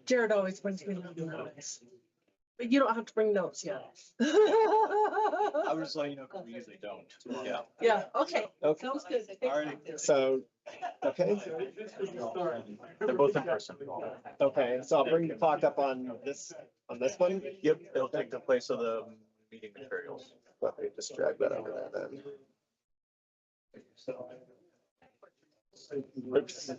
Jared always brings me notes. But you don't have to bring notes yet. I was just letting you know, because we usually don't. Yeah. Yeah, okay. Okay. Sounds good. Alrighty. So, okay, They're both in person. okay, so I'll bring the clock up on this one. Yep, it'll take the place of the meeting materials. Let me just drag that over there then. Oops.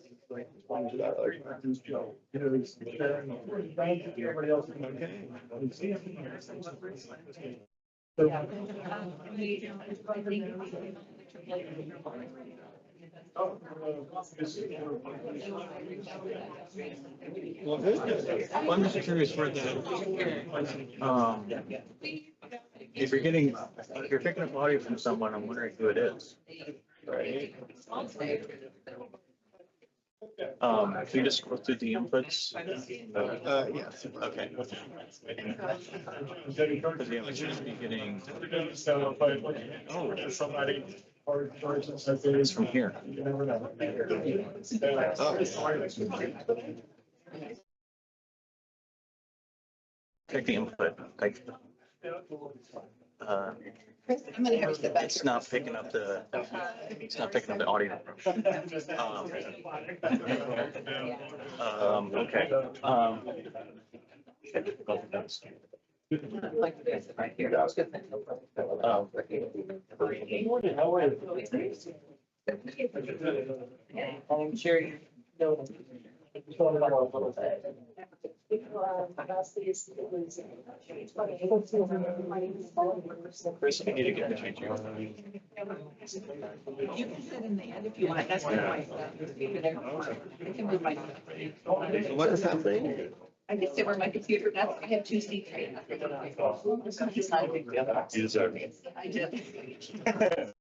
Well, I'm just curious where the, if you're picking up audio from someone, I'm wondering who it is. Right. If you just go through the inputs. Yes. Okay. Because yeah, we should just be getting. Oh, it's from here. Take the input, like. I'm gonna have to step back. It's not picking up the audio. Okay. Like this right here. That was good. I'm sure you know. Chris, you need to get the change. You can sit in the end if you want. That's my wife. I can move my. What is happening? I can sit where my computer, I have two seats. It's not a big deal. You deserve I did.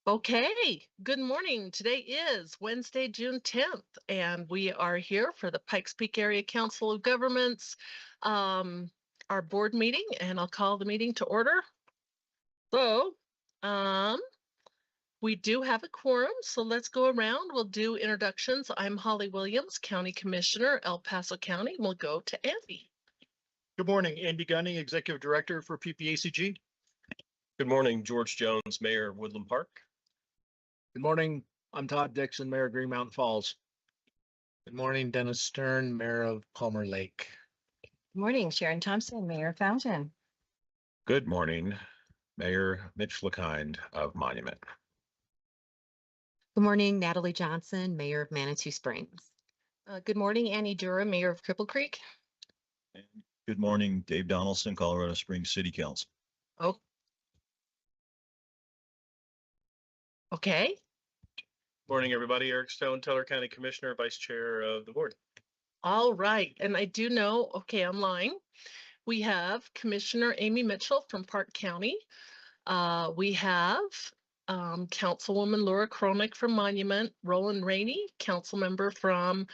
Okay, good morning. Today is Wednesday, June 10th, and we are here for the Pikes Peak Area Council of Governments, our board meeting, and I'll call the meeting to order. So, we do have a quorum, so let's go around. We'll do introductions. I'm Holly Williams, County Commissioner, El Paso County. We'll go to Andy. Good morning, Andy Gunning, Executive Director for PPACG. Good morning, George Jones, Mayor of Woodland Park. Good morning, I'm Todd Dixon, Mayor of Green Mountain Falls. Good morning, Dennis Stern, Mayor of Palmer Lake. Good morning, Sharon Thompson, Mayor of Fountain. Good morning, Mayor Mitch LeKind of Monument. Good morning, Natalie Johnson, Mayor of Manitou Springs. Good morning, Annie Dura, Mayor of Cripple Creek. Good morning, Dave Donaldson, Colorado Springs City Council. Oh. Okay. Morning, everybody. Eric Stone, Teller County Commissioner, Vice Chair of the Board. All right, and I do know, okay, I'm lying. We have Commissioner Amy Mitchell from Park County. We have Councilwoman Laura Kronick from Monument, Roland Rainey, council member from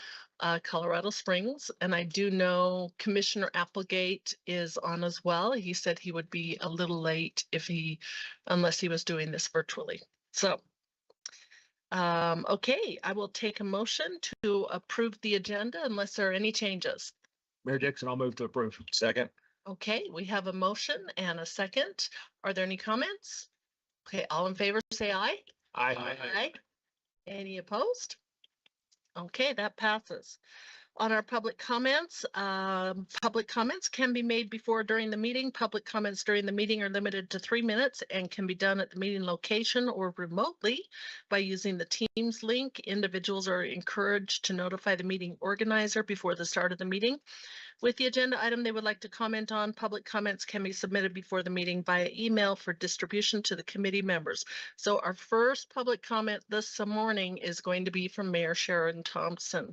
Colorado Springs, and I do know Commissioner Applegate is on as well. He said he would be a little late unless he was doing this virtually. So, okay, I will take a motion to approve the agenda unless there are any changes. Mayor Dixon, I'll move to approve. Second. Okay, we have a motion and a second. Are there any comments? Okay, all in favor, say aye. Aye. Any opposed? Okay, that passes. On our public comments can be made before or during the meeting. Public comments during the meeting are limited to 3 minutes and can be done at the meeting location or remotely by using the Teams link. Individuals are encouraged to notify the meeting organizer before the start of the meeting with the agenda item they would like to comment on. Public comments can be submitted before the meeting via email for distribution to the committee members. So our first public comment this morning is going to be from Mayor Sharon Thompson.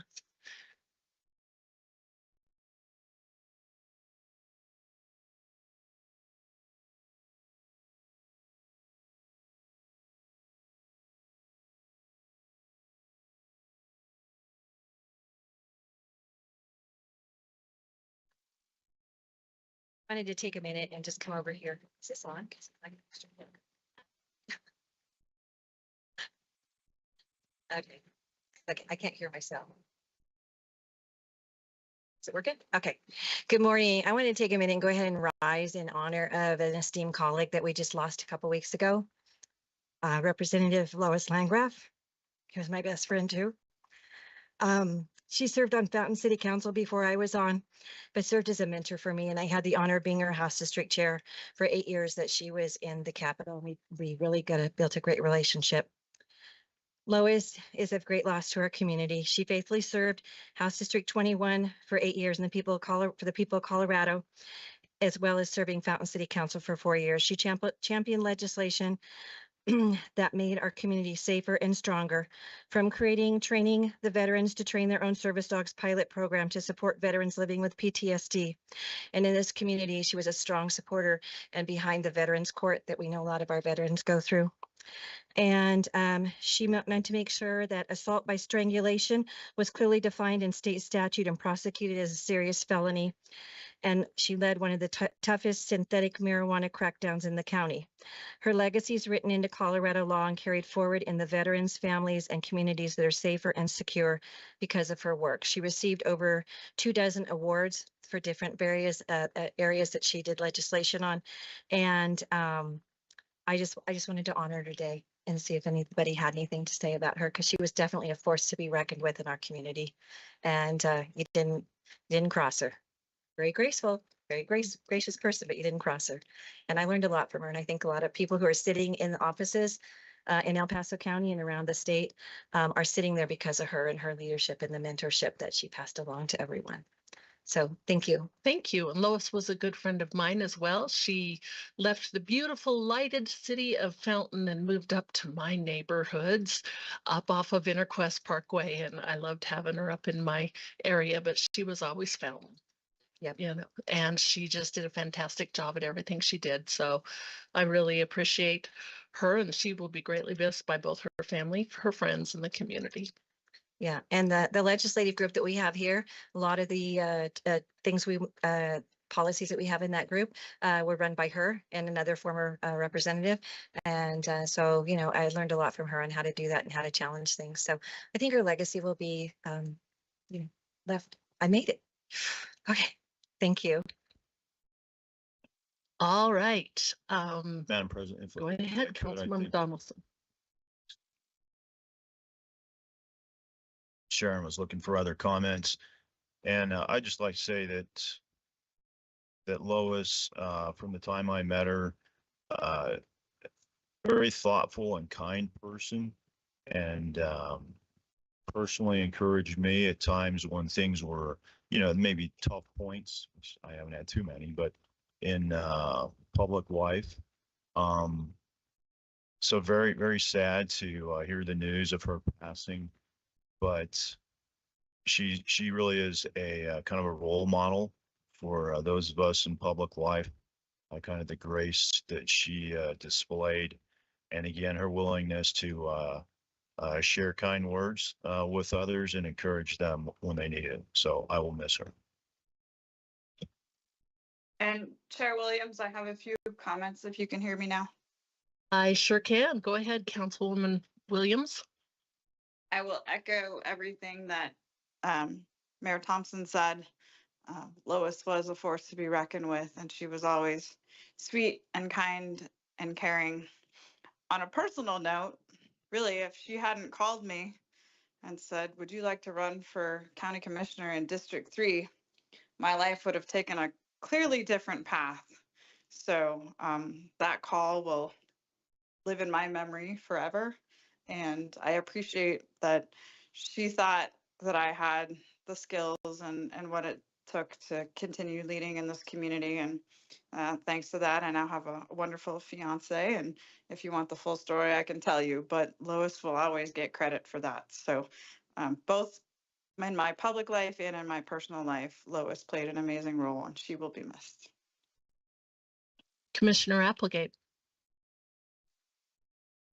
I wanted to take a minute and just come over here. Is this on? Okay. Okay, I can't hear myself. Is it working? Okay. Good morning. I want to take a minute and go ahead and rise in honor of an esteemed colleague that we just lost a couple weeks ago. Representative Lois Landgraf. He was my best friend too. She served on Fountain City Council before I was on, but served as a mentor for me. And I had the honor of being her House District Chair for 8 years that she was in the Capitol. We really built a great relationship. Lois is of great loss to our community. She faithfully served House District 21 for 8 years and for the people of Colorado, as well as serving Fountain City Council for 4 years. She championed legislation that made our community safer and stronger, from training the veterans to train their own service dogs pilot program to support veterans living with PTSD. And in this community, she was a strong supporter and behind the Veterans Court that we know a lot of our veterans go through. And she meant to make sure that assault by strangulation was clearly defined in state statute and prosecuted as a serious felony. And she led one of the toughest synthetic marijuana crackdowns in the county. Her legacy is written into Colorado law and carried forward in the veterans, families, and communities that are safer and secure because of her work. She received over 24 awards for different various areas that she did legislation on. And I just wanted to honor her today and see if anybody had anything to say about her, because she was definitely a force to be reckoned with in our community. And you didn't cross her. Very graceful, very gracious person, but you didn't cross her. And I learned a lot from her. And I think a lot of people who are sitting in the offices in El Paso County and around the state are sitting there because of her and her leadership and the mentorship that she passed along to everyone. So thank you. Thank you. And Lois was a good friend of mine as well. She left the beautiful lighted city of Fountain and moved up to my neighborhoods up off of Interquest Parkway. And I loved having her up in my area, but she was always Fountain. Yep. You know, and she just did a fantastic job at everything she did. So I really appreciate her, and she will be greatly missed by both her family, her friends, and the community. Yeah, and the legislative group that we have here, a lot of the things policies that we have in that group were run by her and another former representative. And so, you know, I learned a lot from her on how to do that and how to challenge things. So I think her legacy will be, you know, left. I made it. Okay, thank you. All right. Madam President. if Go I ahead, could, I Councilmember think Donaldson. Sharon was looking for other comments. And I'd just like to say that Lois, from the time I met her, very thoughtful and kind person, and personally encouraged me at times when things were, you know, maybe tough points, which I haven't had too many, but in public life. So very, very sad to hear the news of her passing, but she really is a kind of a role model for those of us in public life. Kind of the grace that she displayed, and again her willingness to share kind words with others and encourage them when they need it. So I will miss her. And Chair Williams, I have a few comments if you can hear me now. I sure can. Go ahead, Councilwoman Williams. I will echo everything that Mayor Thompson said. Lois was a force to be reckoned with, and she was always sweet and kind and caring. On a personal note, really, if she hadn't called me and said, would you like to run for county commissioner in District 3, my life would have taken a clearly different path. So that call will live in my memory forever. And I appreciate that she thought that I had the skills and what it took to continue leading in this community. And thanks to that, I now have a wonderful fiance. And if you want the full story, I can tell you, but Lois will always get credit for that. So both in my public life and in my personal life, Lois played an amazing role, and she will be missed. Commissioner Applegate.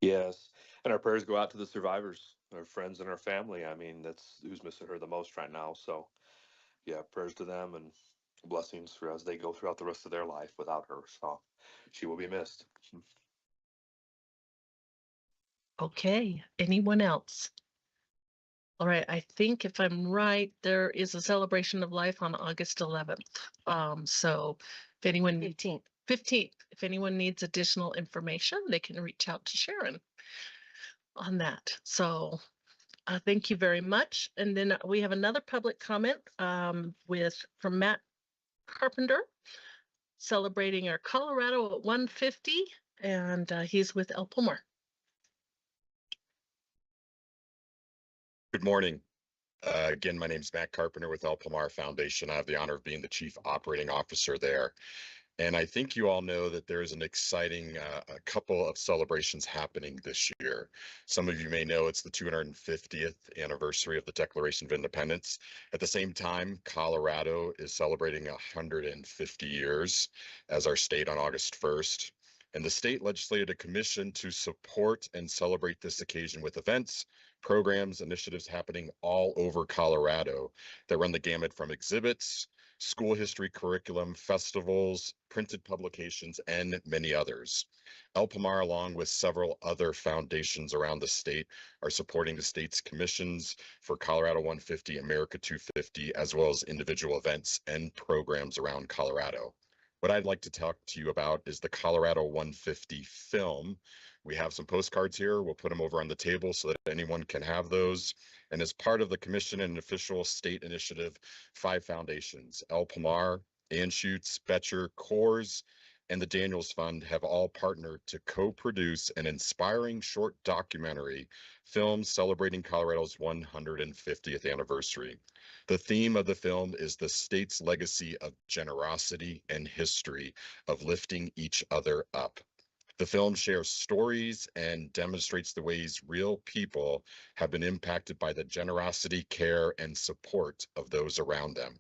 Yes, and our prayers go out to the survivors, our friends and our family. I mean, that's who's missing her the most right now. So yeah, prayers to them and blessings for as they go throughout the rest of their life without her. So she will be missed. Okay, anyone else? All right, I think if I'm right, there is a celebration of life on August 11th. So if anyone 15th, if anyone needs additional information, they can reach out to Sharon on that. So thank you very much. And then we have another public comment from Matt Carpenter, celebrating our Colorado at 150, and he's with El Pomar. Good morning. Again, my name is Matt Carpenter with El Pomar Foundation. I have the honor of being the Chief Operating Officer there. And I think you all know that there is an exciting a couple of celebrations happening this year. Some of you may know it's the 250th anniversary of the Declaration of Independence. At the same time, Colorado is celebrating 150 years as our state on August 1st. And the state legislated a commission to support and celebrate this occasion with events, programs, initiatives happening all over Colorado that run the gamut from exhibits, school history curriculum, festivals, printed publications, and many others. El Pomar, along with several other foundations around the state, are supporting the state's commissions for Colorado 150, America 250, as well as individual events and programs around Colorado. What I'd like to talk to you about is the Colorado 150 film. We have some postcards here. We'll put them over on the table so that anyone can have those. And as part of the commission and official state initiative, 5 foundations, El Pomar, Anschutz, Betcher, Coors, and the Daniels Fund have all partnered to co-produce an inspiring short documentary film celebrating Colorado's 150th anniversary. The theme of the film is the state's legacy of generosity and history of lifting each other up. The film shares stories and demonstrates the ways real people have been impacted by the generosity, care, and support of those around them.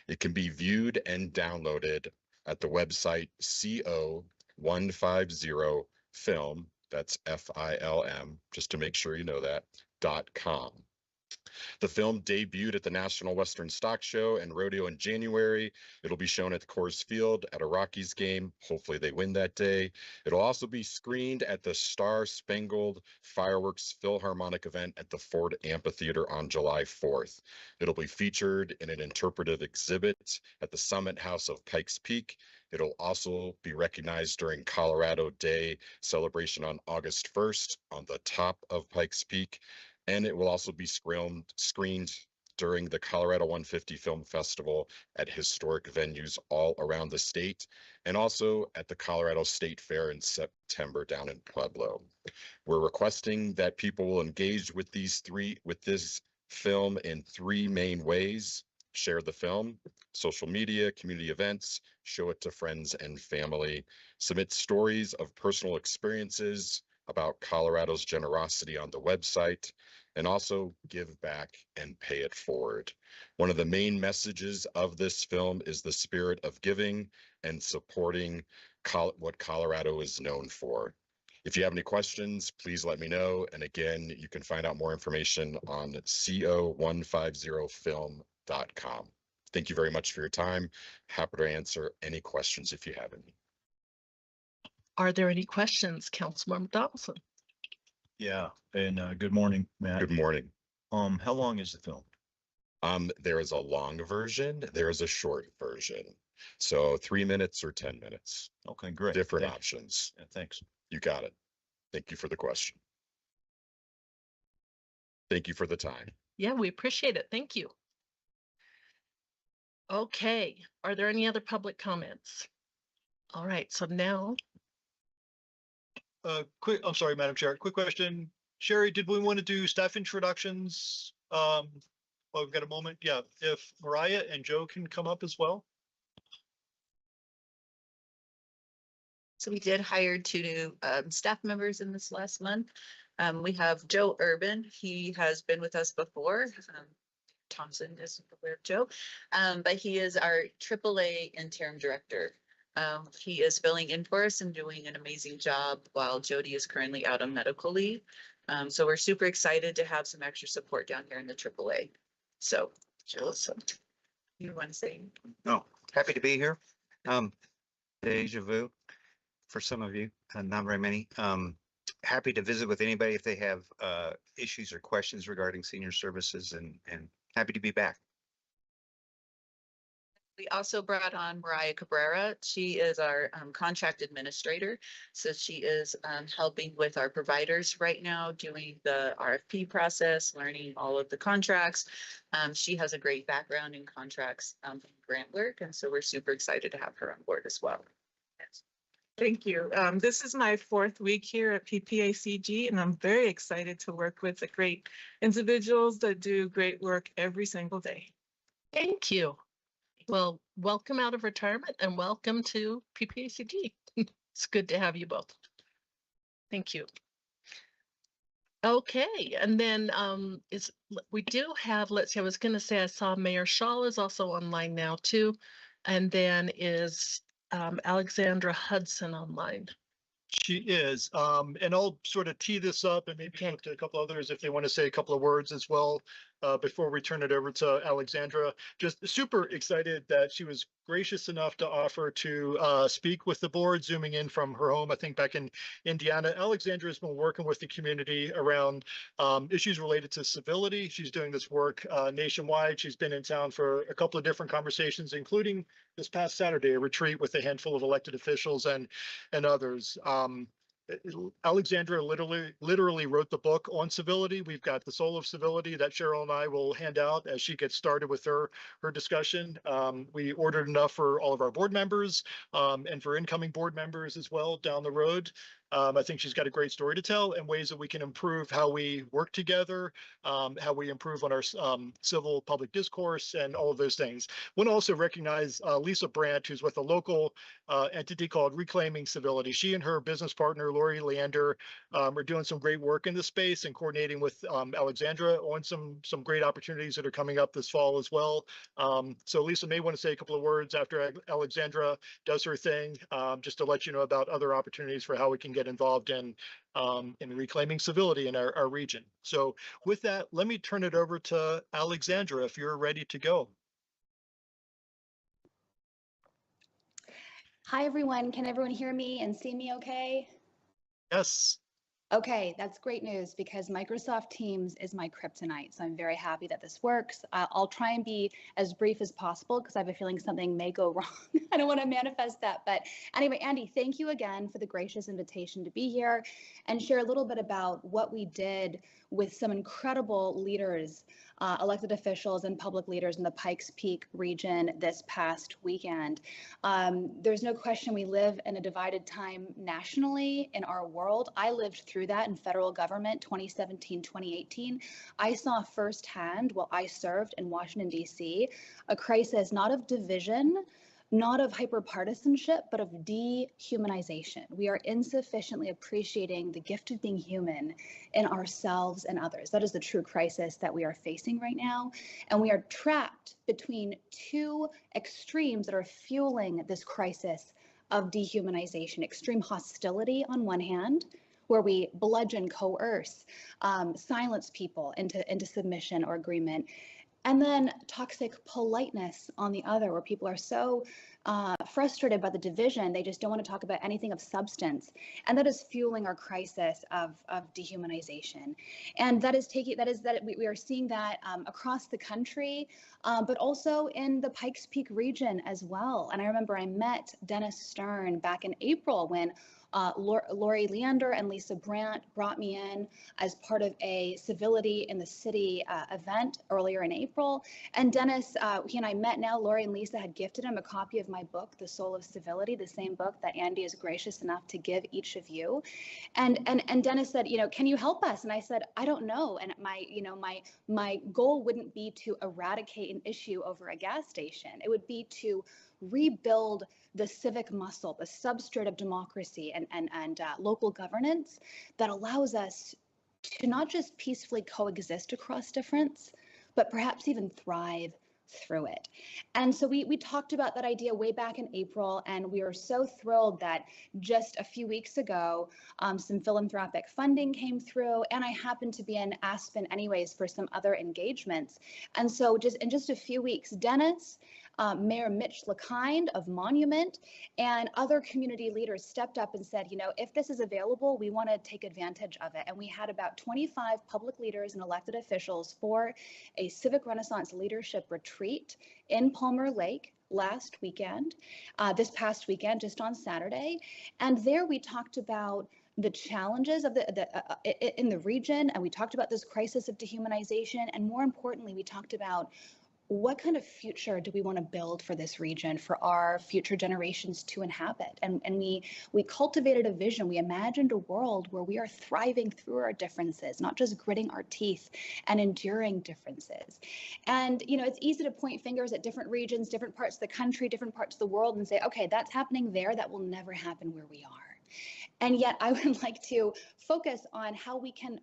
It can be viewed and downloaded at the website co150film.com. That's FILM, just to make sure you know that, .com. The film debuted at the National Western Stock Show and Rodeo in January. It'll be shown at the Coors Field at a Rockies game. Hopefully they win that day. It'll also be screened at the Star Spangled Fireworks Philharmonic event at the Ford Amphitheater on July 4th. It'll be featured in an interpretive exhibit at the Summit House of Pikes Peak. It'll also be recognized during Colorado Day celebration on August 1st on the top of Pikes Peak. And it will also be screened during the Colorado 150 Film Festival at historic venues all around the state, and also at the Colorado State Fair in September down in Pueblo. We're requesting that people will engage with this film in 3 main ways: share the film, social media, community events, show it to friends and family, submit stories of personal experiences about Colorado's generosity on the website, and also give back and pay it forward. One of the main messages of this film is the spirit of giving and supporting what Colorado is known for. If you have any questions, please let me know. And again, you can find out more information on co150film.com. Thank you very much for your time. Happy to answer any questions if you have any. Are there any questions, Councilmember Donaldson? Yeah, and good morning, Matt. Good morning. How long is the film? There is a long version, there is a short version. So 3 minutes or 10 minutes. Okay, great. Different options. Yeah, thanks. You got it. Thank you for the question. Thank you for the time. Yeah, we appreciate it. Thank you. Okay, are there any other public comments? All right, so now. I'm sorry, Madam Chair, quick question. Sherry, did we want to do staff introductions? Well, we've got a moment. Yeah, if Mariah and Joe can come up as well. So we did hire 2 new staff members in this last month. We have Joe Urban. He has been with us before. Thompson is aware of Joe, but he is our AAA interim director. He is filling in for us and doing an amazing job while Jody is currently out on medical leave. So we're super excited to have some extra support down here in the AAA. So, awesome. You want to say? No, happy to be here. Deja vu for some of you, not very many. Happy to visit with anybody if they have issues or questions regarding senior services, and happy to be back. We also brought on Mariah Cabrera. She is our contract administrator. So she is helping with our providers right now, doing the RFP process, learning all of the contracts. She has a great background in contracts and grant work. And so we're super excited to have her on board as well. Yes. Thank you. This is my 4th week here at PPACG, and I'm very excited to work with the great individuals that do great work every single day. Thank you. Well, welcome out of retirement and welcome to PPACG. It's good to have you both. Thank you. Okay, and then we do have, let's see, I was going to say I saw Mayor Shaw is also online now too. And then is Alexandra Hudson online? She is, and I'll sort of tee this up and maybe look to a couple others if they want to say a couple of words as well before we turn it over to Alexandra. Just super excited that she was gracious enough to offer to speak with the board, zooming in from her home, I think back in Indiana. Alexandra has been working with the community around issues related to civility. She's doing this work nationwide. She's been in town for a couple of different conversations, including this past Saturday, a retreat with a handful of elected officials and others. Alexandra literally wrote the book on civility. We've got The Soul of Civility that Cheryl and I will hand out as she gets started with her discussion. We ordered enough for all of our board members and for incoming board members as well down the road. I think she's got a great story to tell and ways that we can improve how we work together, how we improve on our civil public discourse and all of those things. I want to also recognize Lisa Brandt, who's with a local entity called Reclaiming Civility. She and her business partner, Lori Leander, are doing some great work in this space and coordinating with Alexandra on some great opportunities that are coming up this fall as well. So Lisa may want to say a couple of words after Alexandra does her thing, just to let you know about other opportunities for how we can get get involved in reclaiming civility in our region. So with that, let me turn it over to Alexandra if you're ready to go. Hi, everyone. Can everyone hear me and see me okay? Yes. Okay, that's great news because Microsoft Teams is my kryptonite. So I'm very happy that this works. I'll try and be as brief as possible because I have a feeling something may go wrong. I don't want to manifest that. But anyway, Andy, thank you again for the gracious invitation to be here and share a little bit about what we did with some incredible leaders, elected officials and public leaders in the Pikes Peak region this past weekend. There's no question we live in a divided time nationally in our world. I lived through that in federal government 2017, 2018. I saw firsthand while I served in Washington, D.C., a crisis not of division, not of hyperpartisanship, but of dehumanization. We are insufficiently appreciating the gift of being human in ourselves and others. That is the true crisis that we are facing right now. And we are trapped between two extremes that are fueling this crisis of dehumanization. Extreme hostility on one hand, where we bludgeon, coerce, silence people into submission or agreement. And then toxic politeness on the other, where people are so frustrated by the division, they just don't want to talk about anything of substance. And that is fueling our crisis of dehumanization. And that is we are seeing that across the country, but also in the Pikes Peak region as well. And I remember I met Dennis Stern back in April when Lori Leander and Lisa Brandt brought me in as part of a civility in the city event earlier in April. And Dennis, he and I met now. Lori and Lisa had gifted him a copy of my book, The Soul of Civility, the same book that Andy is gracious enough to give each of you. And Dennis said, can you help us? And I said, I don't know. And my goal wouldn't be to eradicate an issue over a gas station. It would be to rebuild the civic muscle, the substrate of democracy and local governance that allows us to not just peacefully coexist across difference, but perhaps even thrive through it. And so we talked about that idea way back in April, and we are so thrilled that just a few weeks ago, some philanthropic funding came through, and I happened to be in Aspen anyways for some other engagements. And so in just a few weeks, Dennis, Mayor Mitch LeKind of Monument, and other community leaders stepped up and said, if this is available, we want to take advantage of it. And we had about 25 public leaders and elected officials for a Civic Renaissance Leadership Retreat in Palmer Lake last weekend, this past weekend, just on Saturday. And there we talked about the challenges of in the region, and we talked about this crisis of dehumanization. And more importantly, we talked about what kind of future do we want to build for this region, for our future generations to inhabit? And we cultivated a vision. We imagined a world where we are thriving through our differences, not just gritting our teeth and enduring differences. And, it's easy to point fingers at different regions, different parts of the country, different parts of the world and say, okay, that's happening there. That will never happen where we are. And yet I would like to focus on how we can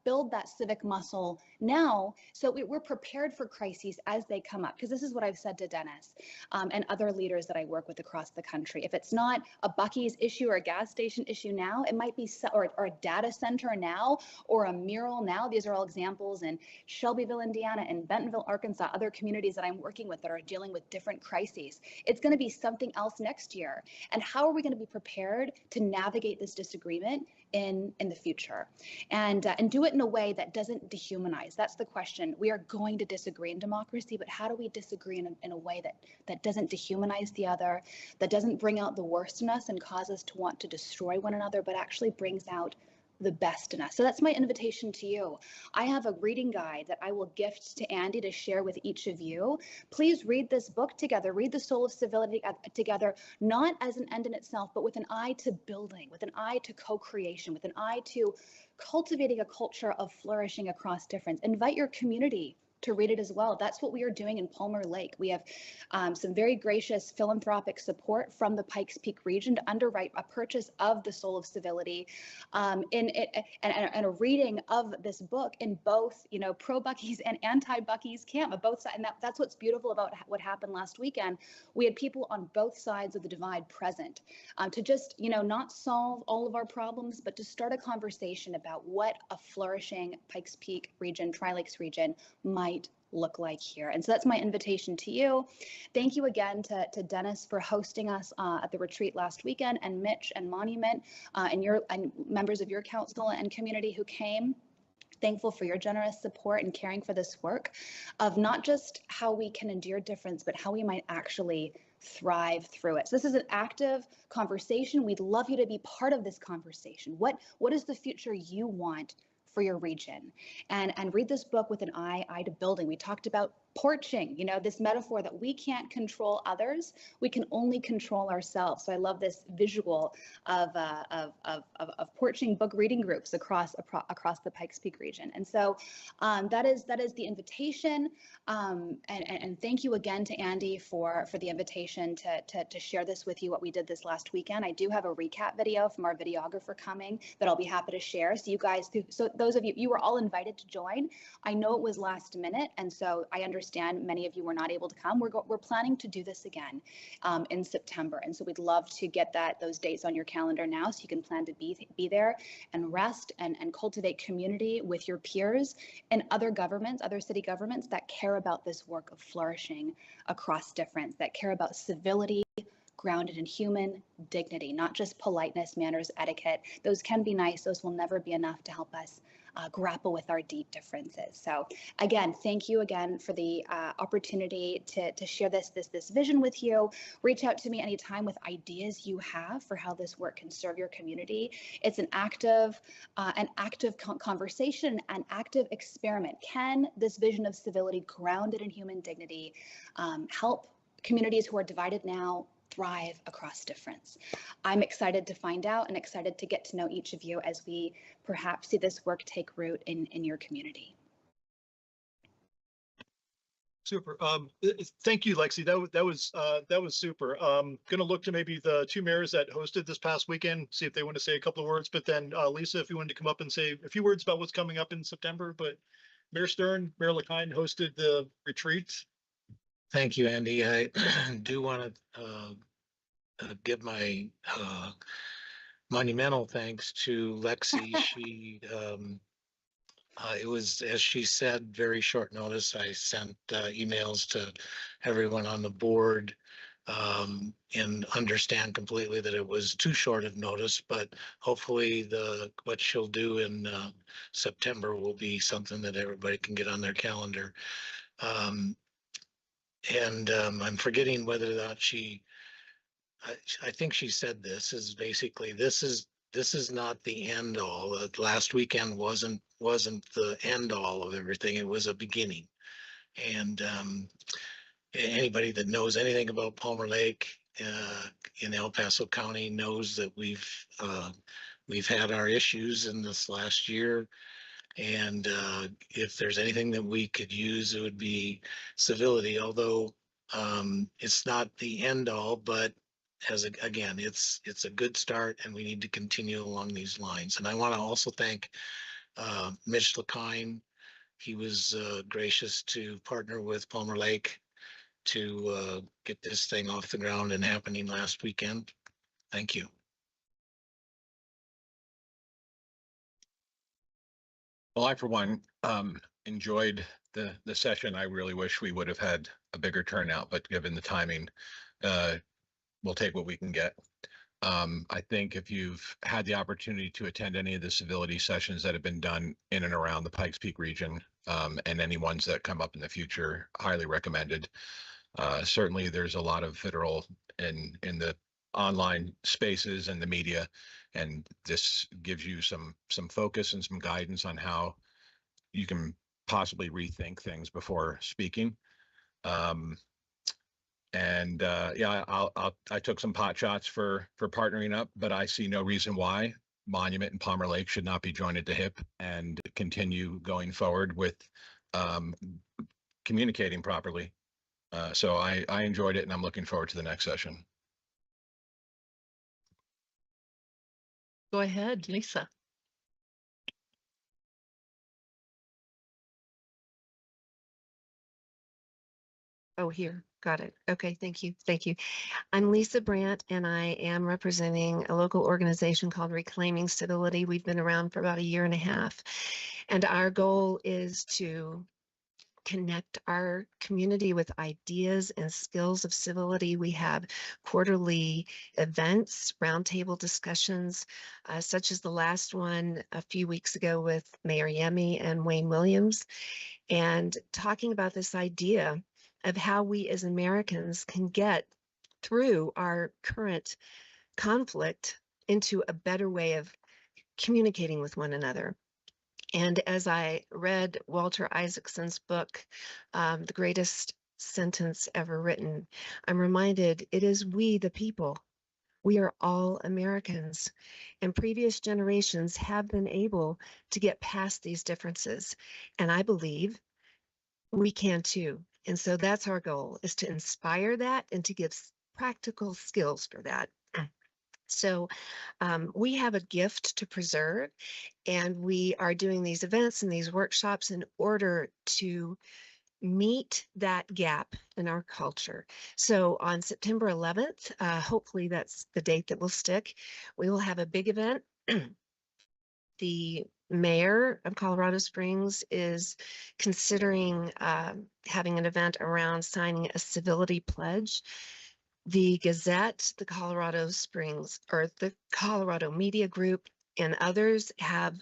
build that civic muscle now so we're prepared for crises as they come up. Because this is what I've said to Dennis and other leaders that I work with across the country. If it's not a Buc-ee's issue or a gas station issue now, it might be or a data center now or a mural now. These are all examples in Shelbyville, Indiana, and Bentonville, Arkansas, other communities that I'm working with that are dealing with different crises. It's going to be something else next year. And how are we going to be prepared to navigate this disagreement in the future and do it in a way that doesn't dehumanize? That's the question. We are going to disagree in democracy, but how do we disagree in a way that doesn't dehumanize the other, that doesn't bring out the worst in us and cause us to want to destroy one another, but actually brings out the best in us? So that's my invitation to you. I have a reading guide that I will gift to Andy to share with each of you. Please read this book together, read The Soul of Civility together, not as an end in itself, but with an eye to building, with an eye to co-creation, with an eye to cultivating a culture of flourishing across difference. Invite your community to read it as well. That's what we are doing in Palmer Lake. We have some very gracious philanthropic support from the Pikes Peak region to underwrite a purchase of The Soul of Civility, and a reading of this book in both, you know, pro Buc-ee's and anti Buc-ee's camp, of both sides. And that's what's beautiful about what happened last weekend. We had people on both sides of the divide present, to just, you know, not solve all of our problems, but to start a conversation about what a flourishing Pikes Peak region, Tri-Lakes region might look like here. And so that's my invitation to you. Thank you again to Dennis for hosting us at the retreat last weekend, and Mitch and Monument, and members of your council and community who came. Thankful for your generous support in caring for this work of not just how we can endure difference, but how we might actually thrive through it. So this is an active conversation. We'd love you to be part of this conversation. What is the future you want for your region? And read this book with an eye to building. We talked about porching, you know, this metaphor that we can't control others, we can only control ourselves. So I love this visual of porching book reading groups across the Pikes Peak region. And so that is the invitation. And thank you again to Andy for the invitation to share this with you, what we did this last weekend. I do have a recap video from our videographer coming that I'll be happy to share. So you guys, so those of you were all invited to join. I know it was last minute, and so I understand many of you were not able to come. We're planning to do this again in September, and so we'd love to get those dates on your calendar now, so you can plan to be there and rest and cultivate community with your peers and other governments, other city governments that care about this work of flourishing across difference, that care about civility grounded in human dignity, not just politeness, manners, etiquette. Those can be nice. Those will never be enough to help us grapple with our deep differences. So again, thank you again for the opportunity to share this vision with you. Reach out to me anytime with ideas you have for how this work can serve your community. It's an active conversation, an active experiment. Can this vision of civility grounded in human dignity help communities who are divided now thrive across difference? I'm excited to find out and excited to get to know each of you as we perhaps see this work take root in your community. Super. Thank you, Lexi. That was super. Going to look to maybe the two mayors that hosted this past weekend, see if they want to say a couple of words. But then Lisa, if you wanted to come up and say a few words about what's coming up in September. But Mayor Stern, Mayor LaKine hosted the retreat. Thank you, Andy. I do want to give my monumental thanks to Lexi. She, it was, as she said, very short notice. I sent emails to everyone on the board and understand completely that it was too short of notice, but hopefully what she'll do in September will be something that everybody can get on their calendar. I'm forgetting whether or not I think she said this is basically, this is not the end all. Last weekend wasn't the end all of everything. It was a beginning. And anybody that knows anything about Palmer Lake in El Paso County knows that we've had our issues in this last year. And if there's anything that we could use, it would be civility, although it's not the end all, but again, it's a good start and we need to continue along these lines. And I want to also thank Mitch LaKine. He was gracious to partner with Palmer Lake to get this thing off the ground and happening last weekend. Thank you. Well, I, for one, enjoyed the session. I really wish we would have had a bigger turnout, but given the timing, we'll take what we can get. I think if you've had the opportunity to attend any of the civility sessions that have been done in and around the Pikes Peak region, and any ones that come up in the future, highly recommended. Certainly there's a lot of federal in the online spaces and the media, and this gives you some focus and some guidance on how you can possibly rethink things before speaking. Yeah, I took some pot shots for partnering up, but I see no reason why Monument and Palmer Lake should not be joined at the hip and continue going forward with um, communicating properly. So I enjoyed it and I'm looking forward to the next session. Go ahead, Lisa. Oh, here, got it. Okay, thank you, thank you. I'm Lisa Brandt, and I am representing a local organization called Reclaiming Civility. We've been around for about a year and a half, and our goal is to connect our community with ideas and skills of civility. We have quarterly events, roundtable discussions, such as the last one a few weeks ago with Mayor Yemi and Wayne Williams, and talking about this idea of how we as Americans can get through our current conflict into a better way of communicating with one another. And as I read Walter Isaacson's book, The Greatest Sentence Ever Written, I'm reminded it is we, the people. We are all Americans, and previous generations have been able to get past these differences. And I believe we can too. And so that's our goal, is to inspire that and to give practical skills for that. So we have a gift to preserve, and we are doing these events and these workshops in order to meet that gap in our culture. So on September 11th, hopefully that's the date that will stick, we will have a big event. The mayor of Colorado Springs is considering having an event around signing a civility pledge. The Gazette, the Colorado Springs, or the Colorado Media Group, and others have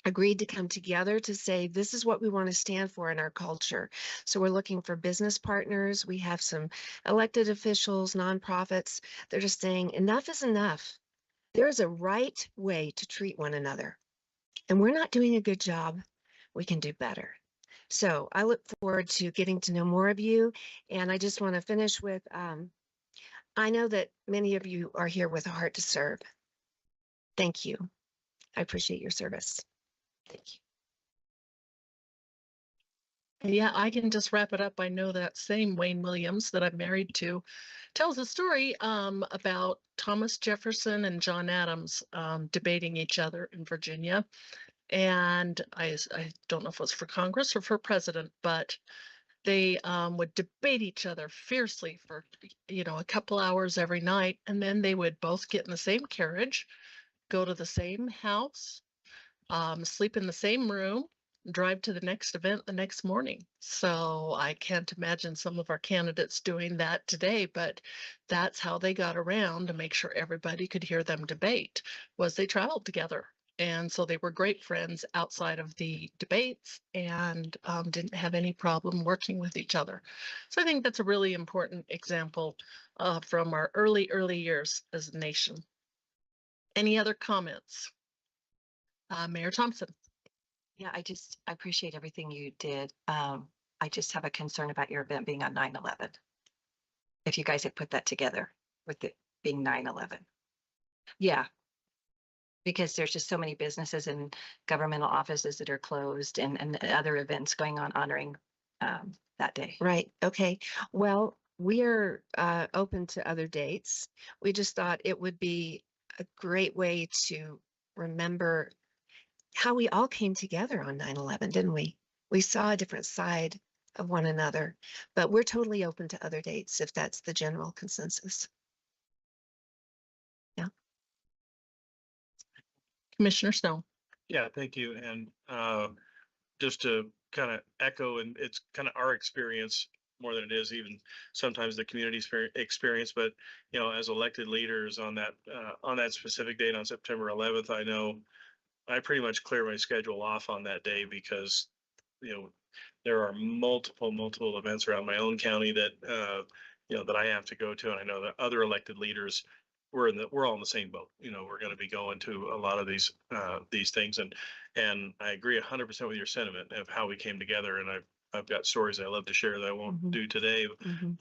agreed to come together to say, this is what we want to stand for in our culture. So we're looking for business partners. We have some elected officials, nonprofits. They're just saying, enough is enough. There is a right way to treat one another. And we're not doing a good job. We can do better. So I look forward to getting to know more of you. And I just want to finish with, I know that many of you are here with a heart to serve. Thank you. I appreciate your service. Thank you. Yeah, I can just wrap it up. I know that same Wayne Williams that I'm married to tells a story about Thomas Jefferson and John Adams debating each other in Virginia. And I don't know if it was for Congress or for president, but they would debate each other fiercely for, a couple hours every night. And then they would both get in the same carriage, go to the same house, sleep in the same room, drive to the next event the next morning. So I can't imagine some of our candidates doing that today, but that's how they got around to make sure everybody could hear them debate, was they traveled together. And so they were great friends outside of the debates and didn't have any problem working with each other. So I think that's a really important example from our early years as a nation. Any other comments? Mayor Thompson. Yeah, I appreciate everything you did. I just have a concern about your event being on 9/11. If you guys had put that together with it being 9/11. Yeah. Because there's just so many businesses and governmental offices that are closed and other events going on honoring that day. Right. Okay. Well, we are open to other dates. We just thought it would be a great way to remember how we all came together on 9/11, didn't we? We saw a different side of one another, but we're totally open to other dates if that's the general consensus. Yeah. Commissioner Snow. Yeah, thank you. And just to kind of echo, and it's kind of our experience more than it is even sometimes the community's experience, but as elected leaders on that specific date on September 11th, I know I pretty much clear my schedule off on that day because there are multiple events around my own county that that I have to go to, and I know that other elected leaders, we're all in the same boat. We're going to be going to a lot of these things, and I agree 100% with your sentiment of how we came together. And I've got stories I love to share that I won't do today,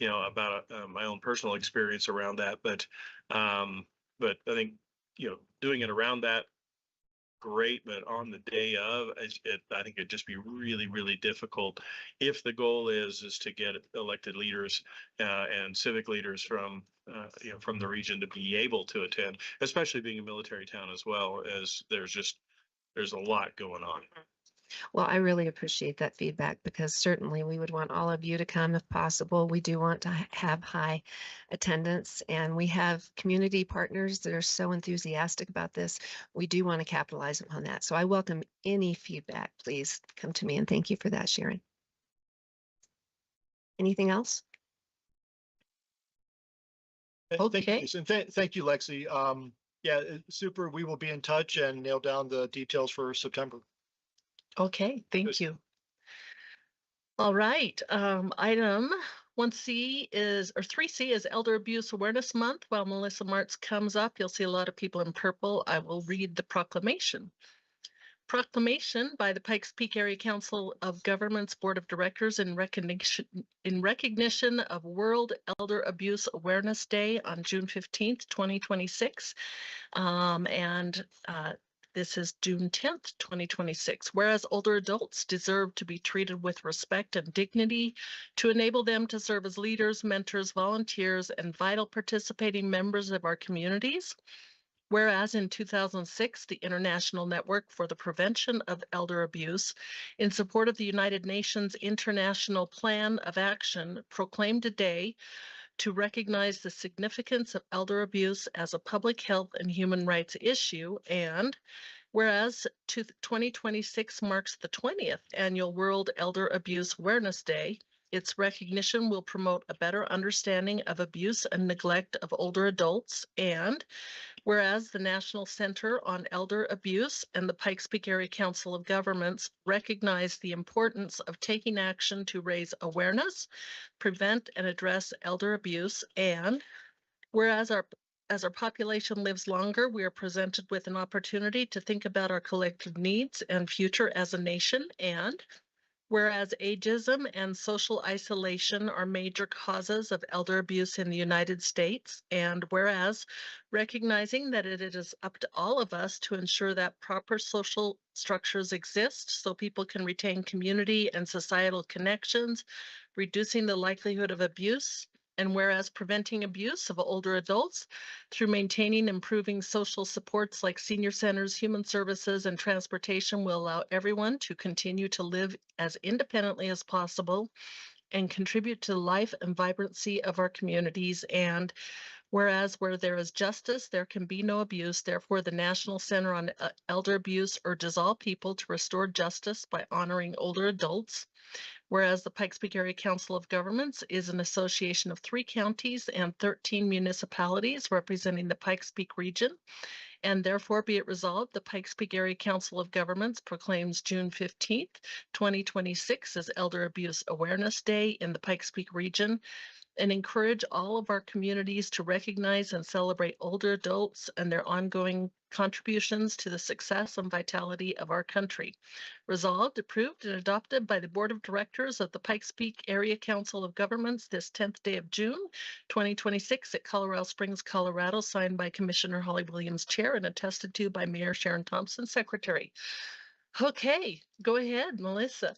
about my own personal experience around that. But I think doing it around that great, but on the day of, I think it'd just be really, really difficult if the goal is to get elected leaders and civic leaders from from the region to be able to attend, especially being a military town as well, as there's a lot going on. Well, I really appreciate that feedback because certainly we would want all of you to come if possible. We do want to have high attendance, and we have community partners that are so enthusiastic about this. We do want to capitalize upon that. So I welcome any feedback. Please come to me, and thank you for that, Sharon. Anything else? Thank you, Jason. Thank you, Lexi. Yeah, super. We will be in touch and nail down the details for September. Okay, thank you. All right, item 1C is, or 3C is Elder Abuse Awareness Month. While Melissa Martz comes up, you'll see a lot of people in purple. I will read the proclamation. Proclamation by the Pikes Peak Area Council of Governments Board of Directors in recognition of World Elder Abuse Awareness Day on June 15th, 2026. This is June 10th, 2026. Whereas older adults deserve to be treated with respect and dignity to enable them to serve as leaders, mentors, volunteers, and vital participating members of our communities. Whereas in 2006, the International Network for the Prevention of Elder Abuse, in support of the United Nations International Plan of Action, proclaimed a day to recognize the significance of elder abuse as a public health and human rights issue. And whereas 2026 marks the 20th annual World Elder Abuse Awareness Day, its recognition will promote a better understanding of abuse and neglect of older adults. And whereas the National Center on Elder Abuse and the Pikes Peak Area Council of Governments recognize the importance of taking action to raise awareness, prevent and address elder abuse. And whereas as our population lives longer, we are presented with an opportunity to think about our collective needs and future as a nation. And whereas ageism and social isolation are major causes of elder abuse in the United States, and whereas recognizing that it is up to all of us to ensure that proper social structures exist so people can retain community and societal connections, reducing the likelihood of abuse, and whereas preventing abuse of older adults through maintaining and improving social supports like senior centers, human services, and transportation will allow everyone to continue to live as independently as possible and contribute to the life and vibrancy of our communities. And whereas where there is justice, there can be no abuse. Therefore, the National Center on Elder Abuse urges all people to restore justice by honoring older adults. Whereas the Pikes Peak Area Council of Governments is an association of 3 counties and 13 municipalities representing the Pikes Peak region. And therefore be it resolved, the Pikes Peak Area Council of Governments proclaims June 15th, 2026 as Elder Abuse Awareness Day in the Pikes Peak region, and encourage all of our communities to recognize and celebrate older adults and their ongoing contributions to the success and vitality of our country. Resolved, approved, and adopted by the Board of Directors of the Pikes Peak Area Council of Governments this 10th day of June, 2026 at Colorado Springs, Colorado, signed by Commissioner Holly Williams, Chair, and attested to by Mayor Sharon Thompson, Secretary. Okay, go ahead, Melissa.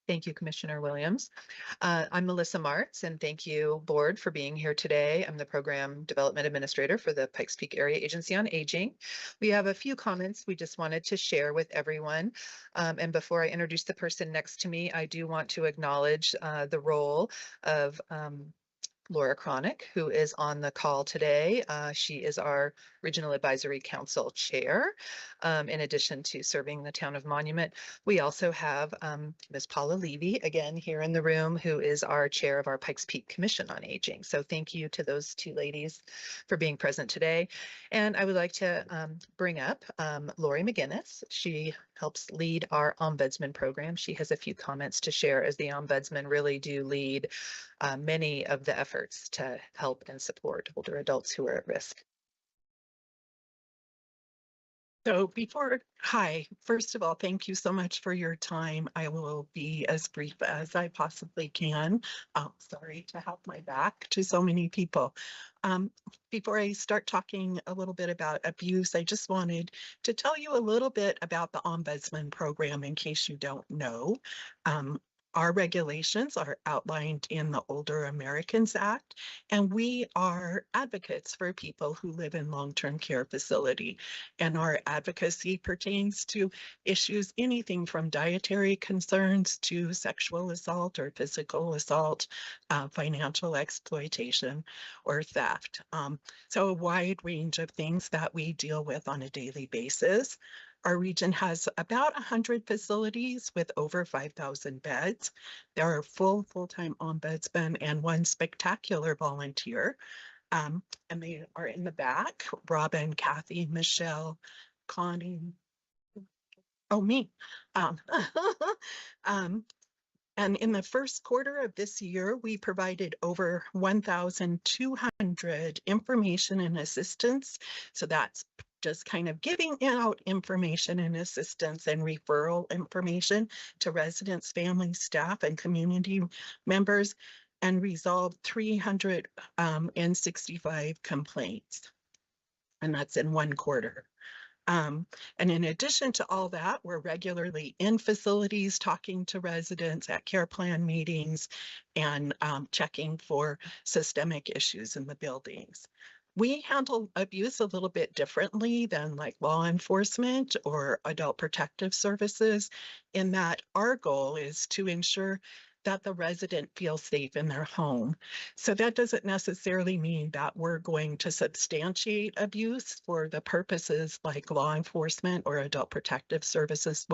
Thank you, Commissioner Williams. I'm Melissa Martz, and thank you, Board, for being here today. I'm the Program Development Administrator for the Pikes Peak Area Agency on Aging. We have a few comments we just wanted to share with everyone. And before I introduce the person next to me, I do want to acknowledge the role of Laura Cronick, who is on the call today. She is our Regional Advisory Council Chair. In addition to serving the town of Monument, we also have Ms. Paula Levy, again, here in the room, who is our chair of our Pikes Peak Commission on Aging. So thank you to those 2 ladies for being present today. And I would like to bring up Lori McGinnis. She helps lead our ombudsman program. She has a few comments to share, as the ombudsman really do lead many of the efforts to help and support older adults who are at risk. So hi, first of all, thank you so much for your time. I will be as brief as I possibly can. Sorry to have my back to so many people. Before I start talking a little bit about abuse, I just wanted to tell you a little bit about the Ombudsman program in case you don't know. Our regulations are outlined in the Older Americans Act, and we are advocates for people who live in long-term care facility. And our advocacy pertains to issues anything from dietary concerns to sexual assault or physical assault, financial exploitation, or theft. So a wide range of things that we deal with on a daily basis. Our region has about 100 facilities with over 5,000 beds. There are full-time ombudsmen and one spectacular volunteer. And they are in the back, Robin, Kathy, Michelle, Connie, oh, me. And in the first quarter of this year, we provided over 1,200 information and assistance. So that's just kind of giving out information and assistance and referral information to residents, families, staff, and community members, and resolved 365 complaints. And that's in one quarter. And in addition to all that, we're regularly in facilities talking to residents at care plan meetings and checking for systemic issues in the buildings. We handle abuse a little bit differently than like law enforcement or adult protective services, in that our goal is to ensure that the resident feels safe in their home. So that doesn't necessarily mean that we're going to substantiate abuse for the purposes like law enforcement or adult protective services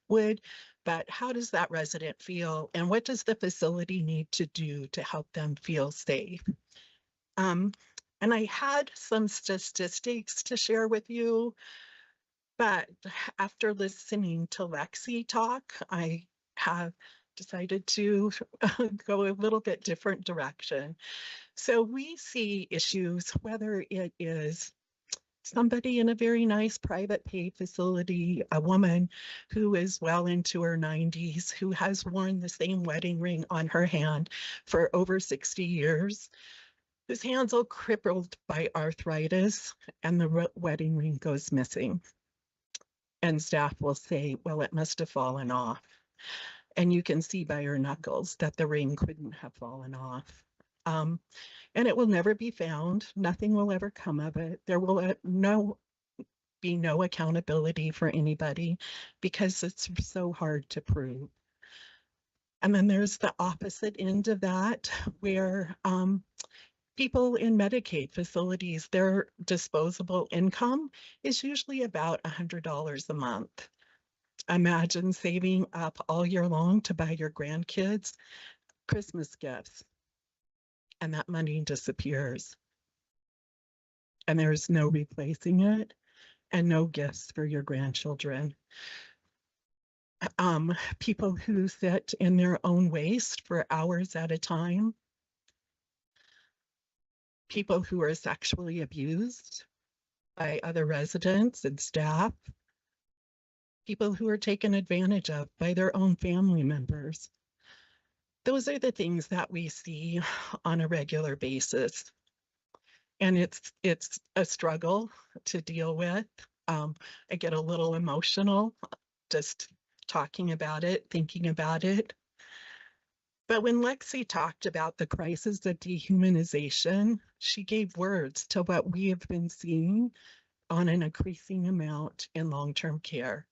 would, but how does that resident feel and what does the facility need to do to help them feel safe? And I had some statistics to share with you, but after listening to Lexi talk, I have decided to go a little bit different direction. So we see issues, whether it is somebody in a very nice private pay facility, a woman who is well into her 90s, who has worn the same wedding ring on her hand for over 60 years, whose hands are crippled by arthritis, and the wedding ring goes missing. And staff will say, well, it must have fallen off. And you can see by her knuckles that the ring couldn't have fallen off. And it will never be found. Nothing will ever come of it. There will be no accountability for anybody because it's so hard to prove. And then there's the opposite end of that, where people in Medicaid facilities, their disposable income is usually about $100 a month. Imagine saving up all year long to buy your grandkids Christmas gifts, and that money disappears. And there's no replacing it, and no gifts for your grandchildren. People who sit in their own waste for hours at a time. People who are sexually abused by other residents and staff. People who are taken advantage of by their own family members. Those are the things that we see on a regular basis. And it's a struggle to deal with. I get a little emotional just talking about it, thinking about it. But when Lexi talked about the crisis of dehumanization, she gave words to what we have been seeing on an increasing amount in long-term care.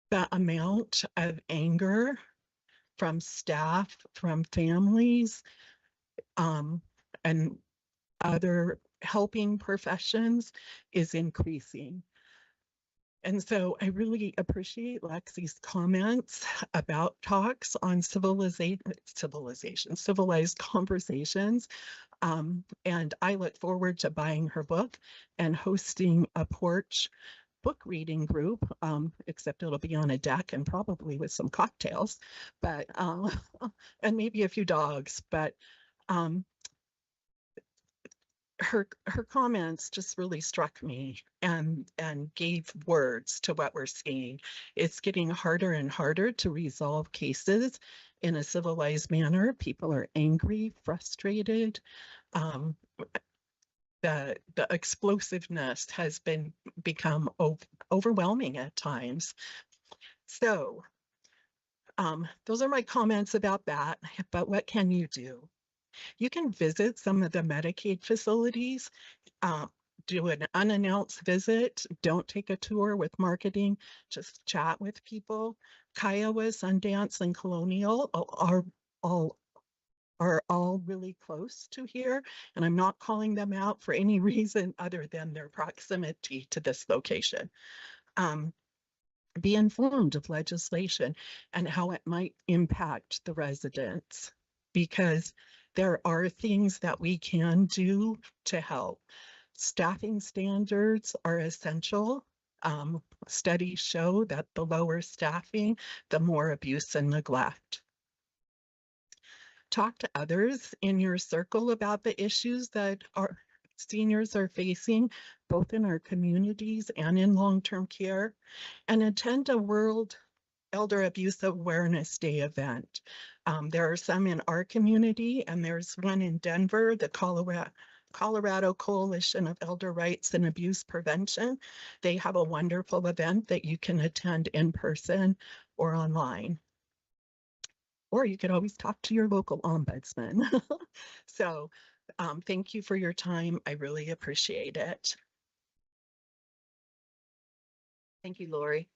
The amount of anger from staff, from families, and other helping professions is increasing. And so I really appreciate Lexi's comments about talks on civilized conversations. And I look forward to buying her book and hosting a porch book reading group, except it'll be on a deck and probably with some cocktails, but and maybe a few dogs. But her comments just really struck me and gave words to what we're seeing. It's getting harder and harder to resolve cases in a civilized manner. People are angry, frustrated. Um, the explosiveness has become overwhelming at times. So those are my comments about that. But what can you do? You can visit some of the Medicaid facilities, do an unannounced visit. Don't take a tour with marketing, just chat with people. Kiowa, Sundance, and Colonial are all really close to here, and I'm not calling them out for any reason other than their proximity to this location. Be informed of legislation and how it might impact the residents, because there are things that we can do to help. Staffing standards are essential. Studies show that the lower staffing, the more abuse and neglect. Talk to others in your circle about the issues that our seniors are facing, both in our communities and in long-term care, and attend a World Elder Abuse Awareness Day event. There are some in our community, and there's one in Denver, the Colorado Coalition of Elder Rights and Abuse Prevention. They have a wonderful event that you can attend in person or online. Or you could always talk to your local ombudsman. So thank you for your time. I really appreciate it. Thank you, Lori.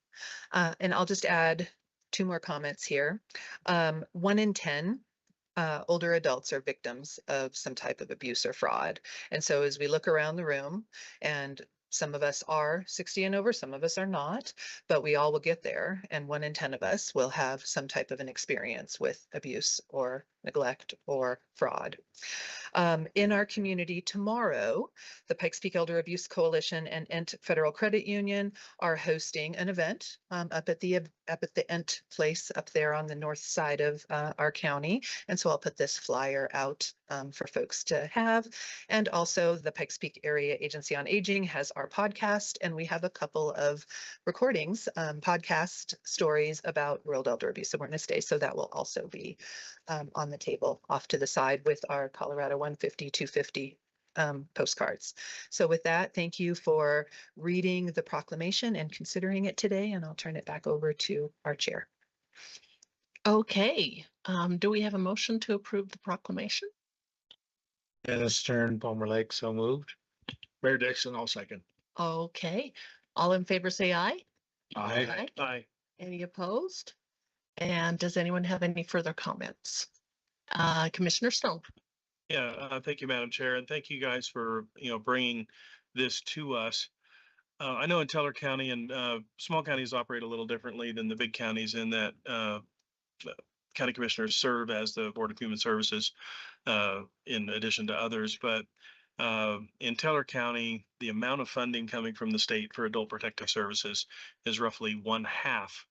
And I'll just add 2 more comments here. 1 in 10 older adults are victims of some type of abuse or fraud. And so as we look around the room, and some of us are 60 and over, some of us are not, but we all will get there. And 1 in 10 of us will have some type of an experience with abuse or neglect or fraud. In our community tomorrow, the Pikes Peak Elder Abuse Coalition and Ent Federal Credit Union are hosting an event up at the Ent place up there on the north side of our county. And so I'll put this flyer out for folks to have. And also the Pikes Peak Area Agency on Aging has our podcast, and we have a couple of recordings, podcast stories about World Elder Abuse Awareness Day. So that will also be on the table off to the side with our Colorado 150, 250 postcards. So with that, thank you for reading the proclamation and considering it today, and I'll turn it back over to our chair. Okay, do we have a motion to approve the proclamation? Dennis Stern, Palmer Lake, so moved. Mayor Dixon, I'll second. Okay, all in favor say aye. Aye. Aye. Any opposed? And does anyone have any further comments? Commissioner Stone. Yeah, thank you, Madam Chair, and thank you guys for, bringing this to us. I know in Teller County and small counties operate a little differently than the big counties in that county commissioners serve as the Board of Human Services in addition to others. But in Teller County, the amount of funding coming from the state for adult protective services is roughly 1/2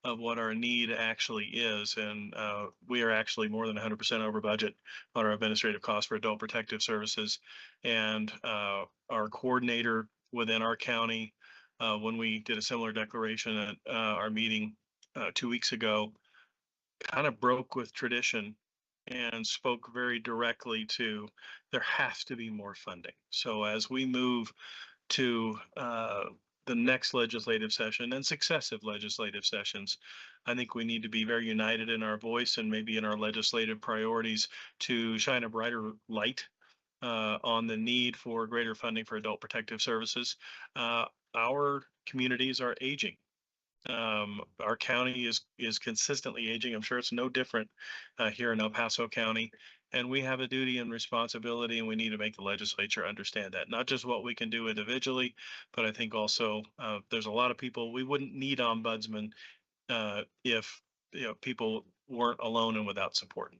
of what our need actually is. And we are actually more than 100% over budget on our administrative costs for adult protective services. And our coordinator within our county, when we did a similar declaration at our meeting 2 weeks ago, kind of broke with tradition and spoke very directly to there has to be more funding. So as we move to the next legislative session and successive legislative sessions, I think we need to be very united in our voice and maybe in our legislative priorities to shine a brighter light on the need for greater funding for adult protective services. Our communities are aging. Our county is consistently aging. I'm sure it's no different here in El Paso County. And we have a duty and responsibility, and we need to make the legislature understand that. Not just what we can do individually, but I think also there's a lot of people, we wouldn't need ombudsmen if people weren't alone and without support.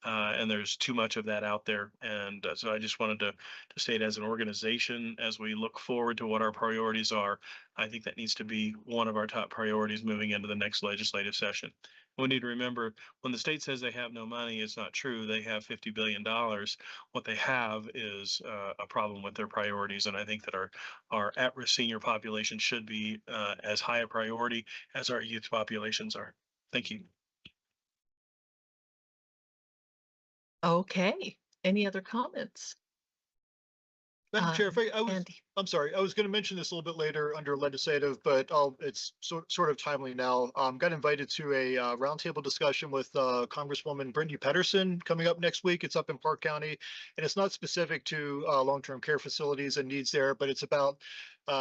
And there's too much of that out there. And so I just wanted to state, as an organization, as we look forward to what our priorities are, I think that needs to be one of our top priorities moving into the next legislative session. We need to remember, when the state says they have no money, it's not true. They have $50 billion. What they have is a problem with their priorities. And I think that our at-risk senior population should be as high a priority as our youth populations are. Thank you. Okay, any other comments? Madam Chair, if I was, Andy. I'm sorry, I was going to mention this a little bit later under legislative, but it's sort of timely now. Got invited to a roundtable discussion with Congresswoman Brittany Pedersen coming up next week. It's up in Park County, and it's not specific to long-term care facilities and needs there, but it's about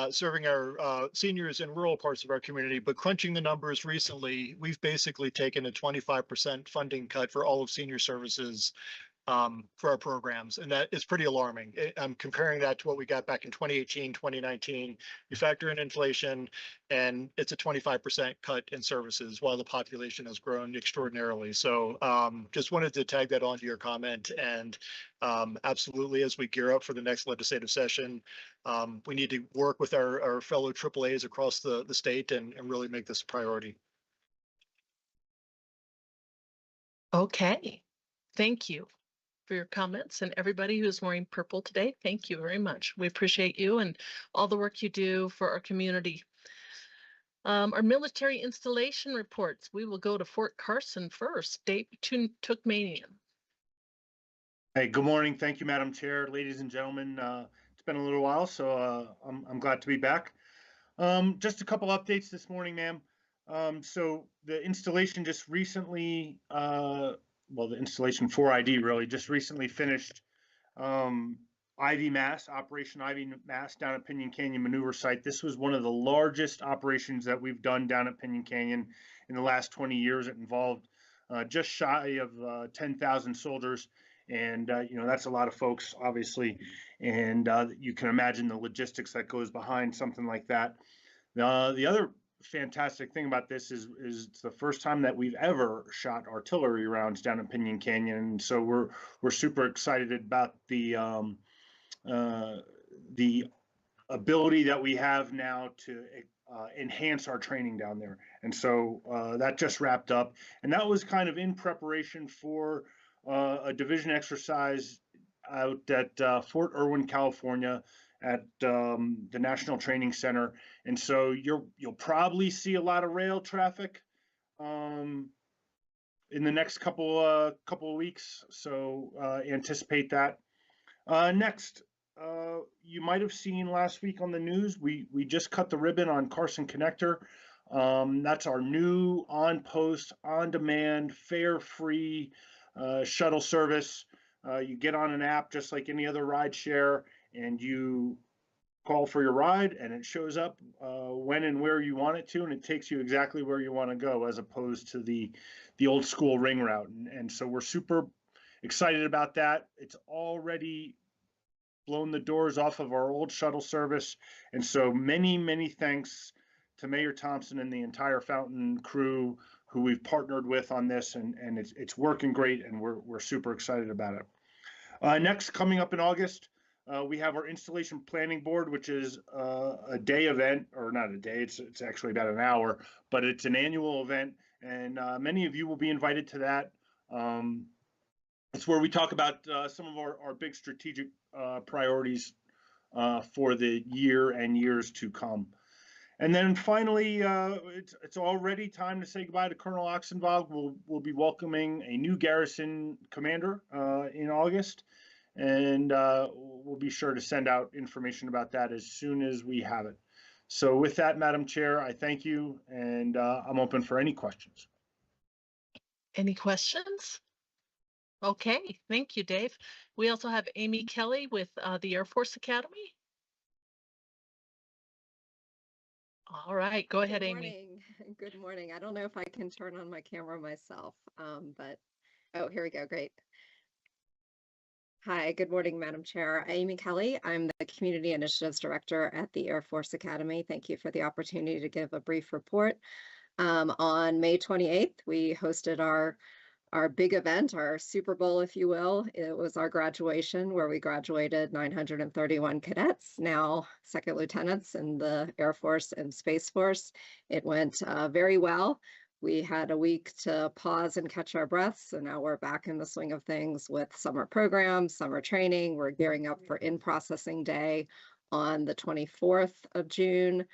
serving our seniors in rural parts of our community. But crunching the numbers recently, we've basically taken a 25% funding cut for all of senior services for our programs. And that is pretty alarming. I'm comparing that to what we got back in 2018, 2019. You factor in inflation, and it's a 25% cut in services while the population has grown extraordinarily. So just wanted to tag that onto your comment. And absolutely, as we gear up for the next legislative session, we need to work with our fellow AAAs across the state and really make this a priority. Okay, thank you for your comments, and everybody who's wearing purple today, thank you very much. We appreciate you and all the work you do for our community. Our military installation reports. We will go to Fort Carson first. Dave Tookmanian. Hey, good morning. Thank you, Madam Chair, ladies and gentlemen. It's been a little while, so I'm glad to be back. Just a couple updates this morning, ma'am. So the installation just recently, well, the installation for ID really just recently finished Ivy Mass, Operation Ivy Mass down at Pinyon Canyon Maneuver Site. This was one of the largest operations that we've done down at Pinyon Canyon in the last 20 years. It involved just shy of 10,000 soldiers. And, you know, that's a lot of folks, obviously. And you can imagine the logistics that goes behind something like that. The other fantastic thing about this is it's the first time that we've ever shot artillery rounds down at Pinyon Canyon, and so we're super excited about the ability that we have now to enhance our training down there. And so that just wrapped up, and that was kind of in preparation for a division exercise out at Fort Irwin, California, at the National Training Center. And so you'll probably see a lot of rail traffic in the next couple of weeks. So anticipate that. Next, you might have seen last week on the news, we just cut the ribbon on Carson Connector. That's our new on-post, on-demand, fare-free shuttle service. You get on an app just like any other ride share, and you call for your ride, and it shows up when and where you want it to, and it takes you exactly where you want to go, as opposed to the old school ring route. And so we're super excited about that. It's already blown the doors off of our old shuttle service, and so many thanks to Mayor Thompson and the entire Fountain crew who we've partnered with on this, and it's working great, and we're super excited about it. Next, coming up in August, we have our installation planning board, which is a day event, or not a day, it's actually about an hour, but it's an annual event, and many of you will be invited to that. It's where we talk about some of our big strategic priorities for the year and years to come. And then finally, it's already time to say goodbye to Colonel Oxenvog. We'll be welcoming a new garrison commander in August, and we'll be sure to send out information about that as soon as we have it. So with that, Madam Chair, I thank you, and I'm open for any questions. Any questions? Okay, thank you, Dave. We also have Amy Kelly with the Air Force Academy. All right, go ahead, Amy. Good morning. I don't know if I can turn on my camera myself, but oh, here we go. Great. Hi, good morning, Madam Chair. Amy Kelly. I'm the Community Initiatives Director at the Air Force Academy. Thank you for the opportunity to give a brief report. On May 28th, we hosted our our big event, our Super Bowl, if you will. It was our graduation where we graduated 931 cadets, now second lieutenants in the Air Force and Space Force. It went very well. We had a week to pause and catch our breaths, and now we're back in the swing of things with summer programs, summer training. We're gearing up for in-processing day on the 24th of June,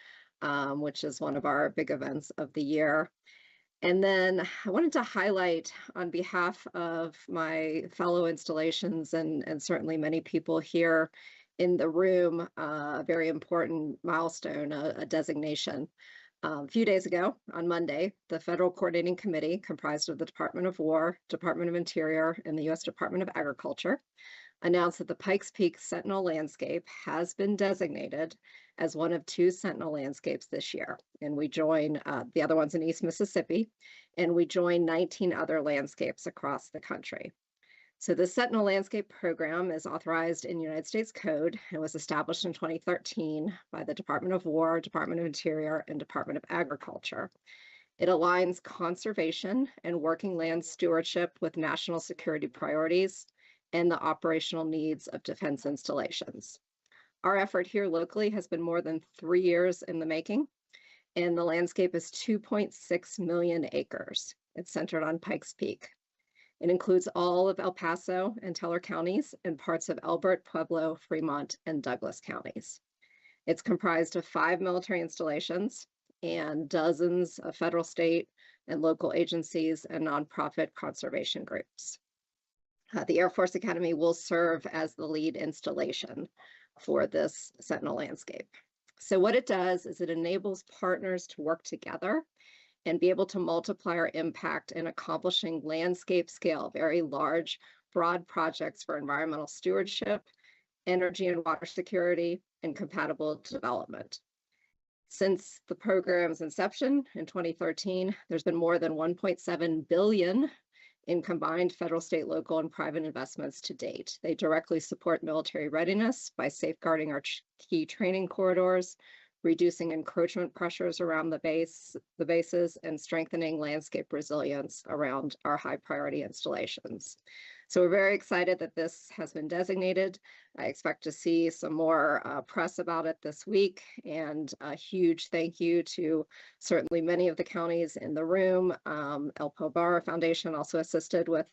which is one of our big events of the year. And then I wanted to highlight on behalf of my fellow installations and certainly many people here in the room, a very important milestone, a designation. A few days ago, on Monday, the Federal Coordinating Committee, comprised of the Department of War, Department of Interior, and the U.S. Department of Agriculture, announced that the Pikes Peak Sentinel landscape has been designated as one of 2 Sentinel landscapes this year. And we join, the other one's in East Mississippi, and we join 19 other landscapes across the country. So the Sentinel Landscape Program is authorized in United States Code and was established in 2013 by the Department of War, Department of Interior, and Department of Agriculture. It aligns conservation and working land stewardship with national security priorities and the operational needs of defense installations. Our effort here locally has been more than 3 years in the making, and the landscape is 2.6 million acres. It's centered on Pikes Peak. It includes all of El Paso and Teller counties and parts of Elbert, Pueblo, Fremont, and Douglas counties. It's comprised of 5 military installations and dozens of federal, state, and local agencies and nonprofit conservation groups. The Air Force Academy will serve as the lead installation for this Sentinel landscape. So what it does is it enables partners to work together and be able to multiply our impact in accomplishing landscape scale, very large, broad projects for environmental stewardship, energy and water security, and compatible development. Since the program's inception in 2013, there's been more than $1.7 billion in combined federal, state, local, and private investments to date. They directly support military readiness by safeguarding our key training corridors, reducing encroachment pressures around the bases, and strengthening landscape resilience around our high priority installations. So we're very excited that this has been designated. I expect to see some more press about it this week, and a huge thank you to certainly many of the counties in the room. El Pobar Foundation also assisted with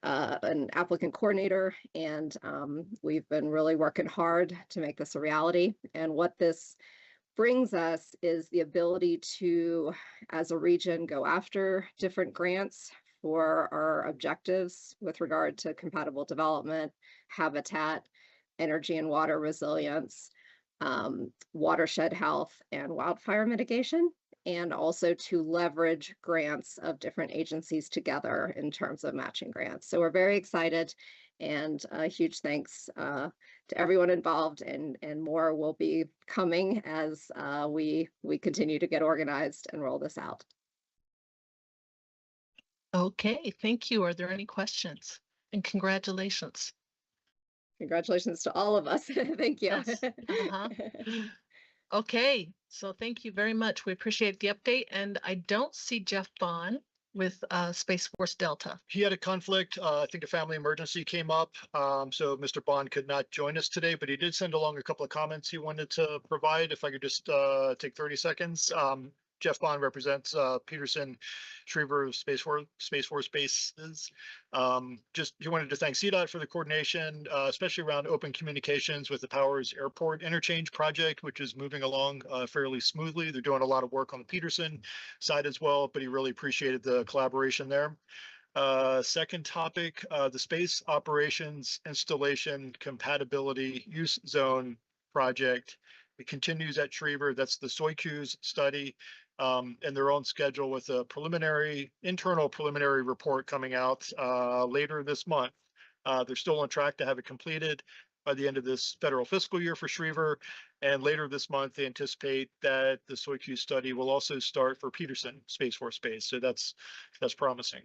an applicant coordinator, and we've been really working hard to make this a reality. And what this brings us is the ability to, as a region, go after different grants for our objectives with regard to compatible development, habitat, energy and water resilience, watershed health, and wildfire mitigation, and also to leverage grants of different agencies together in terms of matching grants. So we're very excited, and a huge thanks to everyone involved, and more will be coming as we continue to get organized and roll this out. Okay, thank you. Are there any questions? And congratulations. Congratulations to all of us. Thank you. Yes. Okay, so thank you very much. We appreciate the update. And I don't see Jeff Bond with Space Force Delta. He had a conflict. I think a family emergency came up. So Mr. Bond could not join us today, but he did send along a couple of comments he wanted to provide. If I could just take 30 seconds. Jeff Bond represents Peterson, Schriever Space Force bases. Just he wanted to thank CDOT for the coordination, especially around open communications with the Powers Airport Interchange project, which is moving along fairly smoothly. They're doing a lot of work on the Peterson side as well, but he really appreciated the collaboration there. Second topic, the Space Operations Installation Compatibility Use Zone project. It continues at Schriever. That's the SOICUS study. And their own schedule with a internal preliminary report coming out later this month. They're still on track to have it completed by the end of this federal fiscal year for Schriever. And later this month, they anticipate that the SOICUS study will also start for Peterson Space Force Base. So that's promising.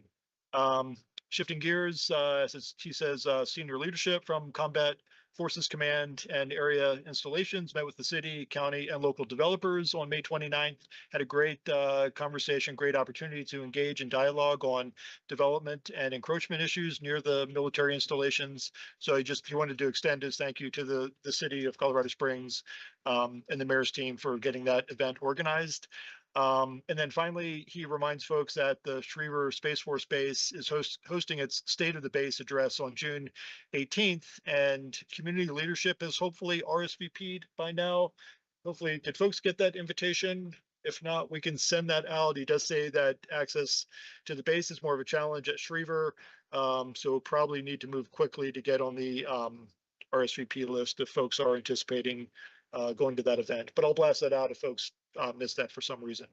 Shifting gears, as he says, senior leadership from Combat Forces Command and area installations met with the city, county, and local developers on May 29th. Had a great conversation, great opportunity to engage in dialogue on development and encroachment issues near the military installations. So he wanted to extend his thank you to the city of Colorado Springs and the mayor's team for getting that event organized. And then finally, he reminds folks that the Schriever Space Force Base is hosting its State of the Base address on June 18th, and community leadership is hopefully RSVP'd by now. Hopefully, did folks get that invitation? If not, we can send that out. He does say that access to the base is more of a challenge at Schriever, so we'll probably need to move quickly to get on the RSVP list if folks are anticipating going to that event. But I'll blast that out if folks missed that for some reason.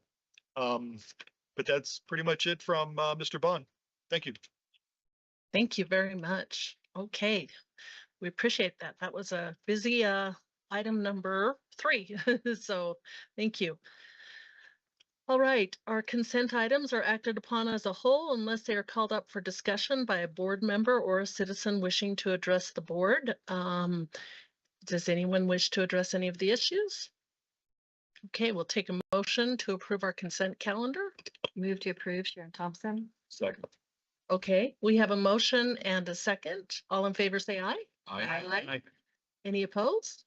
But that's pretty much it from Mr. Bond. Thank you. Thank you very much. Okay, we appreciate that. That was a busy item number 3. So thank you. All right, our consent items are acted upon as a whole unless they are called up for discussion by a board member or a citizen wishing to address the board. Does anyone wish to address any of the issues? Okay, we'll take a motion to approve our consent calendar. Move to approve, Sharon Thompson. Second. Okay, we have a motion and a second. All in favor, say aye. Aye. Any opposed?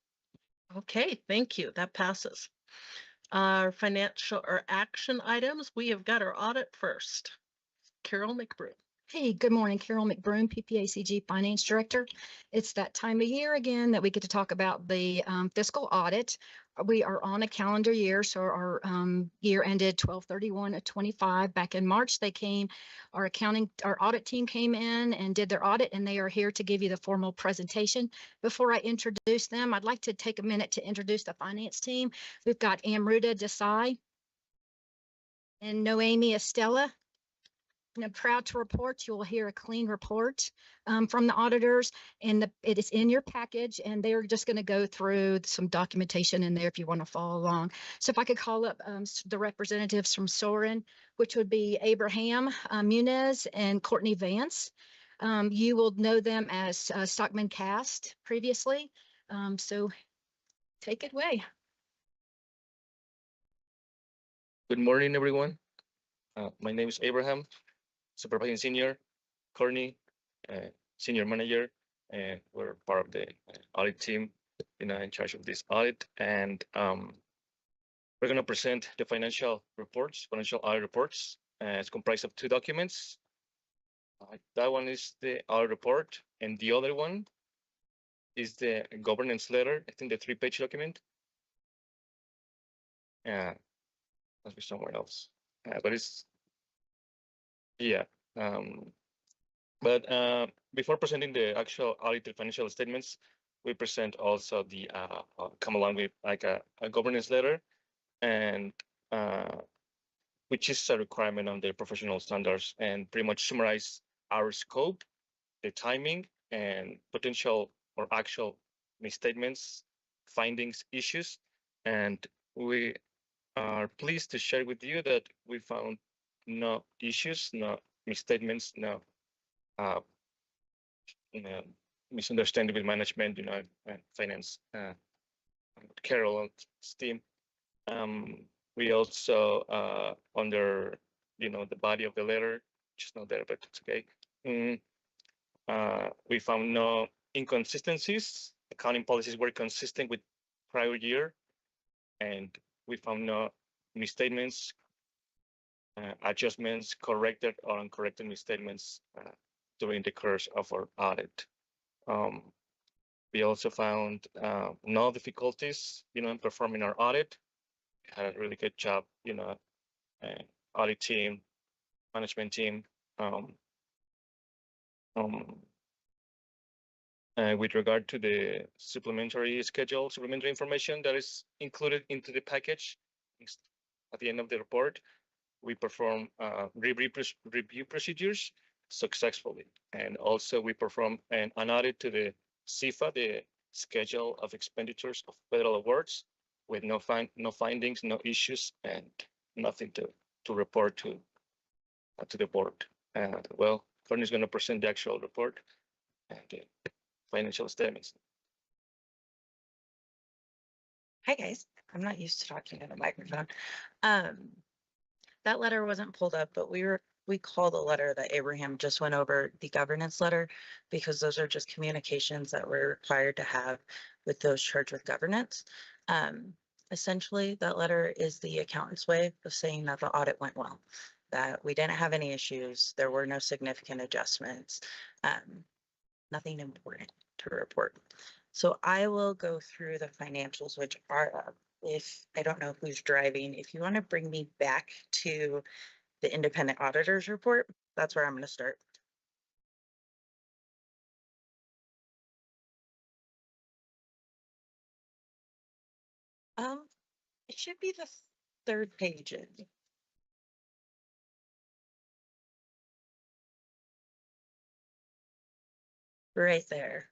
Okay, thank you. That passes. Our financial or action items, we have got our audit first. Carol McBroom. Hey, good morning, Carol McBroom, PPACG Finance Director. It's that time of year again that we get to talk about the fiscal audit. We are on a calendar year, so our year ended 12/31/25. Back in March, our audit team came in and did their audit, and they are here to give you the formal presentation. Before I introduce them, I'd like to take a minute to introduce the finance team. We've got Amruta Desai and Noemi Estella. And I'm proud to report you will hear a clean report from the auditors, and it is in your package, and they're just going to go through some documentation in there if you want to follow along. So if I could call up the representatives from Soren, which would be Abraham Munez and Courtney Vance. You will know them as Stockman Cast previously. So take it away. Good morning, everyone. My name is Abraham, Supervising Senior, Courtney, Senior Manager, and we're part of the audit team, in charge of this audit. And we're going to present the financial audit reports. It's comprised of 2 documents. That one is the audit report, and the other one is the governance letter. I think the 3-page document. Must be somewhere else, but it's. Yeah, but before presenting the actual audited financial statements, we present also the come along with like a governance letter, and which is a requirement on the professional standards, and pretty much summarize our scope, the timing, and potential or actual misstatements, findings, issues, and we are pleased to share with you that we found no issues, no misstatements, no misunderstanding with management, and finance. Carol and team. We also under the body of the letter, which is not there, but it's okay. We found no inconsistencies. Accounting policies were consistent with prior year, and we found no misstatements, adjustments, corrected or uncorrected misstatements during the course of our audit. We also found no difficulties, in performing our audit. We had a really good job, audit team, management team. With regard to the supplementary information that is included into the package at the end of the report, we perform review procedures successfully. And also we perform an audit to the CFA, the Schedule of Expenditures of Federal Awards, with no findings, no issues, and nothing to report to the board. Well, Courtney is going to present the actual report and the financial statements. Hi, guys. I'm not used to talking in a microphone. That letter wasn't pulled up, but we call the letter that Abraham just went over the governance letter, because those are just communications that we're required to have with those charged with governance. Essentially, that letter is the accountant's way of saying that the audit went well, that we didn't have any issues, there were no significant adjustments, nothing important to report. So I will go through the financials, which are up. If I don't know who's driving, if you want to bring me back to the independent auditors report, that's where I'm going to start. It should be the third page. Right there.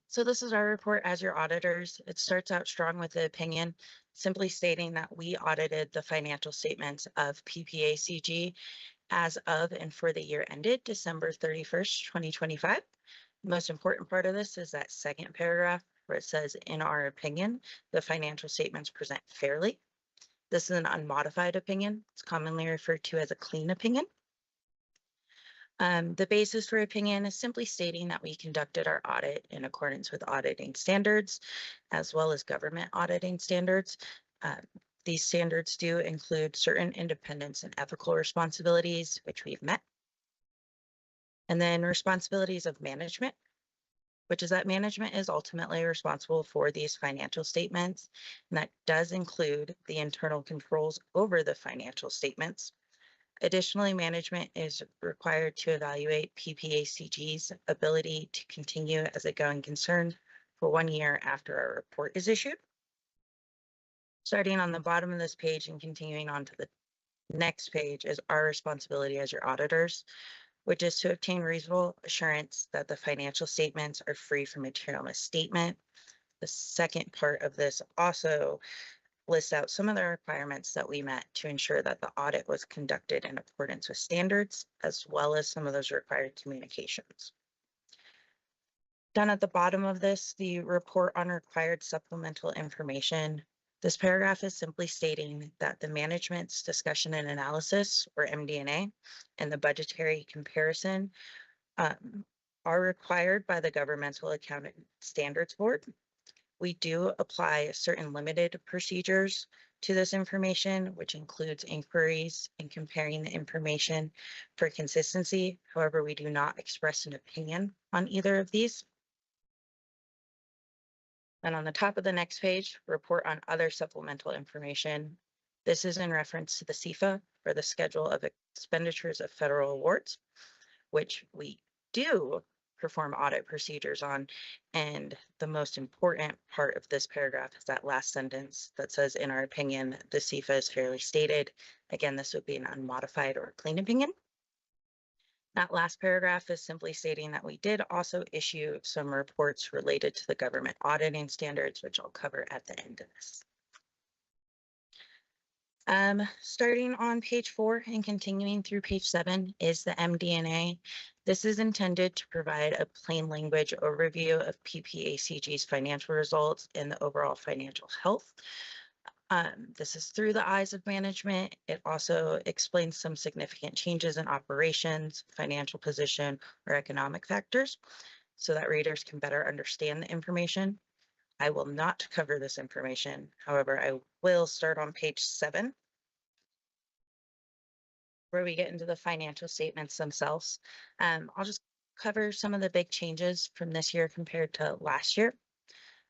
So this is our report as your auditors. It starts out strong with the opinion, simply stating that we audited the financial statements of PPACG as of and for the year ended December 31st, 2025. The most important part of this is that second paragraph where it says, in our opinion, the financial statements present fairly. This is an unmodified opinion. It's commonly referred to as a clean opinion. The basis for opinion is simply stating that we conducted our audit in accordance with auditing standards, as well as government auditing standards. These standards do include certain independence and ethical responsibilities, which we've met. And then responsibilities of management, which is that management is ultimately responsible for these financial statements. And that does include the internal controls over the financial statements. Additionally, management is required to evaluate PPACG's ability to continue as a going concern for 1 year after a report is issued. Starting on the bottom of this page and continuing on to the next page is our responsibility as your auditors, which is to obtain reasonable assurance that the financial statements are free from material misstatement. The second part of this also lists out some of the requirements that we met to ensure that the audit was conducted in accordance with standards, as well as some of those required communications. Down at the bottom of this, the report on required supplemental information. This paragraph is simply stating that the management's discussion and analysis, or MD&A, and the budgetary comparison are required by the Governmental Accounting Standards Board. We do apply certain limited procedures to this information, which includes inquiries and comparing the information for consistency. However, we do not express an opinion on either of these. And on the top of the next page, report on other supplemental information. This is in reference to the CFA, or the Schedule of Expenditures of Federal Awards, which we do perform audit procedures on. And the most important part of this paragraph is that last sentence that says, in our opinion, the CFA is fairly stated. Again, this would be an unmodified or clean opinion. That last paragraph is simply stating that we did also issue some reports related to the government auditing standards, which I'll cover at the end of this. Starting on page 4 and continuing through page 7 is the MD&A. This is intended to provide a plain language overview of PPACG's financial results and the overall financial health. This is through the eyes of management. It also explains some significant changes in operations, financial position, or economic factors so that readers can better understand the information. I will not cover this information. However, I will start on page 7, where we get into the financial statements themselves. I'll just cover some of the big changes from this year compared to last year.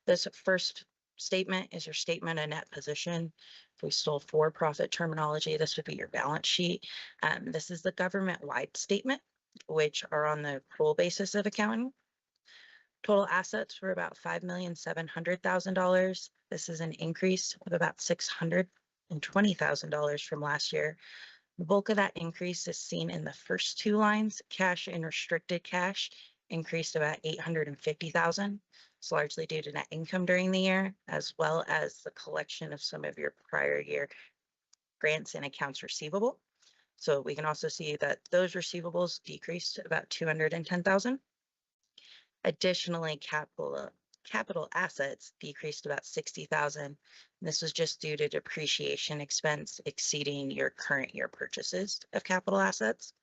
This first statement is your statement of net position. If we stole for-profit terminology, this would be your balance sheet. This is the government-wide statement, which are on the accrual basis of accounting. Total assets were about $5,700,000. This is an increase of about $620,000 from last year. The bulk of that increase is seen in the first 2 lines. Cash and restricted cash increased about $850,000. It's largely due to net income during the year, as well as the collection of some of your prior year grants and accounts receivable. So we can also see that those receivables decreased about $210,000. Additionally, capital assets decreased about 60,000. This was just due to depreciation expense exceeding your current year purchases of capital assets.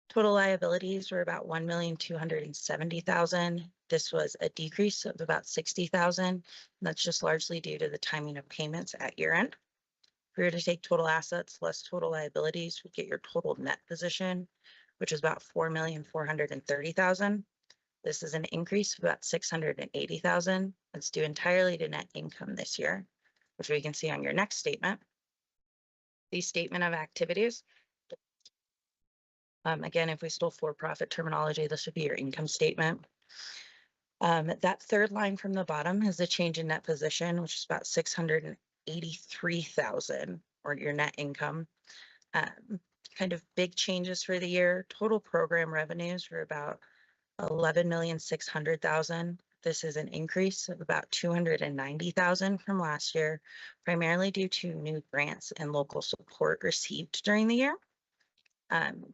Total liabilities were about 1,270,000. This was a decrease of about 60,000. That's just largely due to the timing of payments at year end. If we were to take total assets less total liabilities, we get your total net position, which is about 4,430,000. This is an increase of about 680,000. That's due entirely to net income this year, which we can see on your next statement. The statement of activities. Again, if we stole for-profit terminology, this would be your income statement. That third line from the bottom is the change in net position, which is about 683,000, or your net income. Kind of big changes for the year. Total program revenues were about 11,600,000. This is an increase of about 290,000 from last year, primarily due to new grants and local support received during the year.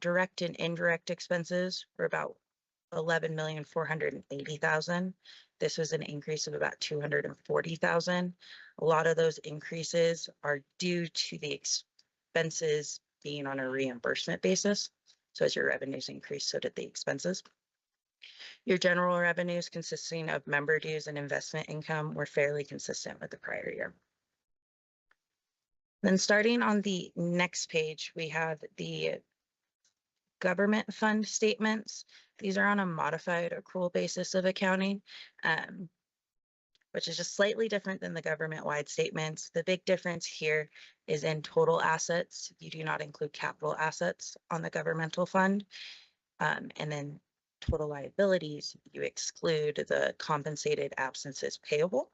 Direct and indirect expenses were about 11,480,000. This was an increase of about 240,000. A lot of those increases are due to the expenses being on a reimbursement basis. So as your revenues increase, so did the expenses. Your general revenues consisting of member dues and investment income were fairly consistent with the prior year. Then starting on the next page, we have the government fund statements. These are on a modified accrual basis of accounting, which is just slightly different than the government-wide statements. The big difference here is in total assets. You do not include capital assets on the governmental fund. And then total liabilities, you exclude the compensated absences payable.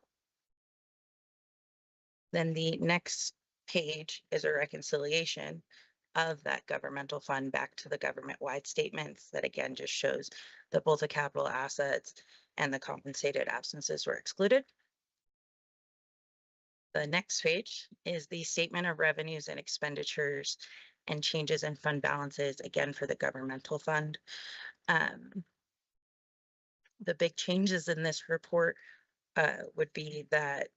Then the next page is a reconciliation of that governmental fund back to the government-wide statements that again just shows that both the capital assets and the compensated absences were excluded. The next page is the statement of revenues and expenditures and changes in fund balances, again for the governmental fund. The big changes in this report would be that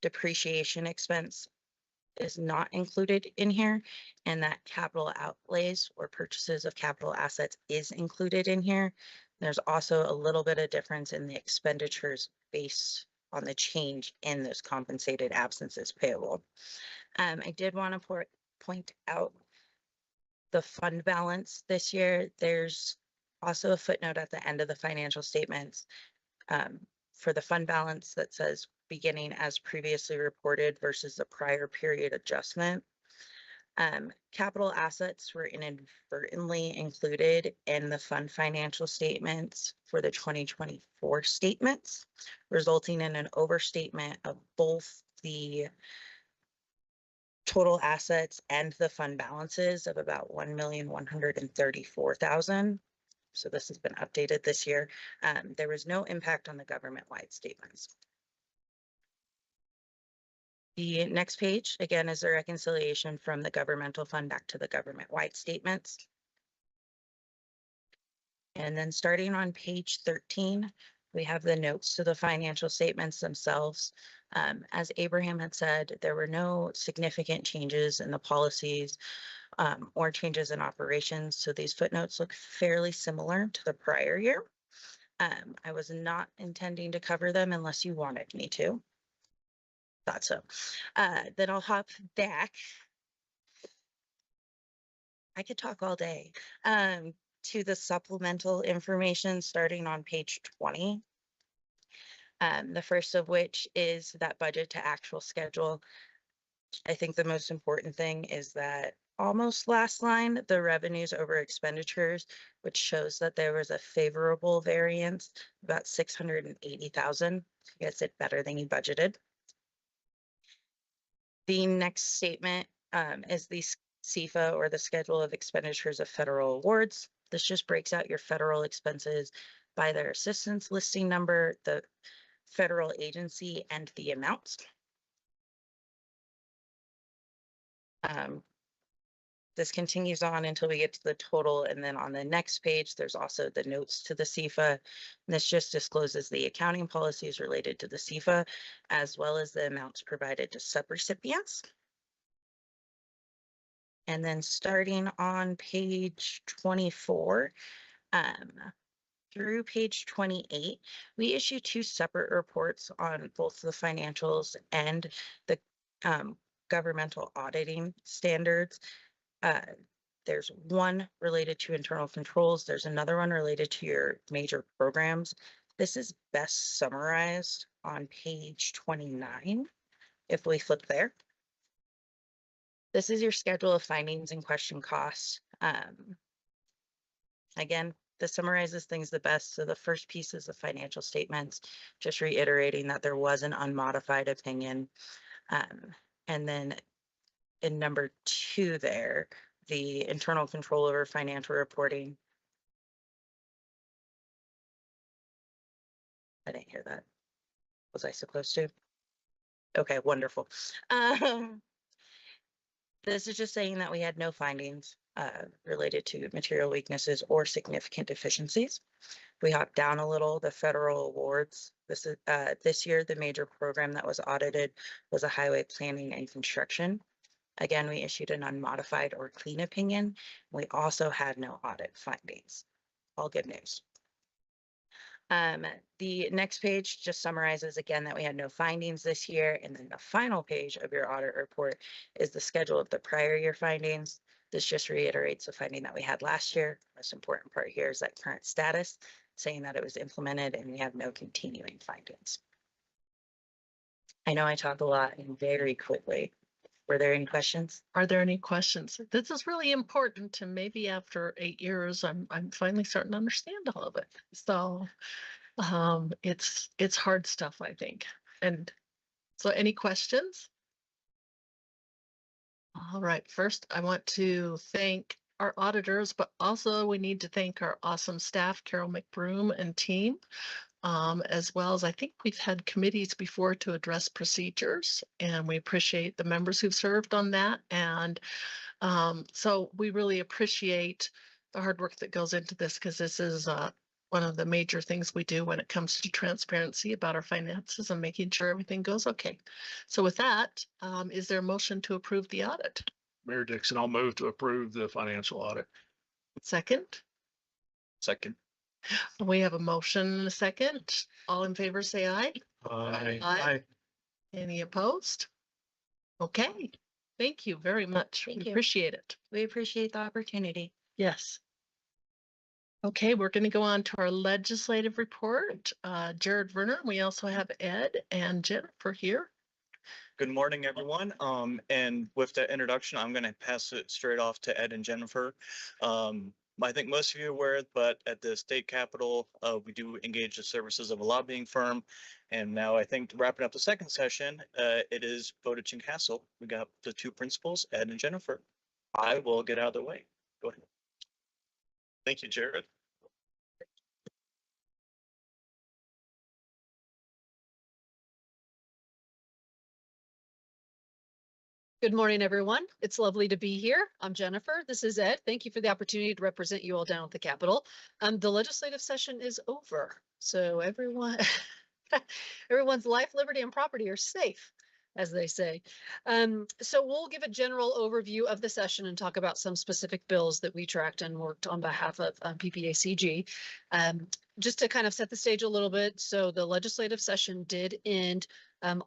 depreciation expense is not included in here, and that capital outlays or purchases of capital assets is included in here. There's also a little bit of difference in the expenditures based on the change in those compensated absences payable. I did want to point out the fund balance this year. There's also a footnote at the end of the financial statements for the fund balance that says beginning as previously reported versus the prior period adjustment. Capital assets were inadvertently included in the fund financial statements for the 2024 statements, resulting in an overstatement of both the total assets and the fund balances of about 1,134,000. So this has been updated this year. There was no impact on the government-wide statements. The next page, again, is a reconciliation from the governmental fund back to the government-wide statements. And then starting on page 13, we have the notes to the financial statements themselves. As Abraham had said, there were no significant changes in the policies or changes in operations. So these footnotes look fairly similar to the prior year. I was not intending to cover them unless you wanted me to. Thought so. Then I'll hop back. I could talk all day to the supplemental information starting on page 20. The first of which is that budget to actual schedule. I think the most important thing is that almost last line, the revenues over expenditures, which shows that there was a favorable variance, about 680,000. You guys did better than you budgeted. The next statement is the CFA, or the schedule of expenditures of federal awards. This just breaks out your federal expenses by their assistance listing number, the federal agency, and the amounts. This continues on until we get to the total, and then on the next page, there's also the notes to the CFA. And this just discloses the accounting policies related to the CFA, as well as the amounts provided to subrecipients. And then starting on page 24, through page 28, we issue 2 separate reports on both the financials and the governmental auditing standards. There's one related to internal controls. There's another one related to your major programs. This is best summarized on page 29. If we flip there, this is your schedule of findings and question costs. Again, this summarizes things the best. So the first piece is the financial statements, just reiterating that there was an unmodified opinion. And then in number 2 there, the internal control over financial reporting. I didn't hear that. Was I supposed to? Okay, wonderful. This is just saying that we had no findings related to material weaknesses or significant deficiencies. We hopped down a little, the federal awards. This year, the major program that was audited was a highway planning and construction. Again, we issued an unmodified or clean opinion. We also had no audit findings. All good news. The next page just summarizes again that we had no findings this year. And then the final page of your audit report is the schedule of the prior year findings. This just reiterates the finding that we had last year. Most important part here is that current status, saying that it was implemented and we have no continuing findings. I know I talk a lot and very quickly. Were there any questions? Are there any questions? This is really important, and maybe after 8 years, I'm finally starting to understand all of it. So it's hard stuff, I think. And so any questions? All right, first I want to thank our auditors, but also we need to thank our awesome staff, Carol McBroom and team. As well as I think we've had committees before to address procedures, and we appreciate the members who've served on that. And so we really appreciate the hard work that goes into this, because this is one of the major things we do when it comes to transparency about our finances and making sure everything goes okay. So with that, is there a motion to approve the audit? Mayor Dixon, I'll move to approve the financial audit. Second? Second. We have a motion and a second. All in favor, say aye. Aye. Any opposed? Okay, thank you very much. Thank We you. appreciate it. We appreciate the opportunity. Yes. Okay, we're going to go on to our legislative report. Jared Werner, we also have Ed and Jennifer here. Good morning, everyone. And with that introduction, I'm going to pass it straight off to Ed and Jennifer. I think most of you are aware, but at the state capitol, we do engage the services of a lobbying firm. And now I think wrapping up the second session, it is Bowditch and Castle. We got the 2 principals, Ed and Jennifer. I will get out of the way. Go ahead. Thank you, Jared. Good morning, everyone. It's lovely to be here. I'm Jennifer. This is Ed. Thank you for the opportunity to represent you all down at the Capitol. The legislative session is over, so everyone's life, liberty, and property are safe, as they say. So we'll give a general overview of the session and talk about some specific bills that we tracked and worked on behalf of PPACG. Just to kind of set the stage a little bit, so the legislative session did end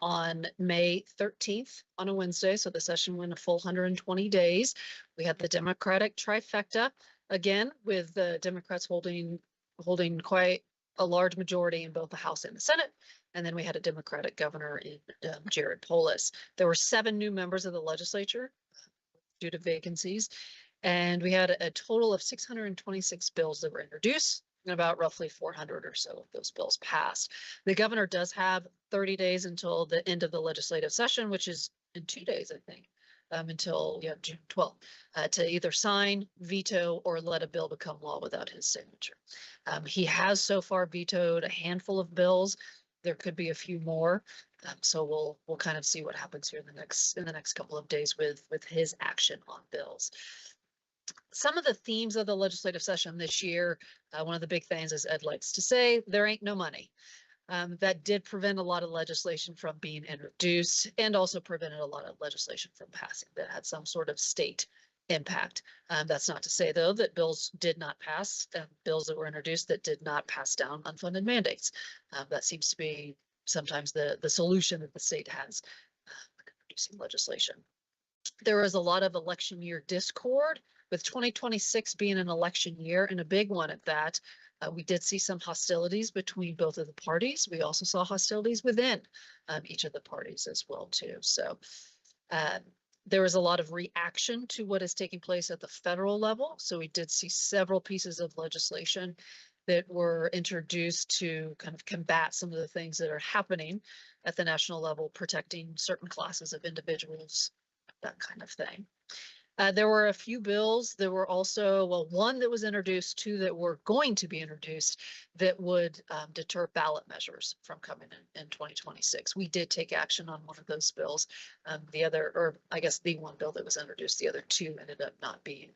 on May 13th on a Wednesday. So the session went a full 120 days. We had the Democratic trifecta again, with the Democrats holding quite a large majority in both the House and the Senate. And then we had a Democratic governor in Jared Polis. There were 7 new members of the legislature due to vacancies. And we had a total of 626 bills that were introduced, and about roughly 400 or so of those bills passed. The governor does have 30 days until the end of the legislative session, which is in 2 days, I think, until June 12th, to either sign, veto, or let a bill become law without his signature. He has so far vetoed a handful of bills. There could be a few more. So we'll kind of see what happens here in the next couple of days with his action on bills. Some of the themes of the legislative session this year, one of the big things, as Ed likes to say, there ain't no money. That did prevent a lot of legislation from being introduced and also prevented a lot of legislation from passing that had some sort of state impact. That's not to say, though, that bills did not pass, bills that were introduced that did not pass down unfunded mandates. That seems to be sometimes the solution that the state has introducing legislation. There was a lot of election year discord, with 2026 being an election year and a big one at that. We did see some hostilities between both of the parties. We also saw hostilities within each of the parties as well, too. So there was a lot of reaction to what is taking place at the federal level. So we did see several pieces of legislation that were introduced to kind of combat some of the things that are happening at the national level, protecting certain classes of individuals, that kind of thing. There were a few bills. There were also, well, one that was introduced, two that were going to be introduced that would deter ballot measures from coming in 2026. We did take action on one of those bills. The other, or I guess the one bill that was introduced, the other two ended up not being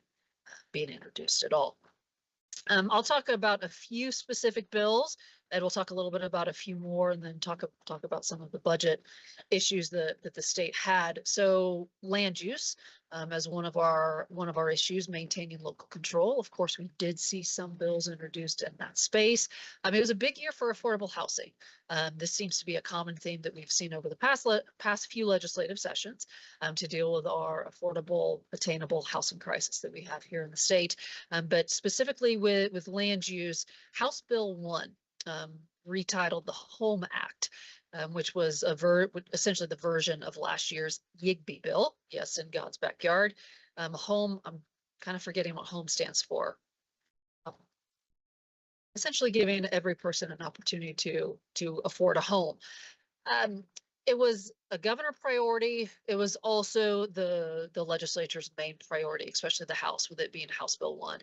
introduced at all. I'll talk about a few specific bills, and we'll talk a little bit about a few more, and then talk about some of the budget issues that the state had. So land use, as one of our issues, maintaining local control. Of course, we did see some bills introduced in that space. It was a big year for affordable housing. This seems to be a common theme that we've seen over the past few legislative sessions to deal with our affordable, attainable housing crisis that we have here in the state. But specifically with land use, House Bill 1, retitled the Home Act, which was essentially the version of last year's YIGBY bill. Yes, in God's backyard. Home, I'm kind of forgetting what home stands for. Essentially giving every person an opportunity to afford a home. It was a governor priority. It was also the legislature's main priority, especially the House, with it being House Bill 1.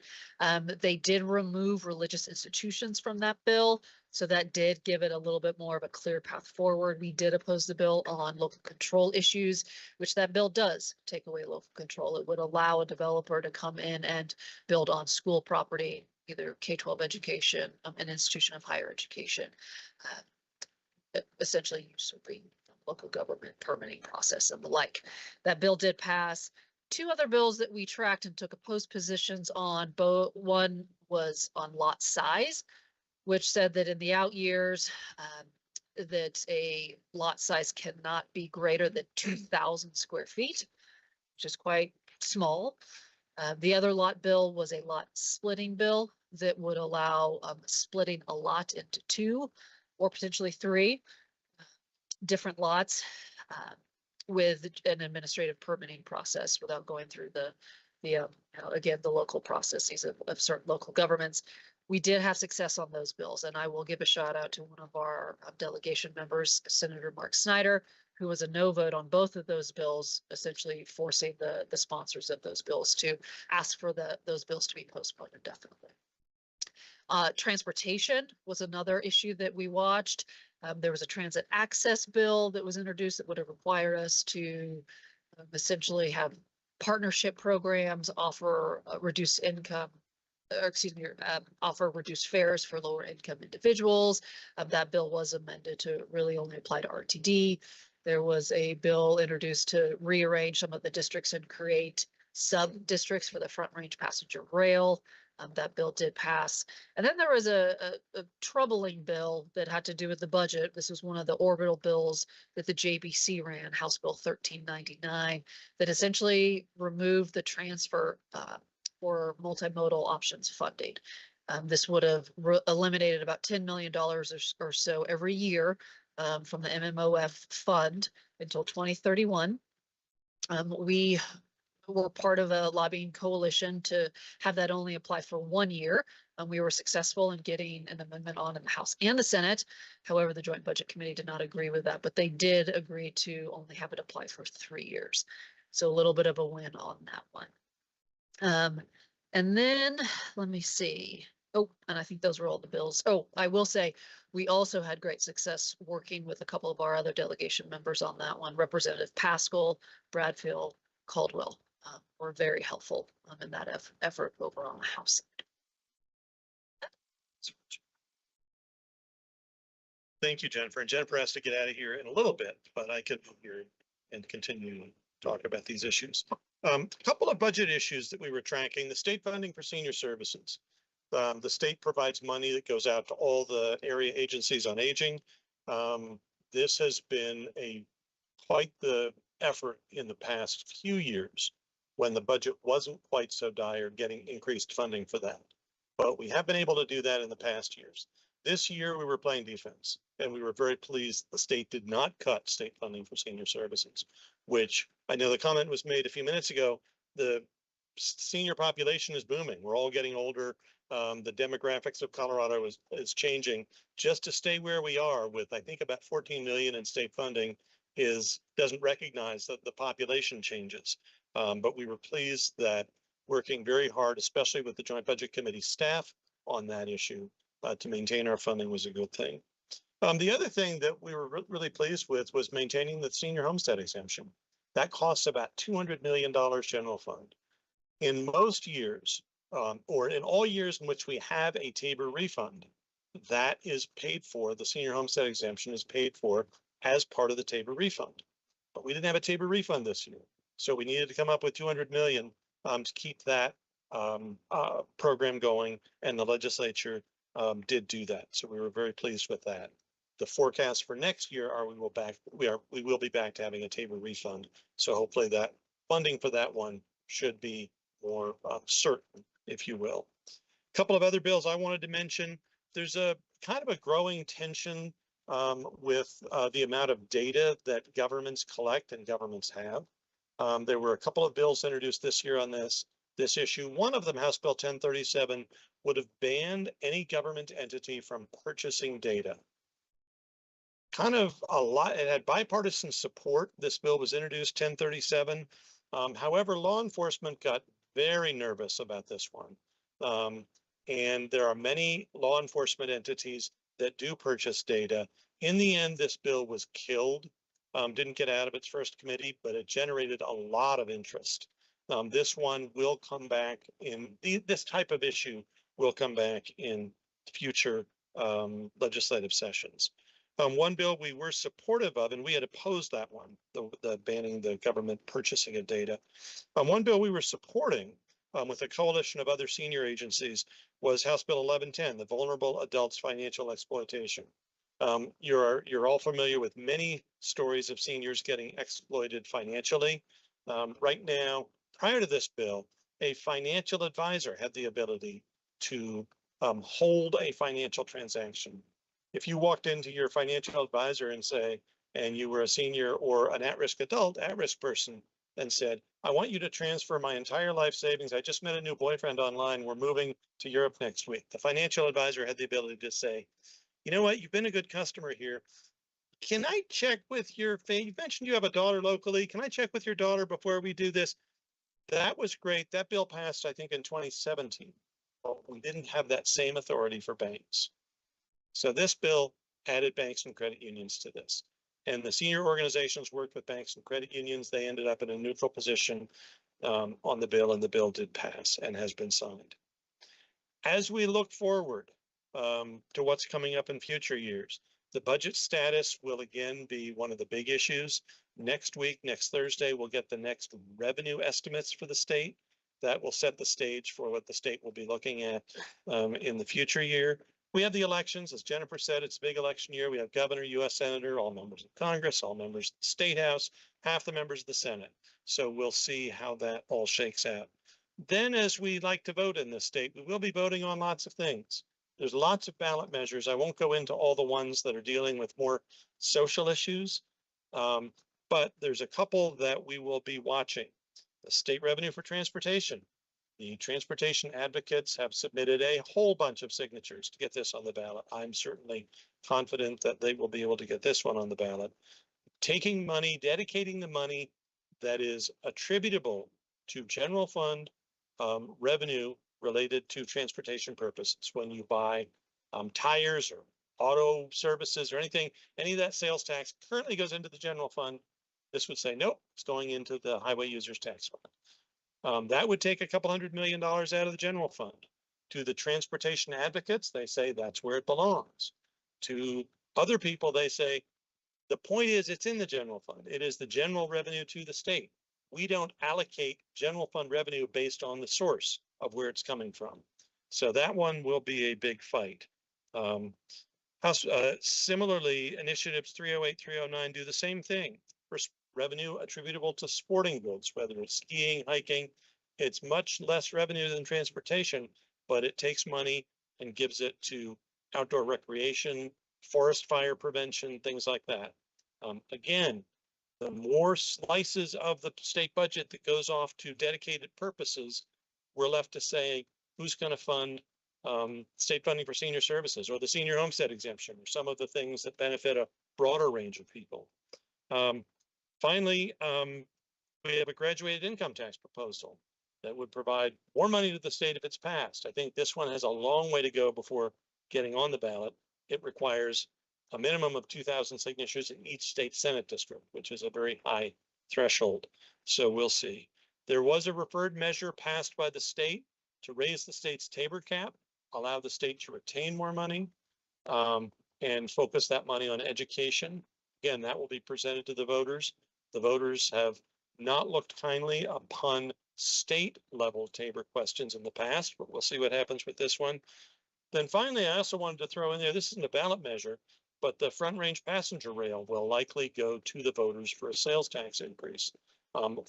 They did remove religious institutions from that bill, so that did give it a little bit more of a clear path forward. We did oppose the bill on local control issues, which that bill does take away local control. It would allow a developer to come in and build on school property, either K-12 education, an institution of higher education, essentially usurping local government permitting process and the like. That bill did pass. Two other bills that we tracked and took opposed positions on, both one was on lot size, which said that in the out years, that a lot size cannot be greater than 2,000 square feet, which is quite small. The other lot bill was a lot splitting bill that would allow splitting a lot into two or potentially three different lots with an administrative permitting process without going through again, the local processes of certain local governments. We did have success on those bills, and I will give a shout out to one of our delegation members, Senator Mark Snyder, who was a no vote on both of those bills, essentially forcing the sponsors of those bills to ask for those bills to be postponed indefinitely. Transportation was another issue that we watched. There was a transit access bill that was introduced that would have required us to essentially have partnership programs, offer reduced income, or excuse me, offer reduced fares for lower income individuals. That bill was amended to really only apply to RTD. There was a bill introduced to rearrange some of the districts and create sub-districts for the Front Range Passenger Rail. That bill did pass. And then there was a troubling bill that had to do with the budget. This was one of the orbital bills that the JBC ran, House Bill 1399, that essentially removed the transfer for multimodal options funding. This would have eliminated about $10 million or so every year from the MMOF fund until 2031. We were part of a lobbying coalition to have that only apply for 1 year. We were successful in getting an amendment on in the House and the Senate. However, the Joint Budget Committee did not agree with that, but they did agree to only have it apply for 3 years. So a little bit of a win on that one. And then let me see. Oh, and I think those were all the bills. Oh, I will say we also had great success working with a couple of our other delegation members on that one, Representative Pascal, Bradfield, Caldwell. were very helpful in that effort over on the House side. Thank you, Jennifer. And Jennifer has to get out of here in a little bit, but I could move here and continue to talk about these issues. A couple of budget issues that we were tracking: the state funding for senior services. The state provides money that goes out to all the area agencies on aging. This has been quite the effort in the past few years when the budget wasn't quite so dire, getting increased funding for that. But we have been able to do that in the past years. This year we were playing defense, and we were very pleased the state did not cut state funding for senior services, which I know the comment was made a few minutes ago. The senior population is booming. We're all getting older. The demographics of Colorado is changing. Just to stay where we are with, I think, about 14 million in state funding doesn't recognize that the population changes. But we were pleased that working very hard, especially with the Joint Budget Committee staff on that issue, to maintain our funding was a good thing. The other thing that we were really pleased with was maintaining the senior homestead exemption. That costs about $200 million general fund. In most years, or in all years in which we have a TABOR refund, that is paid for, the senior homestead exemption is paid for as part of the TABOR refund. But we didn't have a TABOR refund this year. So we needed to come up with 200 million to keep that program going, and the legislature did do that. So we were very pleased with that. The forecast for next year are we will be back to having a TABOR refund. So hopefully that funding for that one should be more certain, if you will. A couple of other bills I wanted to mention. There's a kind of a growing tension with the amount of data that governments collect and governments have. There were a couple of bills introduced this year on this issue. One of them, House Bill 1037, would have banned any government entity from purchasing data. Kind of a lot, it had bipartisan support. This bill was introduced, 1037. However, law enforcement got very nervous about this one. And there are many law enforcement entities that do purchase data. In the end, this bill was killed. Didn't get out of its first committee, but it generated a lot of interest. This one will come back this type of issue will come back in future legislative sessions. One bill we were supportive of, and we had opposed that one, the banning the government purchasing of data. One bill we were supporting with a coalition of other senior agencies was House Bill 1110, the Vulnerable Adults Financial Exploitation. You're all familiar with many stories of seniors getting exploited financially. Right now, prior to this bill, a financial advisor had the ability to hold a financial transaction. If you walked into your financial advisor and you were a senior or an at-risk adult, at-risk person, and said, I want you to transfer my entire life savings. I just met a new boyfriend online. We're moving to Europe next week. The financial advisor had the ability to say, you know what, you've been a good customer here. Can I check with you mentioned you have a daughter locally. Can I check with your daughter before we do this? That was great. That bill passed, I think, in 2017. But we didn't have that same authority for banks. So this bill added banks and credit unions to this. And the senior organizations worked with banks and credit unions. They ended up in a neutral position on the bill, and the bill did pass and has been signed. As we look forward to what's coming up in future years, the budget status will again be one of the big issues. Next week, next Thursday, we'll get the next revenue estimates for the state. That will set the stage for what the state will be looking at in the future year. We have the elections. As Jennifer said, it's a big election year. We have governor, U.S. senator, all members of Congress, all members of the State House, half the members of the Senate. So we'll see how that all shakes out. Then, as we like to vote in this state, we will be voting on lots of things. There's lots of ballot measures. I won't go into all the ones that are dealing with more social issues, but there's a couple that we will be watching. The state revenue for transportation. The transportation advocates have submitted a whole bunch of signatures to get this on the ballot. I'm certainly confident that they will be able to get this one on the ballot. Taking money, dedicating the money that is attributable to general fund revenue related to transportation purposes. When you buy tires or auto services or anything, any of that sales tax currently goes into the general fund. This would say, nope, it's going into the highway users tax fund. That would take a couple $100 million out of the general fund. To the transportation advocates, they say that's where it belongs. To other people, they say, the point is it's in the general fund. It is the general revenue to the state. We don't allocate general fund revenue based on the source of where it's coming from. So that one will be a big fight. Similarly, initiatives 308, 309 do the same thing. For revenue attributable to sporting goods, whether it's skiing, hiking, it's much less revenue than transportation, but it takes money and gives it to outdoor recreation, forest fire prevention, things like that. Again, the more slices of the state budget that goes off to dedicated purposes, we're left to say who's going to fund state funding for senior services or the senior homestead exemption or some of the things that benefit a broader range of people. Finally, we have a graduated income tax proposal that would provide more money to the state if it's passed. I think this one has a long way to go before getting on the ballot. It requires a minimum of 2,000 signatures in each state Senate district, which is a very high threshold. So we'll see. There was a referred measure passed by the state to raise the state's Tabor cap, allow the state to retain more money, and focus that money on education. Again, that will be presented to the voters. The voters have not looked kindly upon state level Tabor questions in the past, but we'll see what happens with this one. Then finally, I also wanted to throw in there, this isn't a ballot measure, but the front range passenger rail will likely go to the voters for a sales tax increase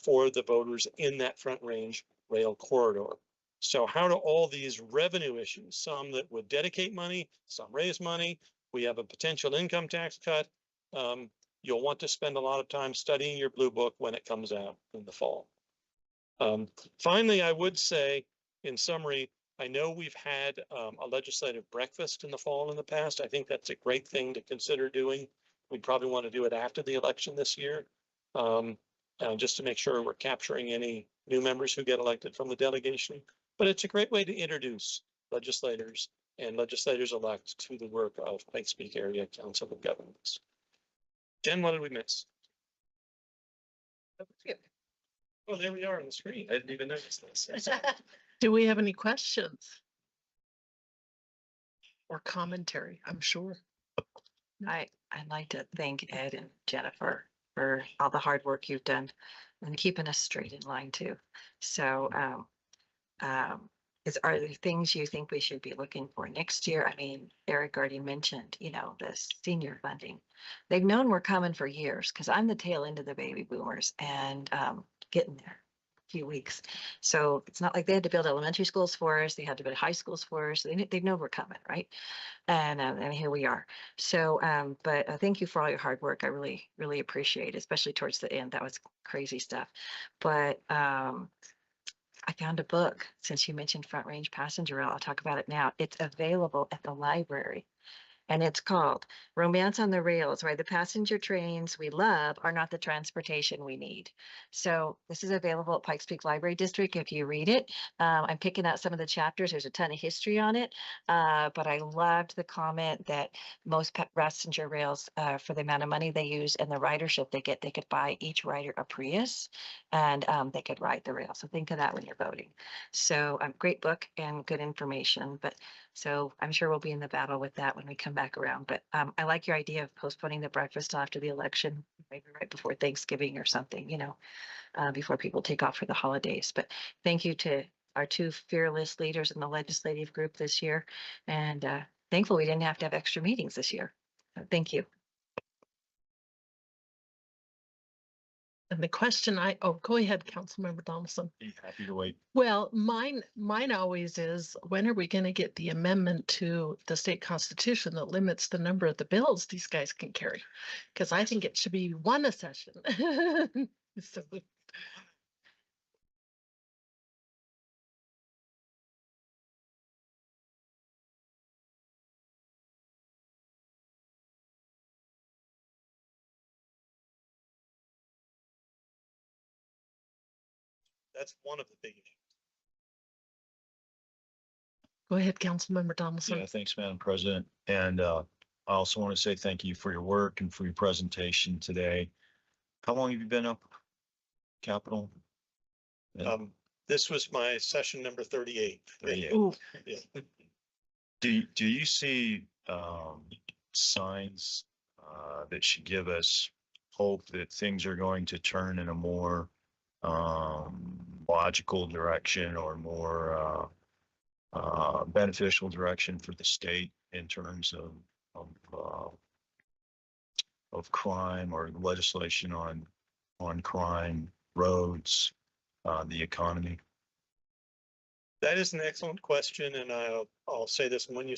for the voters in that front range rail corridor. So how do all these revenue issues, some that would dedicate money, some raise money, we have a potential income tax cut. You'll want to spend a lot of time studying your blue book when it comes out in the fall. Finally, I would say, in summary, I know we've had a legislative breakfast in the fall in the past. I think that's a great thing to consider doing. We'd probably want to do it after the election this year, just to make sure we're capturing any new members who get elected from the delegation. But it's a great way to introduce legislators and legislators-elect to the work of Pikes Peak Area Council of Governments. Jen, what did we miss? Oh, there we are on the screen. I didn't even notice this. Do we have any questions? Or commentary, I'm sure. I'd like to thank Ed and Jennifer for all the hard work you've done and keeping us straight in line too. So, are there things you think we should be looking for next year? I mean, Eric already mentioned, the senior funding. They've known we're coming for years because I'm the tail end of the baby boomers and getting there a few weeks. So it's not like they had to build elementary schools for us. They had to build high schools for us. They know we're coming, right? And here we are. So, but thank you for all your hard work. I really, really appreciate it, especially towards the end. That was crazy stuff. But I found a book, since you mentioned Front Range Passenger Rail, I'll talk about it now. It's available at the library. And it's called Romance on the Rails, Why the Passenger Trains We Love Are Not the Transportation We Need. So this is available at Pikes Peak Library District if you read it. I'm picking out some of the chapters. There's a ton of history on it. But I loved the comment that most passenger rails, for the amount of money they use and the ridership they get, they could buy each rider a Prius and they could ride the rail. So think of that when you're voting. So great book and good information. But so I'm sure we'll be in the battle with that when we come back around. But I like your idea of postponing the breakfast till after the election, maybe right before Thanksgiving or something, before people take off for the holidays. But thank you to our two fearless leaders in the legislative group this year. And thankful we didn't have to have extra meetings this year. So thank you. And the question go ahead, Councilmember Donaldson. Be happy to wait. Well, mine always is, when are we going to get the amendment to the state constitution that limits the number of the bills these guys can carry? Because I think it should be one a session. So, That's one of the big issues. go ahead, Councilmember Donaldson. Yeah, thanks, Madam President. And I also want to say thank you for your work and for your presentation today. How long have you been up, Capitol? This was my session number 38. 38. Ooh. Yeah. Do you see signs that should give us hope that things are going to turn in a more logical direction or more beneficial direction for the state in terms of crime or legislation on crime, roads, the economy? That is an excellent question, and I'll say this. When you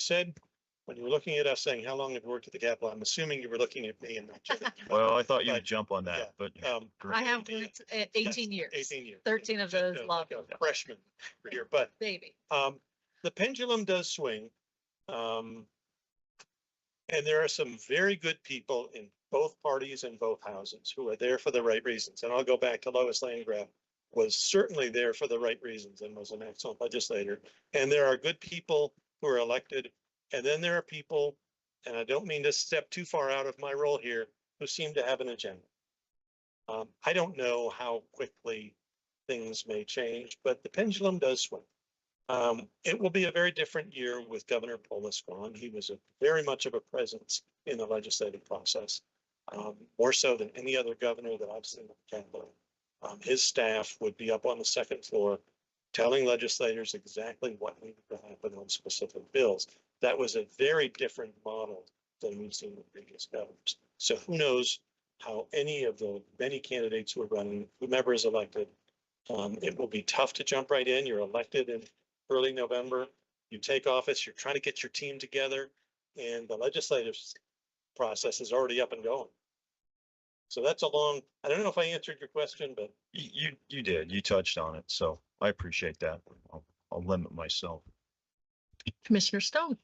were looking at us saying, how long have you worked at the Capitol? I'm assuming you were looking at me and not Jenny. Well, I thought you'd But, jump on that, but I have worked at 18 years. 18 years. 13 of those law. Freshman for here, but Baby. the pendulum does swing. And there are some very good people in both parties and both houses who are there for the right reasons. And I'll go back to Lois Landgraf, was certainly there for the right reasons and was an excellent legislator. And there are good people who are elected. And then there are people, and I don't mean to step too far out of my role here, who seem to have an agenda. I don't know how quickly things may change, but the pendulum does swing. It will be a very different year with Governor Polis gone. He was very much of a presence in the legislative process, more so than any other governor that I've seen at the Capitol. His staff would be up on the second floor telling legislators exactly what needed to happen on specific bills. That was a very different model than we've seen with previous governors. So who knows how any of the many candidates who are running, whomever is elected, it will be tough to jump right in. You're elected in early November. You take office, you're trying to get your team together, and the legislative process is already up and going. So that's a long, I don't know if I answered your question, but you did, you touched on it. So I appreciate that. I'll limit myself. Commissioner Stone.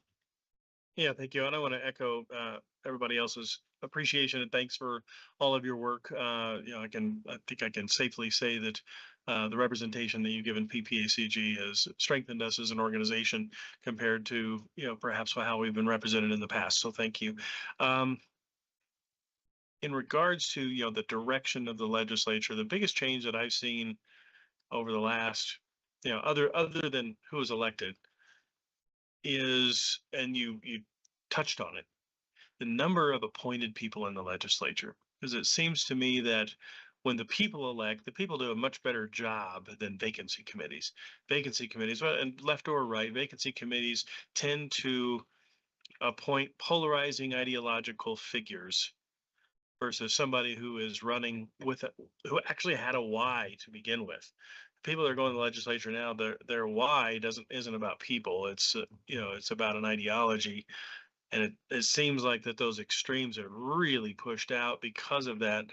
Yeah, thank you. And I want to echo everybody else's appreciation and thanks for all of your work. I think I can safely say that the representation that you give in PPACG has strengthened us as an organization compared to, perhaps how we've been represented in the past. So thank you. In regards to, the direction of the legislature, the biggest change that I've seen over the last, other than who was elected is, and you touched on it, the number of appointed people in the legislature. Because it seems to me that when the people elect, the people do a much better job than vacancy committees. Vacancy committees, and left or right, vacancy committees tend to appoint polarizing ideological figures versus somebody who is running who actually had a why to begin with. People that are going to the legislature now, their why isn't about people. It's it's about an ideology, and it seems like that those extremes are really pushed out because of that.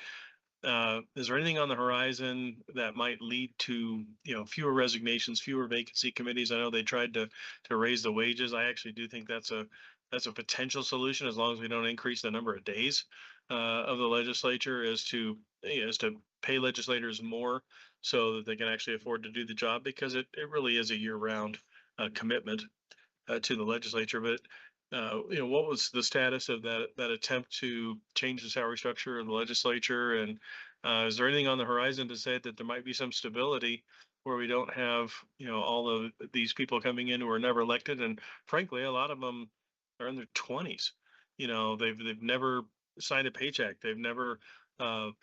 Is there anything on the horizon that might lead to fewer resignations, fewer vacancy committees? I know they tried to raise the wages. I actually do think that's a potential solution as long as we don't increase the number of days of the legislature is to pay legislators more so that they can actually afford to do the job, because it really is a year-round commitment to the legislature. But what was the status of that attempt to change the salary structure of the legislature? And is there anything on the horizon to say that there might be some stability where we don't have all of these people coming in who are never elected? And frankly, a lot of them are in their 20s. They've never signed a paycheck. They've never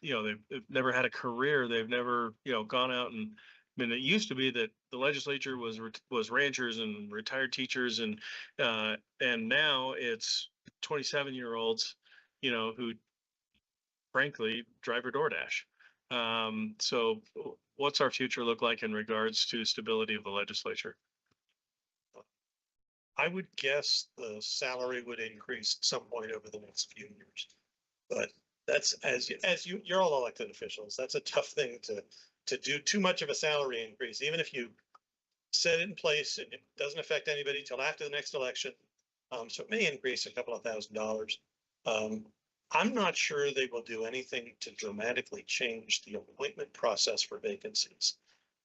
they've never had a career. They've never gone out and, I mean, it used to be that the legislature was ranchers and retired teachers, and now it's 27-year-olds who frankly drive a DoorDash. So what's our future look like in regards to stability of the legislature? I would guess the salary would increase at some point over the next few years. But that's you're all elected officials. That's a tough thing to do too much of a salary increase, even if you set it in place and it doesn't affect anybody till after the next election. So it may increase a couple of $1,000s. I'm not sure they will do anything to dramatically change the appointment process for vacancies.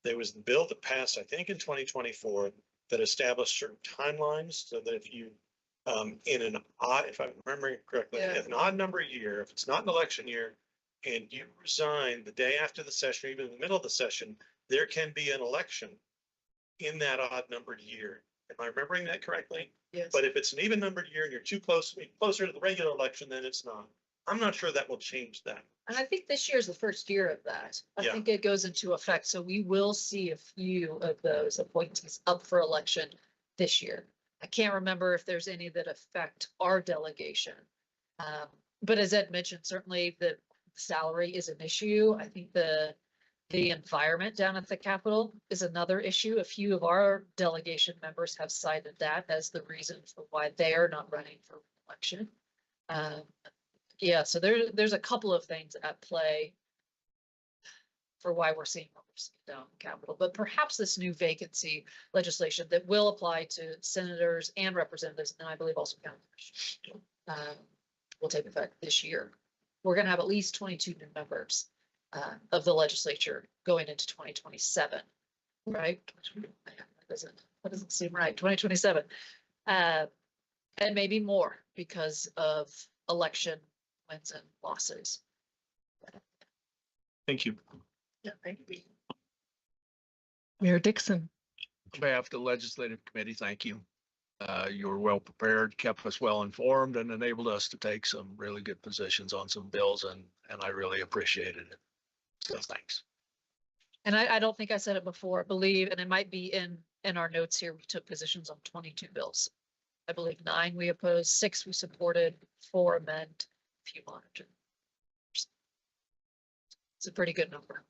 There was the bill that passed, I think, in 2024 that established certain timelines so that if you, in an odd, if I'm remembering correctly, if an odd number year, if it's not an election year, and you resign the day after the session, or even in the middle of the session, there can be an election in that odd numbered year. Am I remembering that correctly? Yes. But if it's an even numbered year and you're too closer to the regular election, then it's not. I'm not sure that will change that. And I think this year is the first year of that. I Yeah. think it goes into effect. So we will see a few of those appointees up for election this year. I can't remember if there's any that affect our delegation. But as Ed mentioned, certainly the salary is an issue. I think the environment down at the Capitol is another issue. A few of our delegation members have cited that as the reason for why they are not running for election. Yeah, so there's a couple of things at play for why we're seeing numbers down the Capitol, but perhaps this new vacancy legislation that will apply to senators and representatives, and I believe also county commissioners, will take effect this year. We're going to have at least 22 new members of the legislature going into 2027, right? That doesn't seem right. 2027, and maybe more because of election wins and losses. Thank you. Yeah, thank you. Mayor Dixon. On behalf of the legislative committee, thank you. You were well prepared, kept us well informed, and enabled us to take some really good positions on some bills, and I really appreciated it. So thanks. And I don't think I said it before, I believe, and it might be in our notes here, we took positions on 22 bills. I believe 9 we opposed, 6 we supported, 4 amend, a few monitored. It's a pretty good number.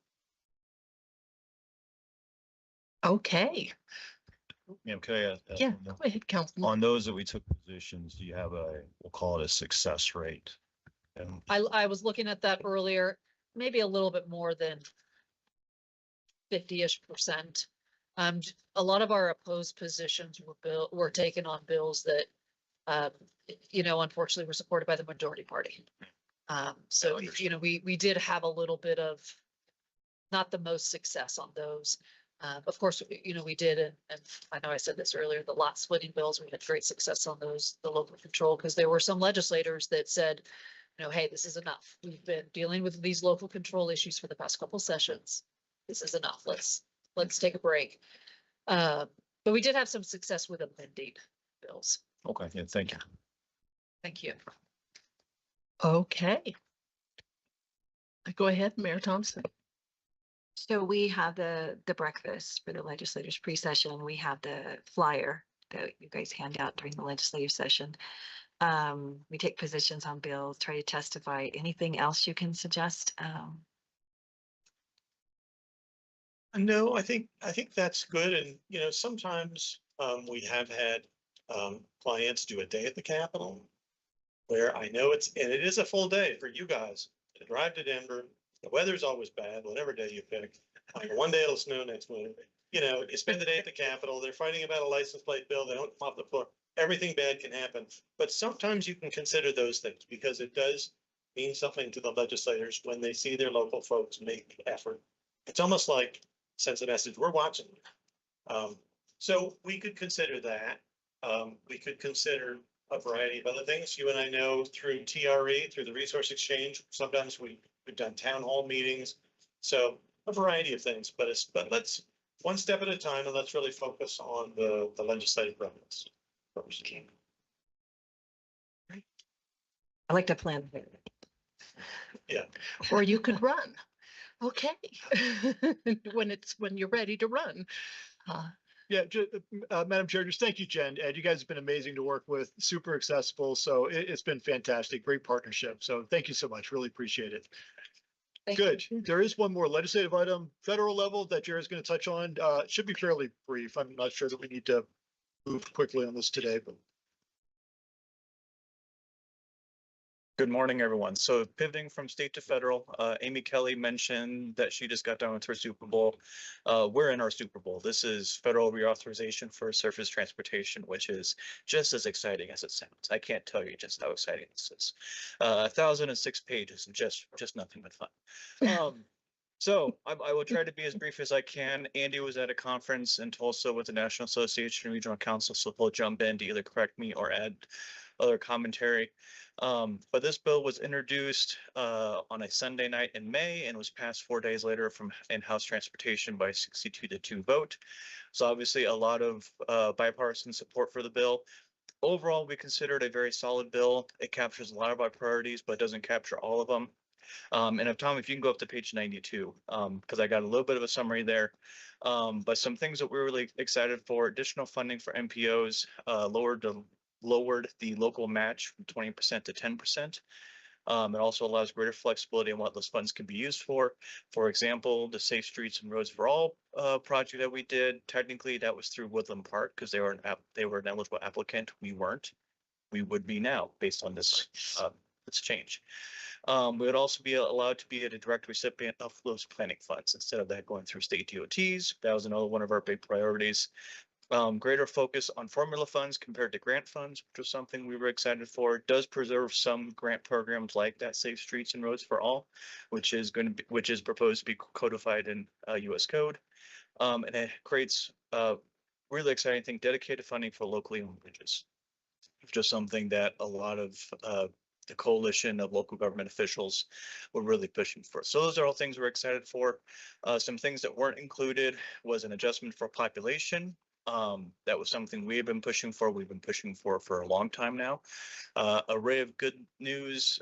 Okay. Ma'am, can I ask? Yeah, go ahead, Councilman. On those that we took positions, do you have we'll call it a success rate? And I was looking at that earlier, maybe a little bit more than 50-ish%. A lot of our opposed positions were taken on bills that, unfortunately were supported by the majority party. So, we did have a little bit of not the most success on those. Of course, we did, and I know I said this earlier, the lot splitting bills, we had great success on those, the local control, because there were some legislators that said, hey, this is enough. We've been dealing with these local control issues for the past couple sessions. This is enough. Let's take a break. But we did have some success with amending bills. okay, yeah, thank you. Thank you. Okay. Go ahead, Mayor Thompson. So we have the breakfast for the legislators pre-session. We have the flyer that you guys hand out during the legislative session. We take positions on bills, try to testify. Anything else you can suggest? No, I think that's good. And, sometimes we have had clients do a day at the Capitol where I know it is a full day for you guys to drive to Denver. The weather's always bad, whatever day you pick. Like one day it'll snow, next one, you spend the day at the Capitol. They're fighting about a license plate bill. They don't mop the floor. Everything bad can happen. But sometimes you can consider those things because it does mean something to the legislators when they see their local folks make effort. It's almost like sends a message, we're watching. So we could consider that. We could consider a variety of other things. You and I know through TRE, through the Resource Exchange, sometimes we've done town hall meetings. So a variety of things, but let's one step at a time and let's really focus on the legislative remnants first. I like to plan. Yeah. Or you could run. Okay. when you're ready to run. Yeah, Madam Chair, just thank you, Jen. Ed, you guys have been amazing to work with, super accessible. So it's been fantastic, great partnership. So thank you so much. Really appreciate it. Good. There is one more legislative item, federal level that Jared's going to touch on. It should be fairly brief. I'm not sure that we need to move quickly on this today, but. Good morning, everyone. So pivoting from state to federal, Amy Kelly mentioned that she just got done with her Super Bowl. We're in our Super Bowl. This is federal reauthorization for surface transportation, which is just as exciting as it sounds. I can't tell you just how exciting this is. 1,006 pages and just nothing but fun. So I will try to be as brief as I can. Andy was at a conference in Tulsa with the National Association of Regional Council, so he'll jump in to either correct me or add other commentary. But this bill was introduced on a Sunday night in May and was passed 4 days later from in-house transportation by 62-2 vote. So obviously a lot of bipartisan support for the bill. Overall, we consider it a very solid bill. It captures a lot of our priorities, but doesn't capture all of them. And if Tom, if you can go up to page 92, because I got a little bit of a summary there. But some things that we're really excited for: additional funding for MPOs, lowered the local match from 20% to 10%. It also allows greater flexibility in what those funds can be used for. For example, the Safe Streets and Roads for All project that we did, technically that was through Woodland Park because they were an eligible applicant. We weren't. We would be now based on this change. We would also be allowed to be a direct recipient of those planning funds instead of that going through state DOTs. That was another one of our big priorities. Greater focus on formula funds compared to grant funds, which was something we were excited for. It does preserve some grant programs like that Safe Streets and Roads for All, which is proposed to be codified in US code. And it creates really exciting thing: dedicated funding for locally owned bridges, which is something that a lot of the coalition of local government officials were really pushing for. So those are all things we're excited for. Some things that weren't included was an adjustment for population. That was something we have been pushing for. We've been pushing for a long time now. Array of good news.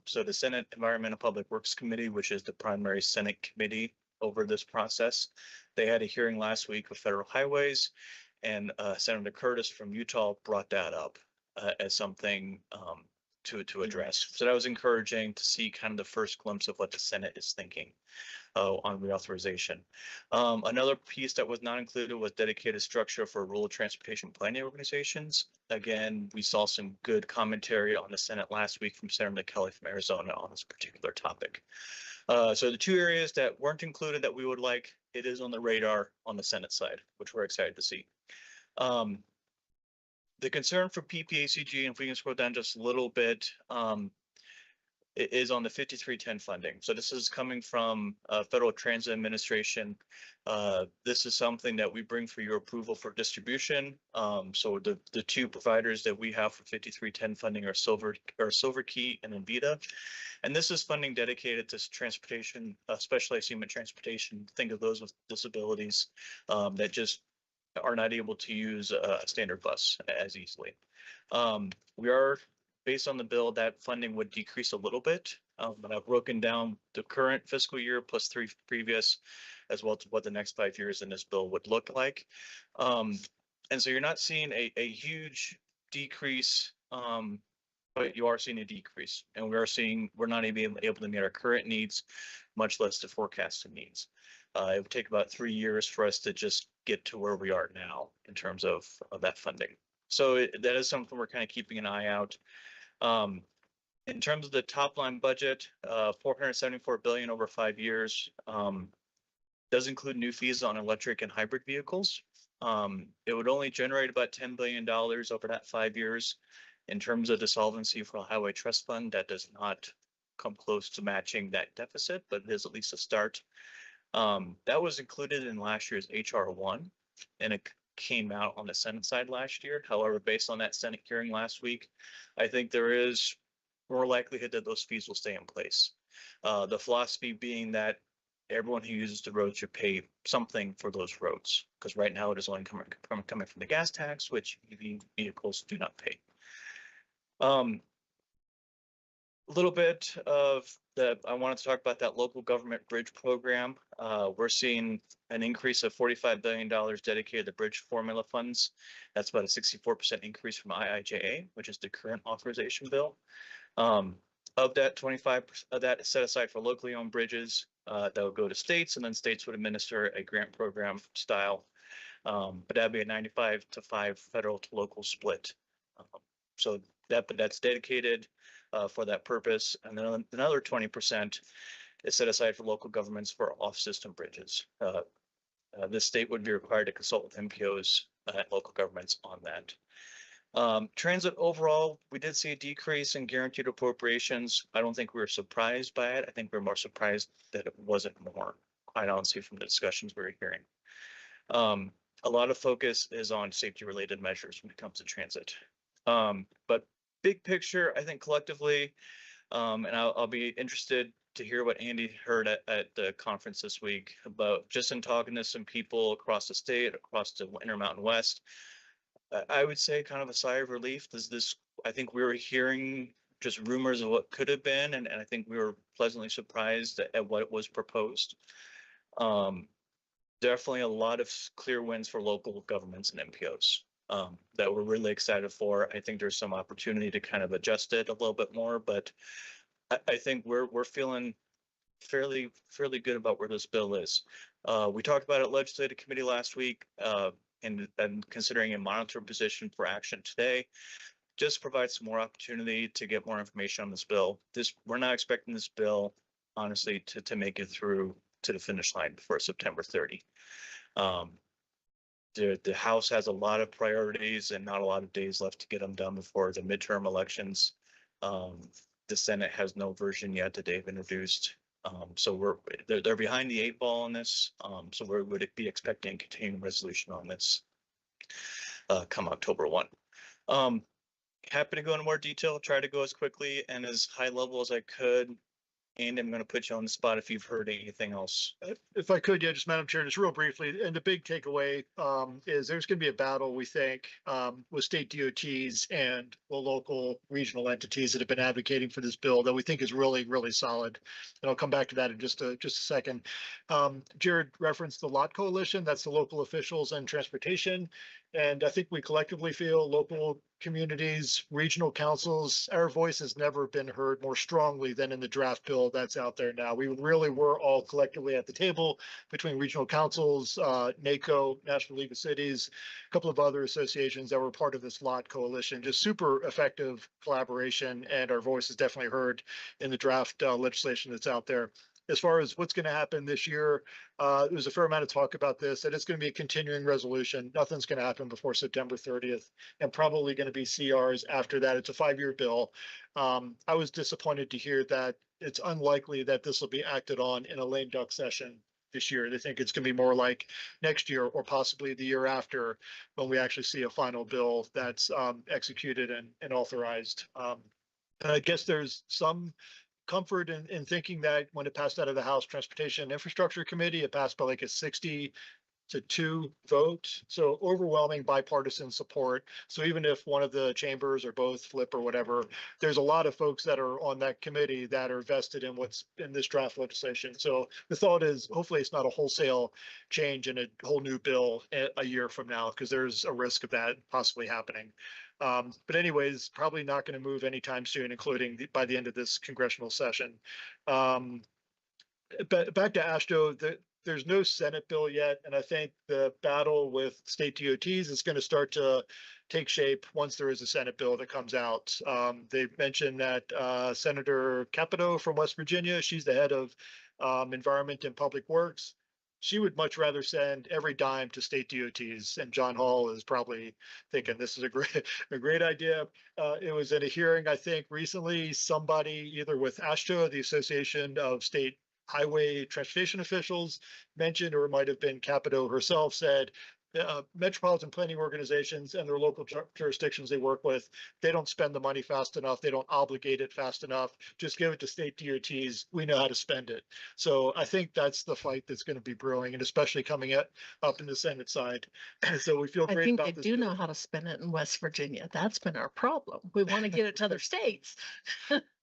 So the Senate Environment and Public Works Committee, which is the primary Senate committee over this process, they had a hearing last week with Federal Highways, and Senator Curtis from Utah brought that up as something to address. So that was encouraging to see kind of the first glimpse of what the Senate is thinking on reauthorization. Another piece that was not included was dedicated structure for rural transportation planning organizations. Again, we saw some good commentary on the Senate last week from Senator Kelly from Arizona on this particular topic. So the two areas that weren't included that we would like, it is on the radar on the Senate side, which we're excited to see. The concern for PPACG, and if we can scroll down just a little bit, it is on the 5310 funding. So this is coming from Federal Transit Administration. This is something that we bring for your approval for distribution. So the two providers that we have for 5310 funding are Silver Key and Invita. And this is funding dedicated to transportation, specialized human transportation. Think of those with disabilities that just are not able to use a standard bus as easily. We are, based on the bill, that funding would decrease a little bit, but I've broken down the current fiscal year plus 3 previous, as well as what the next 5 years in this bill would look like. And so you're not seeing a huge decrease, but you are seeing a decrease, and we're not even able to meet our current needs, much less the forecasted needs. It would take about 3 years for us to just get to where we are now in terms of that funding. So that is something we're kind of keeping an eye out. In terms of the top line budget, 474 billion over 5 years, does include new fees on electric and hybrid vehicles. It would only generate about $10 billion over that 5 years. In terms of the solvency for a highway trust fund, that does not come close to matching that deficit, but it is at least a start. That was included in last year's HR 1, and it came out on the Senate side last year. However, based on that Senate hearing last week, I think there is more likelihood that those fees will stay in place. The philosophy being that everyone who uses the road should pay something for those roads, because right now it is only coming from the gas tax, which EV vehicles do not pay. A little bit of I wanted to talk about that local government bridge program. We're seeing an increase of $45 billion dedicated to bridge formula funds. That's about a 64% increase from IIJA, which is the current authorization bill. Of that, 25% of that is set aside for locally owned bridges that would go to states, and then states would administer a grant program style. But that'd be a 95-5 federal to local split. So that's dedicated for that purpose. And then another 20% is set aside for local governments for off-system bridges. This state would be required to consult with MPOs and local governments on that. Transit overall, we did see a decrease in guaranteed appropriations. I don't think we were surprised by it. I think we're more surprised that it wasn't more, quite honestly, from the discussions we were hearing. A lot of focus is on safety related measures when it comes to transit. But big picture, I think collectively, and I'll be interested to hear what Andy heard at the conference this week about just in talking to some people across the state, across the Intermountain West. I would say kind of a sigh of relief. I think we were hearing just rumors of what could have been, and I think we were pleasantly surprised at what was proposed. Definitely a lot of clear wins for local governments and MPOs that we're really excited for. I think there's some opportunity to kind of adjust it a little bit more, but I think we're feeling fairly good about where this bill is. We talked about it at legislative committee last week, and considering a monitor position for action today. Just provide some more opportunity to get more information on this bill. We're not expecting this bill, honestly, to make it through to the finish line before September 30. The House has a lot of priorities and not a lot of days left to get them done before the midterm elections. The Senate has no version yet that they've introduced. So they're behind the 8 ball on this. So we would be expecting a continuing resolution on this come October 1. Happy to go into more detail, try to go as quickly and as high level as I could. And I'm going to put you on the spot if you've heard anything else. If I could, yeah, just Madam Chair, just real briefly, and the big takeaway is there's going to be a battle, we think, with state DOTs and the local regional entities that have been advocating for this bill that we think is really, really solid. And I'll come back to that in just a second. Jared referenced the LOT Coalition, that's the local officials and transportation. And I think we collectively feel local communities, regional councils, our voice has never been heard more strongly than in the draft bill that's out there now. We really were all collectively at the table between regional councils, NACO, National League of Cities, a couple of other associations that were part of this LOT coalition. Just super effective collaboration, and our voice is definitely heard in the draft legislation that's out there. As far as what's going to happen this year, there's a fair amount of talk about this, and it's going to be a continuing resolution. Nothing's going to happen before September 30th, and probably going to be CRs after that. It's a 5-year bill. I was disappointed to hear that it's unlikely that this will be acted on in a lame duck session this year. They think it's going to be more like next year or possibly the year after when we actually see a final bill that's executed and authorized. I guess there's some comfort in thinking that when it passed out of the House Transportation and Infrastructure Committee, it passed by like a 60-2 vote. So overwhelming bipartisan support. So even if one of the chambers or both flip or whatever, there's a lot of folks that are on that committee that are vested in what's in this draft legislation. So the thought is hopefully it's not a wholesale change in a whole new bill a year from now, because there's a risk of that possibly happening. But anyways, probably not going to move anytime soon, including by the end of this congressional session. But back to AASHTO, there's no Senate bill yet, and I think the battle with state DOTs is going to start to take shape once there is a Senate bill that comes out. They've mentioned that Senator Capito from West Virginia, she's the head of Environment and Public Works. She would much rather send every dime to state DOTs, and John Hall is probably thinking this is a great idea. It was in a hearing, I think, recently. Somebody either with AASHTO, the Association of State Highway Transportation Officials, mentioned, or it might have been Capito herself, said metropolitan planning organizations and their local jurisdictions they work with, they don't spend the money fast enough. They don't obligate it fast enough. Just give it to state DOTs. We know how to spend it. So I think that's the fight that's going to be brewing, and especially coming up in the Senate side. So we feel I great think about they this do bill. know how to spend it in West Virginia. That's been our problem. We want to get it to other states.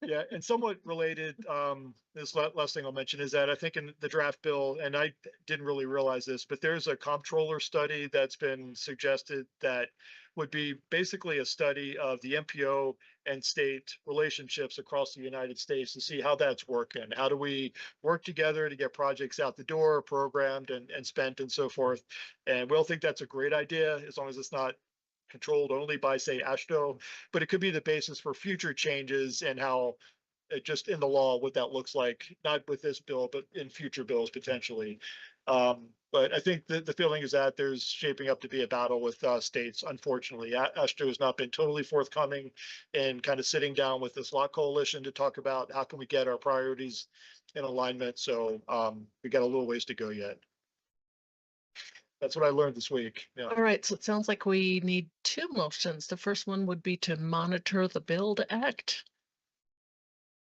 Yeah, and somewhat related, this last thing I'll mention is that I think in the draft bill, and I didn't really realize this, but there's a comptroller study that's been suggested that would be basically a study of the MPO and state relationships across the United States to see how that's working. How do we work together to get projects out the door, programmed and spent and so forth? And we all think that's a great idea, as long as it's not controlled only by, say, AASHTO, but it could be the basis for future changes and how just in the law, what that looks like, not with this bill, but in future bills potentially. But I think the feeling is that there's shaping up to be a battle with states. Unfortunately, AASHTO has not been totally forthcoming in kind of sitting down with this LOT coalition to talk about how can we get our priorities in alignment. So we got a little ways to go yet. That's what I learned this week. Yeah. All right, so it sounds like we need two motions. The first one would be to monitor the Build Act.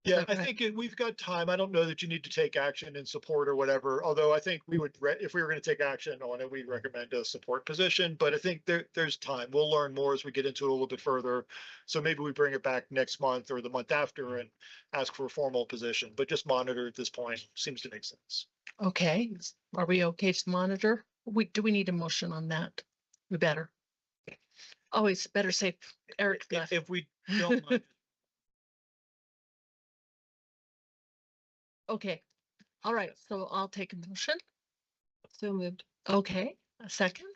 Yeah, that I right? think we've got time. I don't know that you need to take action in support or whatever, although I think we would, if we were going to take action on it, we'd recommend a support position, but I think there's time. We'll learn more as we get into it a little bit further. So maybe we bring it back next month or the month after and ask for a formal position, but just monitor at this point seems to make sense. Okay, are we okay to monitor? Do we need a motion on that? We better. Always better say Eric left. If we don't mind, Okay, all right, so I'll take a motion. So moved. Okay, a second.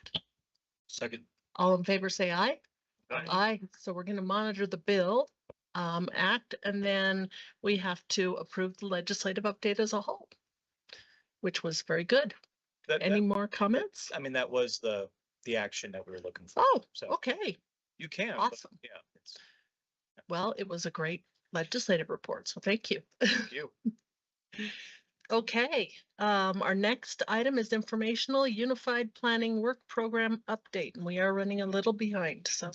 second. All in favor, say aye. Aye. Aye. So we're going to monitor the bill act, and then we have to approve the legislative update as a whole, which was very good. Any more comments? I mean, that was the action that we were looking for. Oh, So okay. you can. but Awesome. Yeah. Well, it was a great legislative report, so thank you. Thank you. Okay, our next item is informational unified planning work program update, and we are running a little behind, so.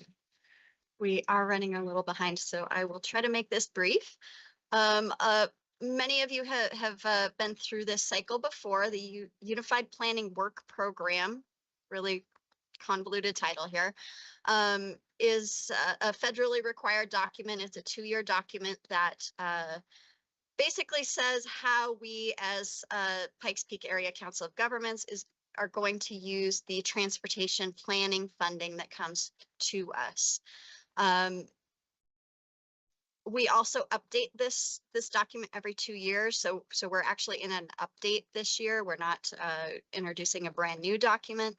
We are running a little behind, so I will try to make this brief. Many of you have been through this cycle before. The Unified Planning Work Program, really convoluted title here, is a federally required document. It's a 2-year document that basically says how we as Pikes Peak Area Council of Governments are going to use the transportation planning funding that comes to us. We also update this document every 2 years. So we're actually in an update this year. We're not introducing a brand new document.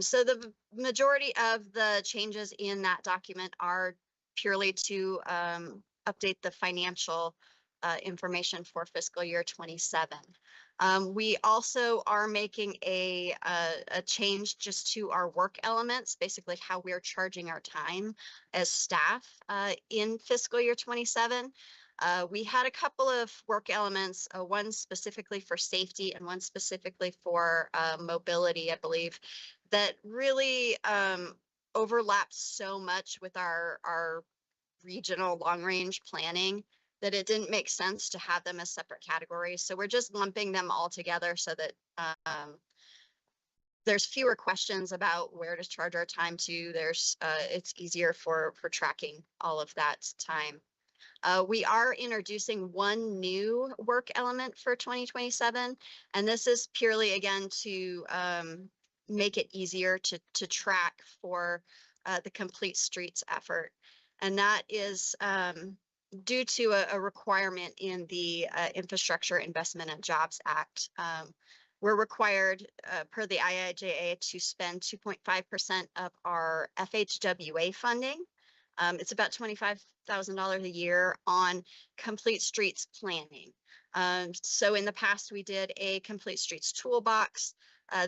So the majority of the changes in that document are purely to update the financial information for fiscal year 27. We also are making a change just to our work elements, basically how we're charging our time as staff in fiscal year 27. We had a couple of work elements, one specifically for safety and one specifically for mobility, I believe, that really overlapped so much with our regional long range planning that it didn't make sense to have them as separate categories. So we're just lumping them all together so that there's fewer questions about where to charge our time to. It's easier for tracking all of that time. We are introducing one new work element for 2027, and this is purely again to make it easier to track for the Complete Streets effort. And that is due to a requirement in the Infrastructure Investment and Jobs Act. We're required per the IIJA to spend 2.5% of our FHWA funding. It's about $25,000 a year on Complete Streets planning. So in the past, we did a Complete Streets toolbox.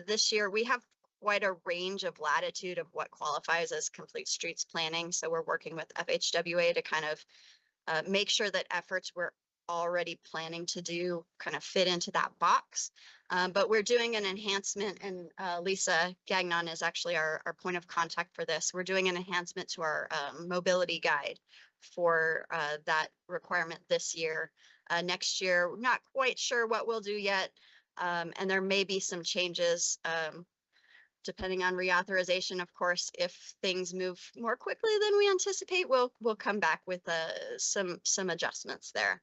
This year, we have quite a range of latitude of what qualifies as Complete Streets planning. So we're working with FHWA to kind of make sure that efforts we're already planning to do kind of fit into that box. But we're doing an enhancement, and Lisa Gagnon is actually our point of contact for this. We're doing an enhancement to our mobility guide for that requirement this year. Next year, we're not quite sure what we'll do yet. And there may be some changes depending on reauthorization. Of course, if things move more quickly than we anticipate, we'll come back with some adjustments there.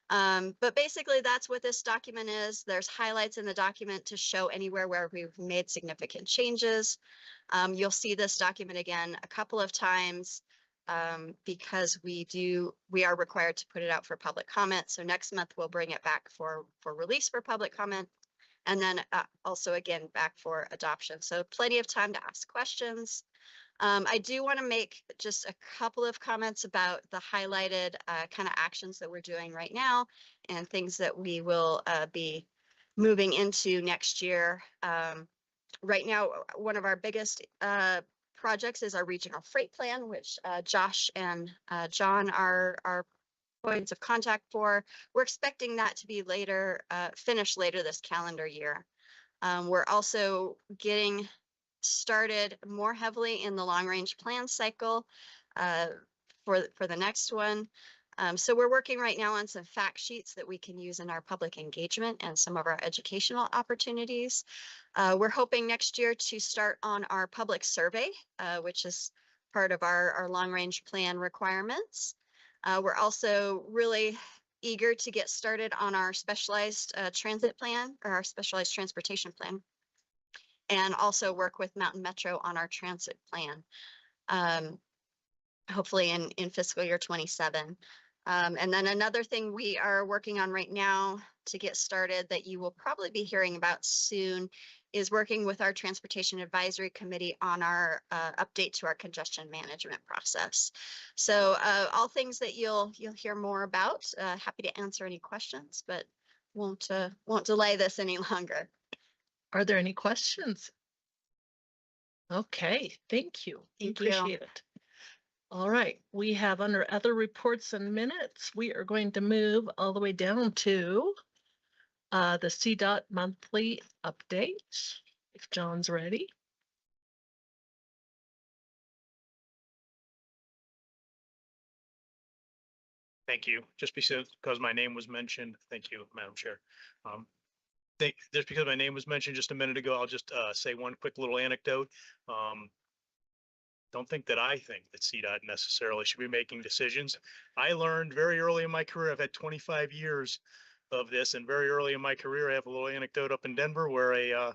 But basically, that's what this document is. There's highlights in the document to show anywhere where we've made significant changes. You'll see this document again a couple of times because we are required to put it out for public comment. So next month, we'll bring it back for release for public comment. And then also again, back for adoption. So plenty of time to ask questions. I do want to make just a couple of comments about the highlighted kind of actions that we're doing right now and things that we will be moving into next year. Right now, one of our biggest projects is our regional freight plan, which Josh and John are points of contact for. We're expecting that to be later, finished later this calendar year. We're also getting started more heavily in the long range plan cycle for the next one. So we're working right now on some fact sheets that we can use in our public engagement and some of our educational opportunities. We're hoping next year to start on our public survey, which is part of our long range plan requirements. We're also really eager to get started on our specialized transit plan or our specialized transportation plan, and also work with Mountain Metro on our transit plan, hopefully in fiscal year 27. And then another thing we are working on right now to get started that you will probably be hearing about soon is working with our Transportation Advisory Committee on our update to our congestion management process. So all things that you'll hear more about. Happy to answer any questions, but won't delay this any longer. Are there any questions? Okay, thank you. Thank you. Appreciate it. All right, we have under other reports and minutes, we are going to move all the way down to the CDOT monthly update, if John's ready. Thank you. Just because my name was mentioned, thank you, Madam Chair. Just because my name was mentioned just a minute ago, I'll just say one quick little anecdote. Don't think that I think that CDOT necessarily should be making decisions. I learned very early in my career, I've had 25 years of this, and very early in my career, I have a little anecdote up in Denver where I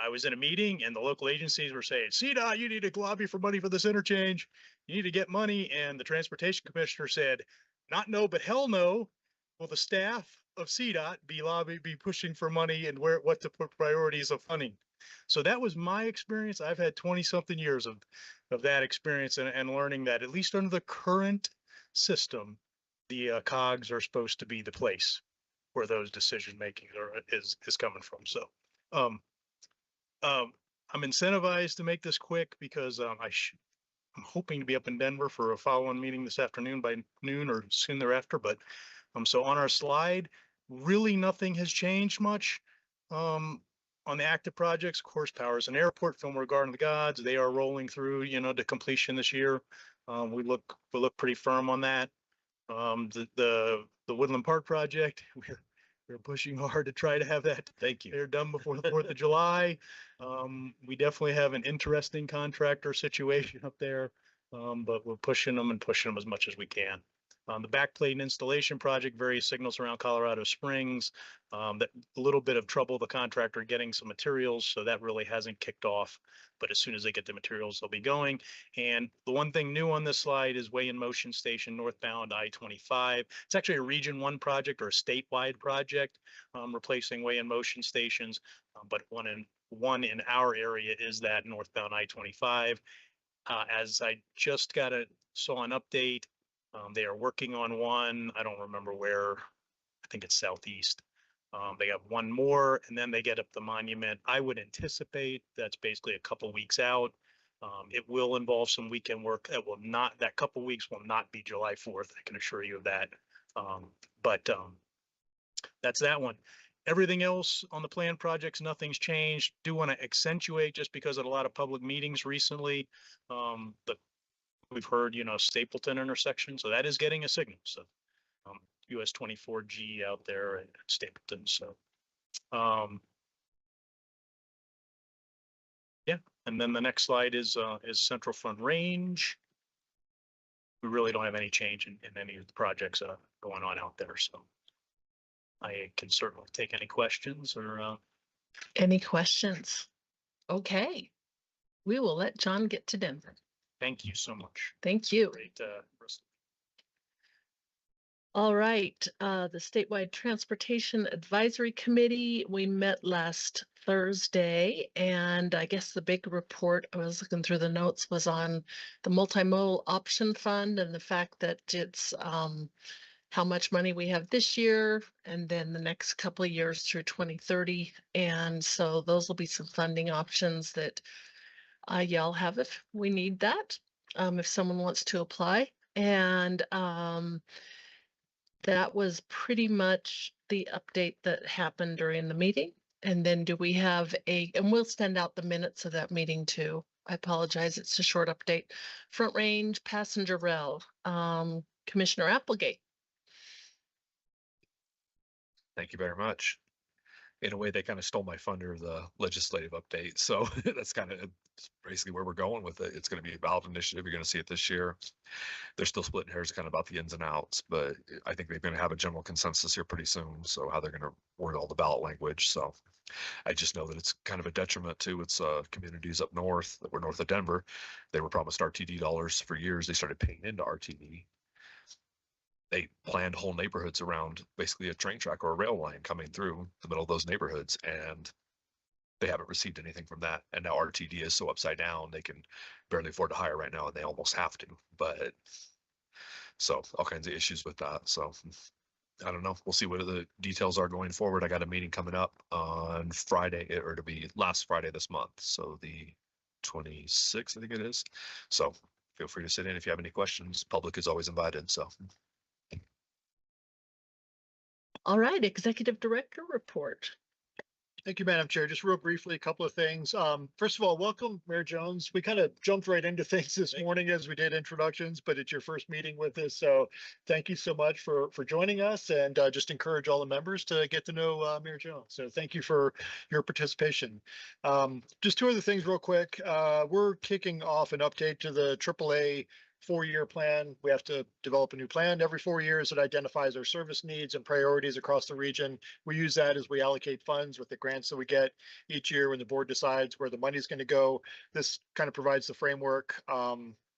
was in a meeting and the local agencies were saying, CDOT, you need to lobby for money for this interchange. You need to get money. And the transportation commissioner said, not no, but hell no. Will the staff of CDOT be pushing for money and what to put priorities of funding? So that was my experience. I've had 20 something years of that experience and learning that at least under the current system, the COGS are supposed to be the place where those decision making is coming from. So I'm incentivized to make this quick because I'm hoping to be up in Denver for a follow-on meeting this afternoon by noon or soon thereafter. But so on our slide, really nothing has changed much. On the active projects, of course, Powers and Airport, Fillmore Garden of the Gods, they are rolling through, to completion this year. We look pretty firm on that. The Woodland Park project, we're pushing hard to try to have that. Thank you. They're done before the 4th of July. We definitely have an interesting contractor situation up there, but we're pushing them as much as we can. The backplate and installation project, various signals around Colorado Springs, that a little bit of trouble, the contractor getting some materials, so that really hasn't kicked off. But as soon as they get the materials, they'll be going. And the one thing new on this slide is Way in Motion Station northbound I-25. It's actually a Region 1 project or a statewide project, replacing Way in Motion stations, but one in our area is that northbound I-25. As I just saw an update, they are working on one. I don't remember where. I think it's southeast. They have one more, and then they get up the monument. I would anticipate that's basically a couple weeks out. It will involve some weekend work. That couple weeks will not be July 4th. I can assure you of that. But that's that one. Everything else on the planned projects, nothing's changed. Do want to accentuate, just because of a lot of public meetings recently, we've heard, Stapleton intersection, so that is getting a signal. So US 24G out there at Stapleton. So yeah, and then the next slide is Central Front Range. We really don't have any change in any of the projects going on out there. So I can certainly take any questions or Any questions? Okay, we will let John get to Denver. Thank you so much. Thank you. Great. All right, the Statewide Transportation Advisory Committee, we met last Thursday, and I guess the big report, I was looking through the notes, was on the multimodal option fund and the fact that it's how much money we have this year and then the next couple of years through 2030. And so those will be some funding options that y'all have if we need that, if someone wants to apply. And that was pretty much the update that happened during the meeting. And then do we have and we'll send out the minutes of that meeting too. I apologize, it's a short update. Front Range Passenger Rail, Commissioner Applegate. Thank you very much. In a way, they kind of stole my thunder of the legislative update. So that's kind of basically where we're going with it. It's going to be a ballot initiative. You're going to see it this year. They're still splitting hairs kind of about the ins and outs, but I think they're going to have a general consensus here pretty soon. So how they're going to word all the ballot language. So I just know that it's kind of a detriment to its communities up north that were north of Denver. They were promised RTD dollars for years. They started paying into RTD. They planned whole neighborhoods around basically a train track or a rail line coming through the middle of those neighborhoods, and they haven't received anything from that. And now RTD is so upside down, they can barely afford to hire right now, and they almost have to. But so all kinds of issues with that. So I don't know. We'll see what the details are going forward. I got a meeting coming up on Friday, or to be last Friday this month. So the 26th, I think it is. So feel free to sit in if you have any questions. Public is always invited. So. All right, Executive Director report. Thank you, Madam Chair. Just real briefly, a couple of things. First of all, welcome, Mayor Jones. We kind of jumped right into things this morning as we did introductions, but it's your first meeting with us. So thank you so much for joining us, and just encourage all the members to get to know Mayor Jones. So thank you for your participation. Just two other things real quick. We're kicking off an update to the AAA 4-year plan. We have to develop a new plan every 4 years that identifies our service needs and priorities across the region. We use that as we allocate funds with the grants that we get each year when the board decides where the money's going to go. This kind of provides the framework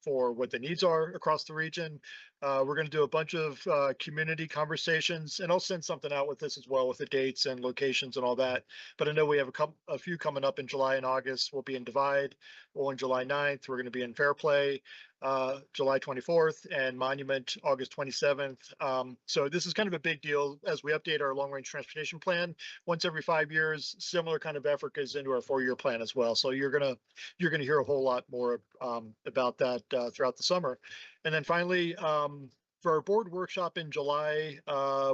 for what the needs are across the region. We're going to do a bunch of community conversations, and I'll send something out with this as well with the dates and locations and all that. But I know we have a few coming up in July and August. We'll be in Divide. On July 9th, we're going to be in Fair Play, July 24th, and Monument, August 27th. So this is kind of a big deal as we update our long-range transportation plan. Once every 5 years, similar kind of effort goes into our 4-year plan as well. So you're gonna hear a whole lot more about that throughout the summer. And then finally, for our board workshop in July,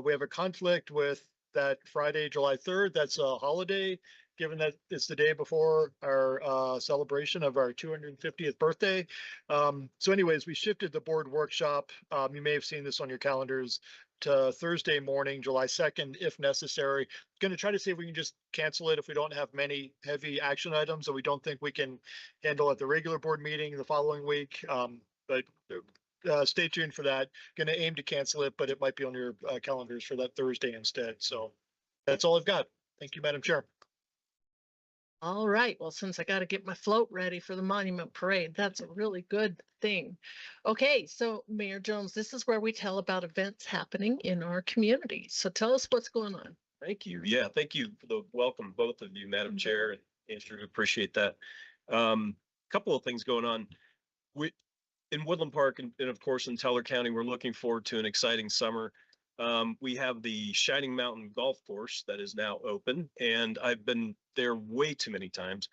we have a conflict with that Friday, July 3rd. That's a holiday, given that it's the day before our celebration of our 250th birthday. So anyways, we shifted the board workshop. You may have seen this on your calendars to Thursday morning, July 2nd, if necessary. Going to try to see if we can just cancel it if we don't have many heavy action items that we don't think we can handle at the regular board meeting the following week. But stay tuned for that. Going to aim to cancel it, but it might be on your calendars for that Thursday instead. So that's all I've got. Thank you, Madam Chair. All right, well, since I got to get my float ready for the Monument Parade, that's a really good thing. Okay, so Mayor Jones, this is where we tell about events happening in our community. So tell us what's going on. Thank you. Yeah, thank you for the welcome, both of you, Madam Chair and Andrew. Appreciate that. Couple of things going on. In Woodland Park and of course in Teller County, we're looking forward to an exciting summer. We have the Shining Mountain Golf Course that is now open, and I've been there way too many times.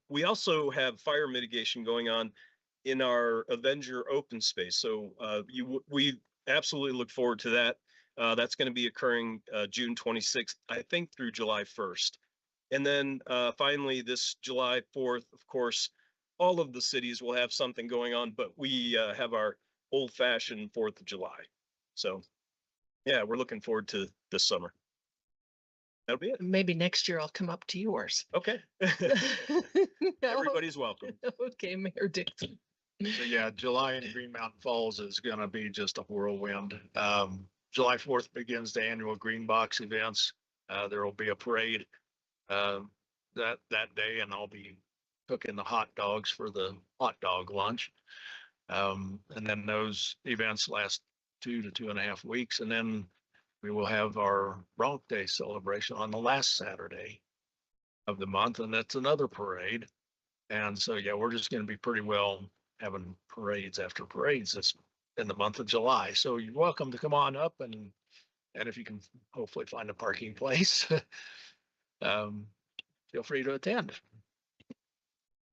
We also have fire mitigation going on in our Avenger open space. So we absolutely look forward to that. That's going to be occurring June 26th, I think, through July 1st. And then finally, this July 4th, of course, all of the cities will have something going on, but we have our old-fashioned 4th of July. So yeah, we're looking forward to this summer. That'll be it. Maybe next year I'll come up to yours. Okay. Everybody's welcome. Okay, Mayor Dixon. So yeah, July in Green Mountain Falls is gonna be just a whirlwind. July 4th begins the annual Green Box events. There will be a parade that day, and I'll be cooking the hot dogs for the hot dog lunch. And then those events last 2 to 2.5 weeks, and then we will have our Bronc Day celebration on the last Saturday of the month, and that's another parade. And so yeah, we're just going to be pretty well having parades after parades this in the month of July. So you're welcome to come on up, and if you can hopefully find a parking place, feel free to attend.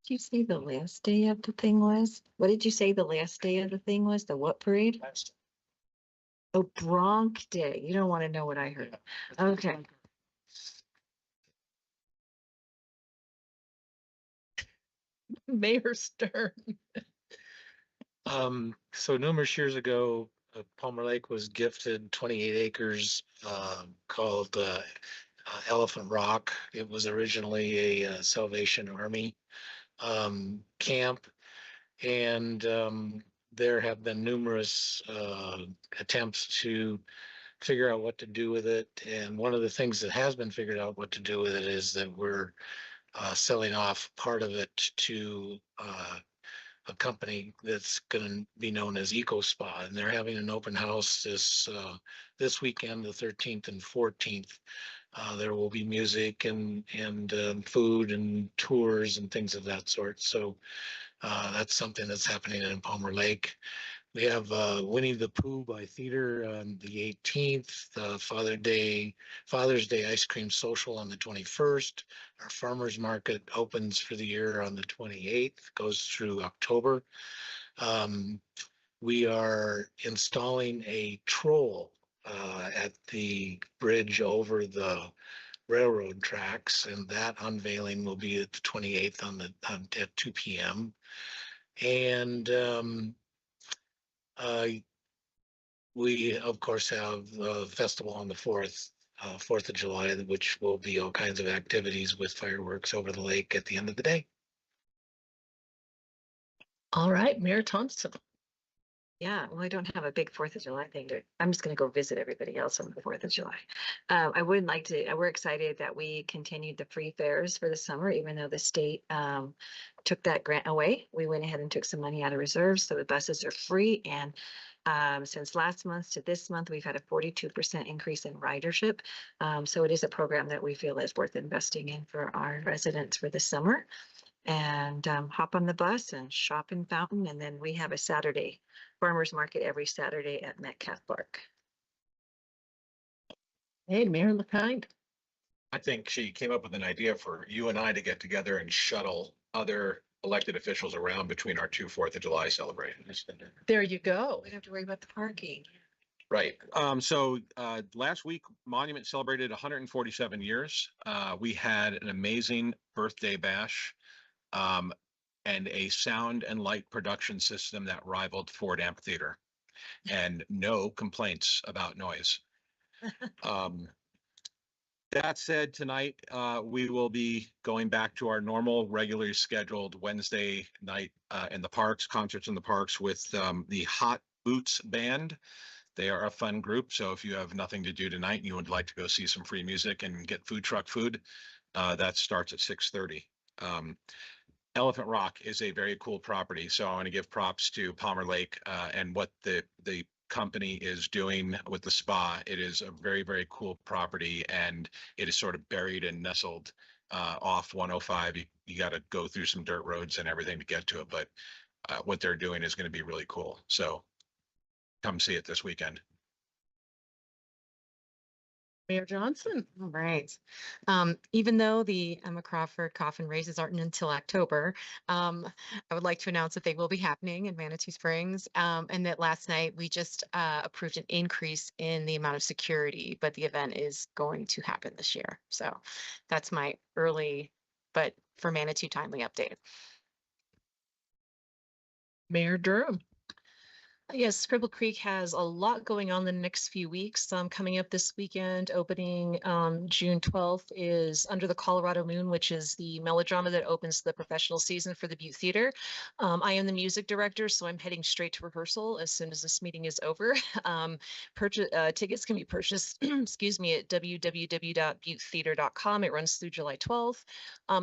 Did you say the last day of the thing was? What did you say the last day of the thing was? The what parade? Oh, Bronc Day. You don't want to know what I heard. Okay. Mayor Stern. So numerous years ago, Palmer Lake was gifted 28 acres, called, Elephant Rock. It was originally a Salvation Army, camp. And, there have been numerous, attempts to figure out what to do with it. And one of the things that has been figured out what to do with it is that we're, selling off part of it to, a company that's going to be known as Eco Spa, and they're having an open house this weekend, the 13th and 14th. There will be music and food and tours and things of that sort. So that's something that's happening in Palmer Lake. We have Winnie the Pooh by Theater on the 18th, Father's Day Ice Cream Social on the 21st. Our farmers market opens for the year on the 28th, goes through October. We are installing a troll at the bridge over the railroad tracks, and that unveiling will be at the 28th at 2 p.m. And we, of course, have a festival on the 4th of July, which will be all kinds of activities with fireworks over the lake at the end of the day. All right, Mayor Thompson. Yeah, well, I don't have a big 4th of July thing I'm just gonna go visit everybody else on the 4th of July. I would like to, we're excited that we continued the free fares for the summer, even though the state took that grant away. We went ahead and took some money out of reserves, so the buses are free. And since last month to this month, we've had a 42% increase in ridership. So it is a program that we feel is worth investing in for our residents for the summer. And hop on the bus and shop in Fountain. And then we have a Saturday farmers market every Saturday at Metcalf Park. Hey, Mayor LaKind. I think she came up with an idea for you and I to get together and shuttle other elected officials around between our 2 4th of July celebrations. There you go. We don't have to worry about the parking. Right. So last week, Monument celebrated 147 years. We had an amazing birthday bash. And a sound and light production system that rivaled Ford Amphitheater, and no complaints about noise. That said, tonight we will be going back to our normal, regularly scheduled Wednesday night in the parks, concerts in the parks with the Hot Boots Band. They are a fun group, so if you have nothing to do tonight and you would like to go see some free music and get food truck food, that starts at 6:30. Elephant Rock is a very cool property, so I want to give props to Palmer Lake and what the company is doing with the spa. It is a very, very cool property, and it is sort of buried and nestled off 105. You got to go through some dirt roads and everything to get to it, but what they're doing is going to be really cool. So come see it this weekend. Mayor Johnson. All right. Even though the Emma Crawford coffin raises aren't until October, I would like to announce that they will be happening in Manitou Springs, and that last night we just approved an increase in the amount of security, but the event is going to happen this year. So that's my early, but for Manitou timely update. Mayor Durham. Yes, Cripple Creek has a lot going on the next few weeks. Coming up this weekend, opening June 12th is Under the Colorado Moon, which is the melodrama that opens the professional season for the Butte Theater. I am the music director, so I'm heading straight to rehearsal as soon as this meeting is over. Tickets can be purchased, excuse me, at www.buttetheater.com. It runs through July 12th.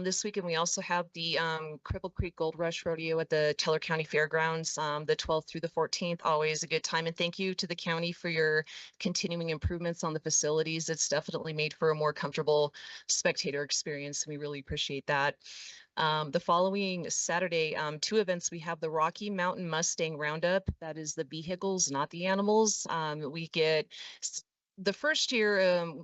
This weekend, we also have the Cripple Creek Gold Rush Rodeo at the Teller County Fairgrounds, the 12th through the 14th. Always a good time. And thank you to the county for your continuing improvements on the facilities. It's definitely made for a more comfortable spectator experience. We really appreciate that. The following Saturday, 2 events. We have the Rocky Mountain Mustang Roundup. That is the vehicles, not the animals. We get the first year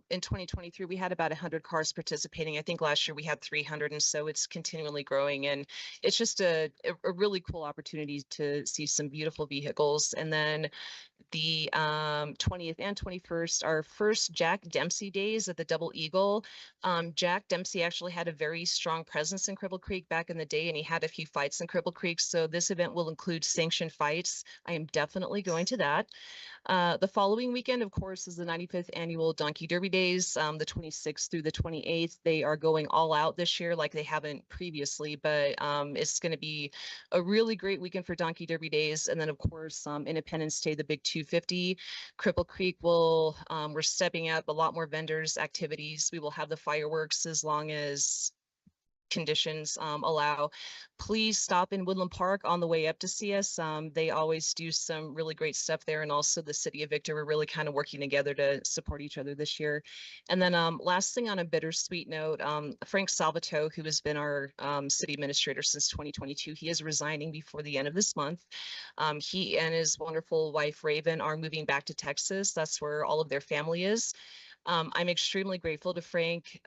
in 2023, we had about 100 cars participating. I think last year we had 300, and so it's continually growing. And it's just a really cool opportunity to see some beautiful vehicles. And then The 20th and 21st are first Jack Dempsey days at the Double Eagle. Jack Dempsey actually had a very strong presence in Cripple Creek back in the day, and he had a few fights in Cripple Creek. So this event will include sanctioned fights. I am definitely going to that. The following weekend, of course, is the 95th annual Donkey Derby Days, the 26th through the 28th. They are going all out this year like they haven't previously, but it's going to be a really great weekend for Donkey Derby Days. And then, of course, Independence Day, the big 250. Cripple Creek will, we're stepping up a lot more vendors, activities. We will have the fireworks as long as conditions allow. Please stop in Woodland Park on the way up to see us. They always do some really great stuff there, and also the city of Victor. We're really kind of working together to support each other this year. And then last thing on a bittersweet note, Frank Salvato, who has been our city administrator since 2022, he is resigning before the end of this month. He and his wonderful wife Raven are moving back to Texas. That's where all of their family is. I'm extremely grateful to Frank.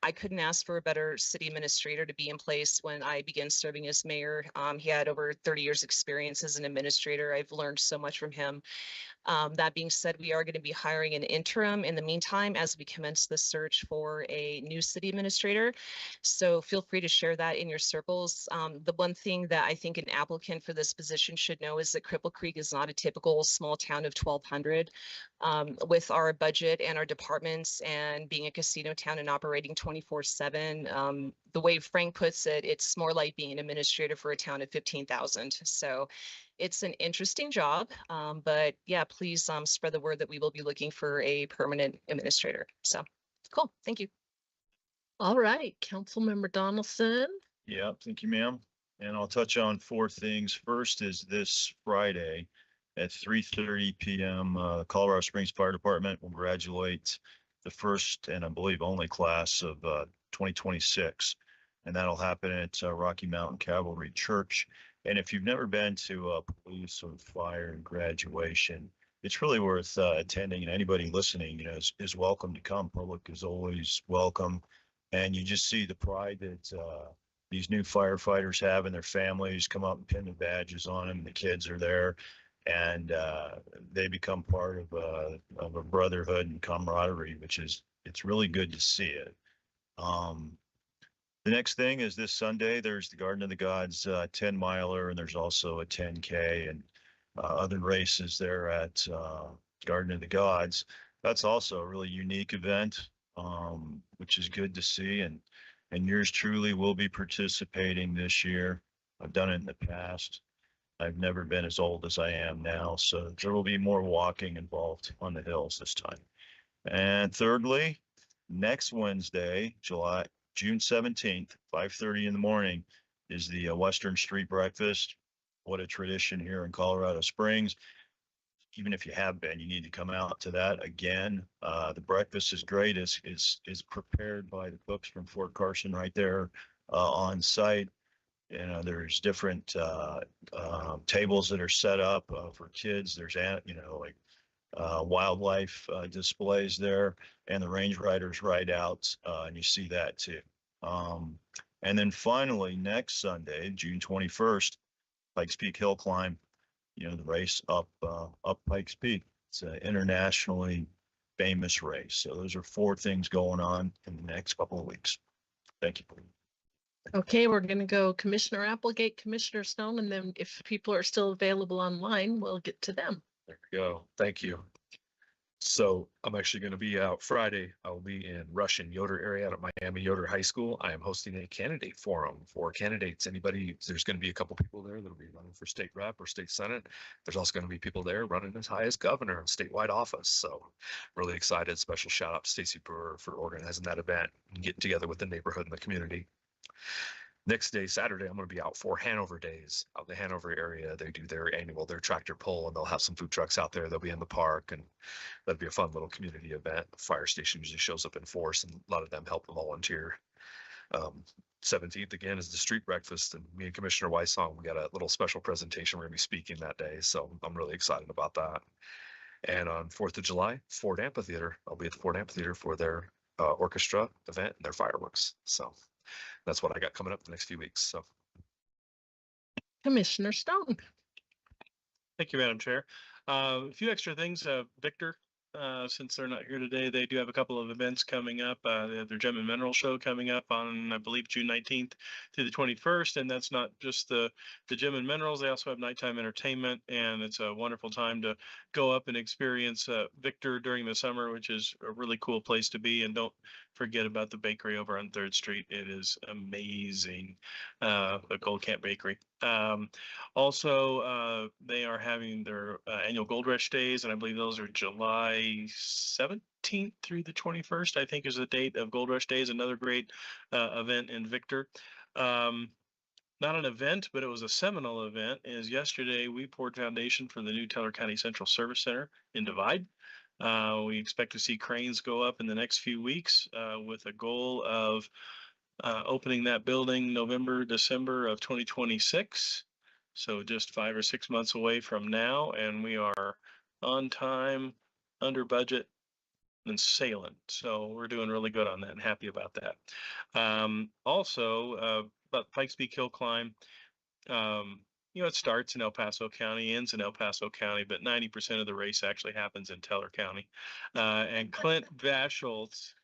I couldn't ask for a better city administrator to be in place when I began serving as mayor. He had over 30 years experience as an administrator. I've learned so much from him. That being said, we are going to be hiring an interim in the meantime as we commence the search for a new city administrator. So feel free to share that in your circles. The one thing that I think an applicant for this position should know is that Cripple Creek is not a typical small town of 1,200. With our budget and our departments and being a casino town and operating 24/7, the way Frank puts it, it's more like being an administrator for a town of 15,000. So it's an interesting job, but yeah, please spread the word that we will be looking for a permanent administrator. So cool. Thank you. All right, Councilmember Donaldson. Yeah, thank you, ma'am. And I'll touch on four things. First is this Friday at 3:30 p.m. Colorado Springs Fire Department will graduate the first and I believe only class of 2026. And that'll happen at Rocky Mountain Cavalry Church. And if you've never been to a police or fire graduation, it's really worth attending, and anybody listening, is welcome to come. Public is always welcome. And you just see the pride that these new firefighters have in their families, come up and pin the badges on them. The kids are there, and they become part of a brotherhood and camaraderie, it's really good to see it. The next thing is this Sunday, there's the Garden of the Gods 10 miler, and there's also a 10K and other races there at Garden of the Gods. That's also a really unique event, which is good to see. And yours truly will be participating this year. I've done it in the past. I've never been as old as I am now, so there will be more walking involved on the hills this time. And thirdly, next Wednesday, June 17th, 5:30 in the morning, is the Western Street Breakfast. What a tradition here in Colorado Springs. Even if you have been, you need to come out to that again. The breakfast is great. It's prepared by the cooks from Fort Carson right there on site. There's different tables that are set up for kids. There's, like wildlife displays there, and the range riders ride out, and you see that too. And then finally, next Sunday, June 21st, Pikes Peak Hill Climb, the race up Pikes Peak. It's an internationally famous race. So those are four things going on in the next couple of weeks. Thank you. Okay, we're going to go Commissioner Applegate, Commissioner Stone, and then if people are still available online, we'll get to them. There we go. Thank you. So I'm actually going to be out Friday. I'll be in Russian Yoder area at Miami Yoder High School. I am hosting a candidate forum for candidates. There's going to be a couple people there that'll be running for state rep or state senate. There's also going to be people there running as high as governor and statewide office. So really excited. Special shout out to Stacy Brewer for organizing that event and getting together with the neighborhood and the community. Next day, Saturday, I'm going to be out for Hanover Days out in the Hanover area. They do their tractor pull, and they'll have some food trucks out there. They'll be in the park, and that'll be a fun little community event. The fire station usually shows up in force, and a lot of them help volunteer. 17th again is the street breakfast, and me and Commissioner Weissong, we got a little special presentation. We're going to be speaking that day, so I'm really excited about that. And on 4th of July, Ford Amphitheater. I'll be at the Ford Amphitheater for their orchestra event and their fireworks. So that's what I got coming up the next few weeks. So, Commissioner Stone. Thank you, Madam Chair. A few extra things, Victor, since they're not here today, they do have a couple of events coming up. They have their Gem and Mineral Show coming up on, I believe, June 19th through the 21st. And that's not just the Gem and Minerals. They also have nighttime entertainment, and it's a wonderful time to go up and experience Victor during the summer, which is a really cool place to be. And don't forget about the bakery over on 3rd Street. It is amazing, the Gold Camp Bakery. Also, they are having their annual Gold Rush Days, and I believe those are July 17th through the 21st, I think is the date of Gold Rush Days, another great event in Victor. Not an event, but it was a seminal event, is yesterday we poured foundation for the new Teller County Central Service Center in Divide. We expect to see cranes go up in the next few weeks with a goal of opening that building November, December of 2026. So just 5 or 6 months away from now, and we are on time, under budget, and sailing. So we're doing really good on that and happy about that. Also, about Pikes Peak Hill Climb, it starts in El Paso County, ends in El Paso County, but 90% of the race actually happens in Teller County. And Clint Baschultz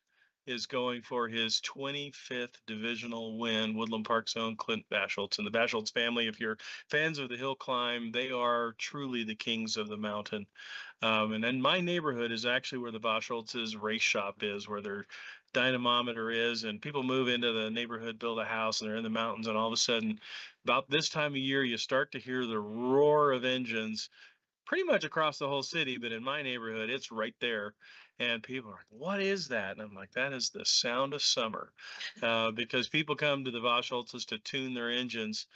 is going for his 25th divisional win, Woodland Park's own Clint Baschultz. And the Baschultz family, if you're fans of the hill climb, they are truly the kings of the mountain. And then my neighborhood is actually where the Baschultz's race shop is, where their dynamometer is, and people move into the neighborhood, build a house, and they're in the mountains, and all of a sudden, about this time of year, you start to hear the roar of engines pretty much across the whole city, but in my neighborhood, it's right there. And people are like, what is that? And I'm like, that is the sound of summer. Because people come to the Baschultz's to tune their engines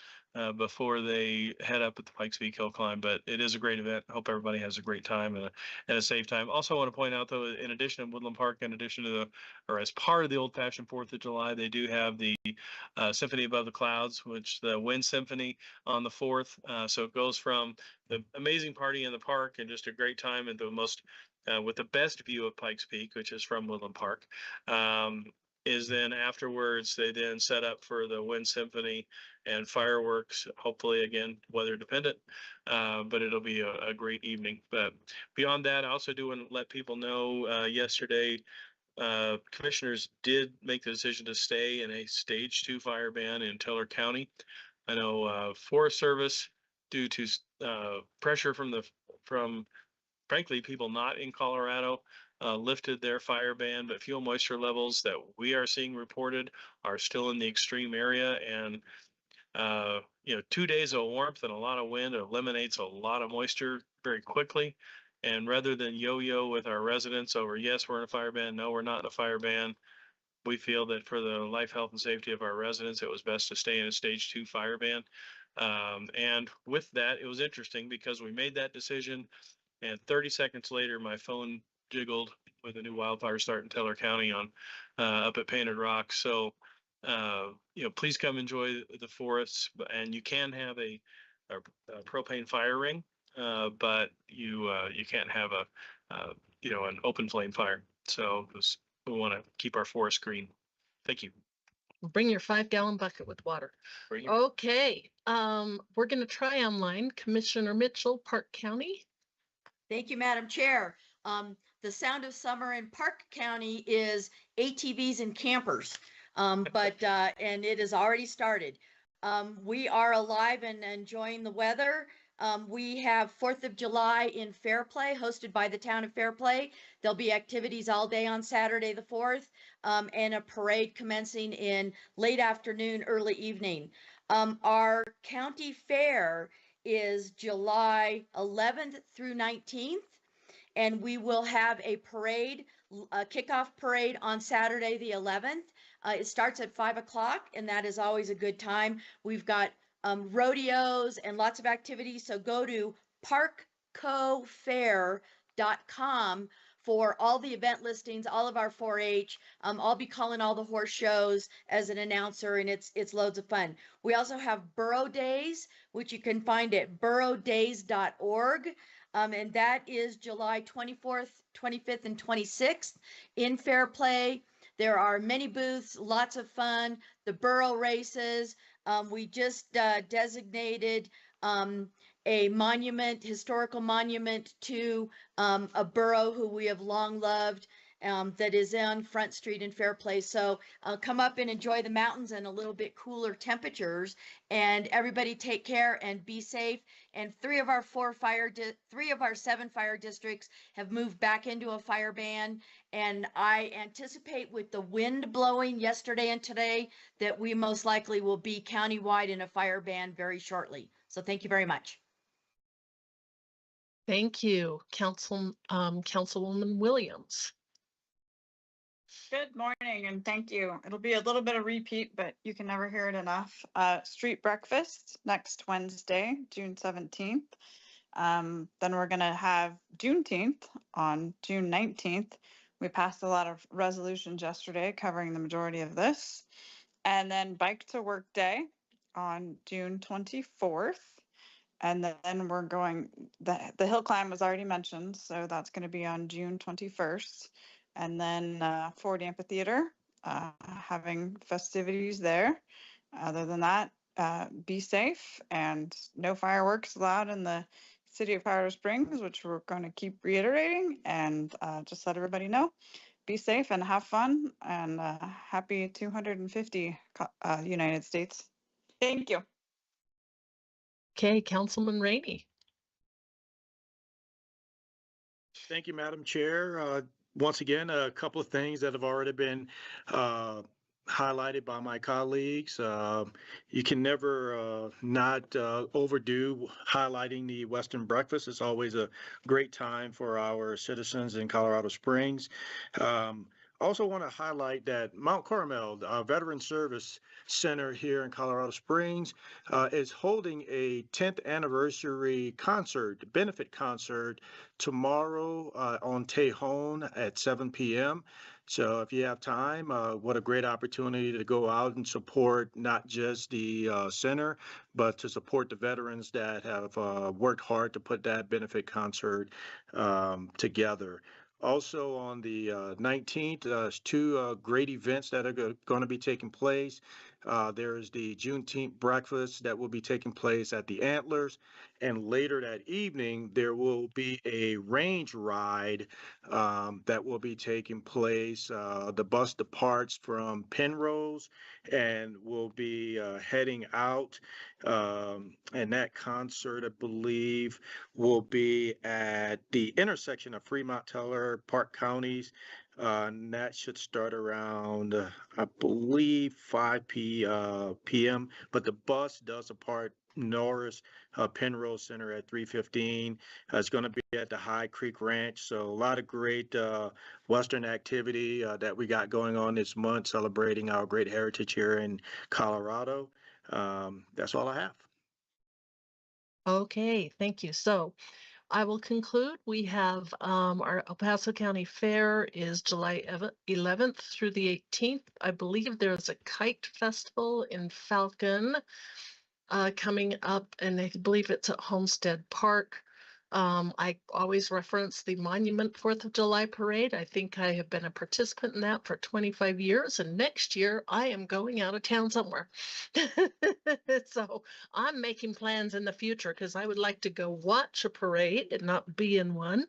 before they head up at the Pikes Peak Hill Climb. But it is a great event. I hope everybody has a great time and a safe time. Also want to point out, though, in addition to Woodland Park, in addition to as part of the Old Fashioned 4th of July, they do have the Symphony Above the Clouds, which the Wind Symphony on the 4th. So it goes from the amazing party in the park and just a great time and the most with the best view of Pikes Peak, which is from Woodland Park, is then afterwards they then set up for the Wind Symphony and fireworks, hopefully again weather dependent, but it'll be a great evening. But beyond that, I also do want to let people know yesterday commissioners did make the decision to stay in a stage 2 fire ban in Teller County. I know Forest Service, due to pressure from frankly people not in Colorado, lifted their fire ban, but fuel moisture levels that we are seeing reported are still in the extreme area. And 2 days of warmth and a lot of wind eliminates a lot of moisture very quickly. And rather than yo-yo with our residents over, yes, we're in a fire ban, no, we're not in a fire ban, we feel that for the life, health, and safety of our residents, it was best to stay in a stage 2 fire ban. And with that, it was interesting because we made that decision, and 30 seconds later, my phone jiggled with a new wildfire start in Teller County on up at Painted Rock. So, please come enjoy the forests, and you can have a propane fire ring, but you can't have an open flame fire. So we want to keep our forest green. Thank you. Bring your 5-gallon bucket with water. Okay, we're going to try online. Commissioner Mitchell, Park County. Thank you, Madam Chair. The sound of summer in Park County is ATVs and campers, and it has already started. We are alive and enjoying the weather. We have 4th of July in Fairplay, hosted by the town of Fairplay. There'll be activities all day on Saturday the 4th, and a parade commencing in late afternoon, early evening. Our county fair is July 11th through 19th, and we will have a parade, a kickoff parade on Saturday the 11th. It starts at 5 o'clock, and that is always a good time. We've got rodeos and lots of activities, so go to parkcofair.com for all the event listings, all of our 4-H. I'll be calling all the horse shows as an announcer, and it's loads of fun. We also have Burro Days, which you can find at burrodays.org. And that is July 24th, 25th, and 26th in Fairplay. There are many booths, lots of fun, the burro races. We just designated a monument, historical monument to a borough who we have long loved, that is on Front Street in Fair Place. So come up and enjoy the mountains and a little bit cooler temperatures. And everybody take care and be safe. And three of our 7 fire districts have moved back into a fire ban. And I anticipate with the wind blowing yesterday and today that we most likely will be countywide in a fire ban very shortly. So thank you very much. Thank you, Councilwoman Williams. Good morning and thank you. It'll be a little bit of repeat, but you can never hear it enough. Street breakfast next Wednesday, June 17th. Then we're gonna have Juneteenth on June 19th. We passed a lot of resolutions yesterday covering the majority of this. And then Bike to Work Day on June 24th. And then we're going, the hill climb was already mentioned, so that's going to be on June 21st. And then Ford Amphitheater, having festivities there. Other than that, be safe and no fireworks allowed in the city of Colorado Springs, which we're going to keep reiterating, and just let everybody know. Be safe and have fun, and happy 250 United States. Thank you. Okay, Councilman Rainey. Thank you, Madam Chair. Once again, a couple of things that have already been highlighted by my colleagues. You can never not overdo highlighting the Western Breakfast. It's always a great time for our citizens in Colorado Springs. Also want to highlight that Mount Carmel, our Veteran Service Center here in Colorado Springs, is holding a 10th anniversary concert, benefit concert, tomorrow on Tejon at 7 p.m. So if you have time, what a great opportunity to go out and support not just the center, but to support the veterans that have worked hard to put that benefit concert together. Also on the 19th, there's two great events that are going to be taking place. There's the Juneteenth breakfast that will be taking place at the Antlers. And later that evening, there will be a range ride that will be taking place. The bus departs from Penrose and will be heading out. And that concert, I believe, will be at the intersection of Fremont, Teller, Park counties. And that should start around, I believe, 5 p.m. But the bus does depart Norris Penrose Center at 3:15. It's going to be at the High Creek Ranch. So a lot of great Western activity that we got going on this month, celebrating our great heritage here in Colorado. That's all I have. Okay, thank you. So I will conclude. We have our El Paso County Fair is July 11th through the 18th. I believe there's a kite festival in Falcon coming up, and I believe it's at Homestead Park. I always reference the Monument 4th of July Parade. I think I have been a participant in that for 25 years, and next year I am going out of town somewhere. So I'm making plans in the future because I would like to go watch a parade and not be in one.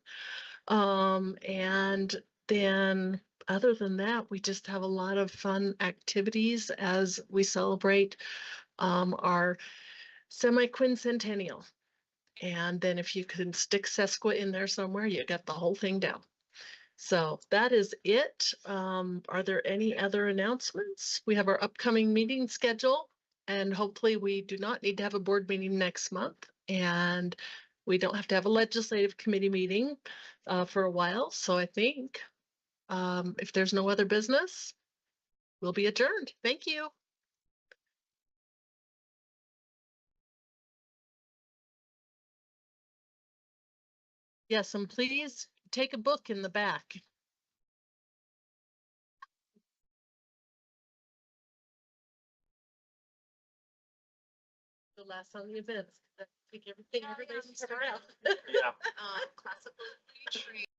And then other than that, we just have a lot of fun activities as we celebrate our semi-quincentennial. And then if you can stick Sesqua in there somewhere, you got the whole thing down. So that is it. Are there any other announcements? We have our upcoming meeting schedule, and hopefully we do not need to have a board meeting next month. And we don't have to have a legislative committee meeting for a while. So I think if there's no other business, we'll be adjourned. Thank you. Yes, and please take a book in the back. The last on the events. I think everything everybody's around. Yeah. Classical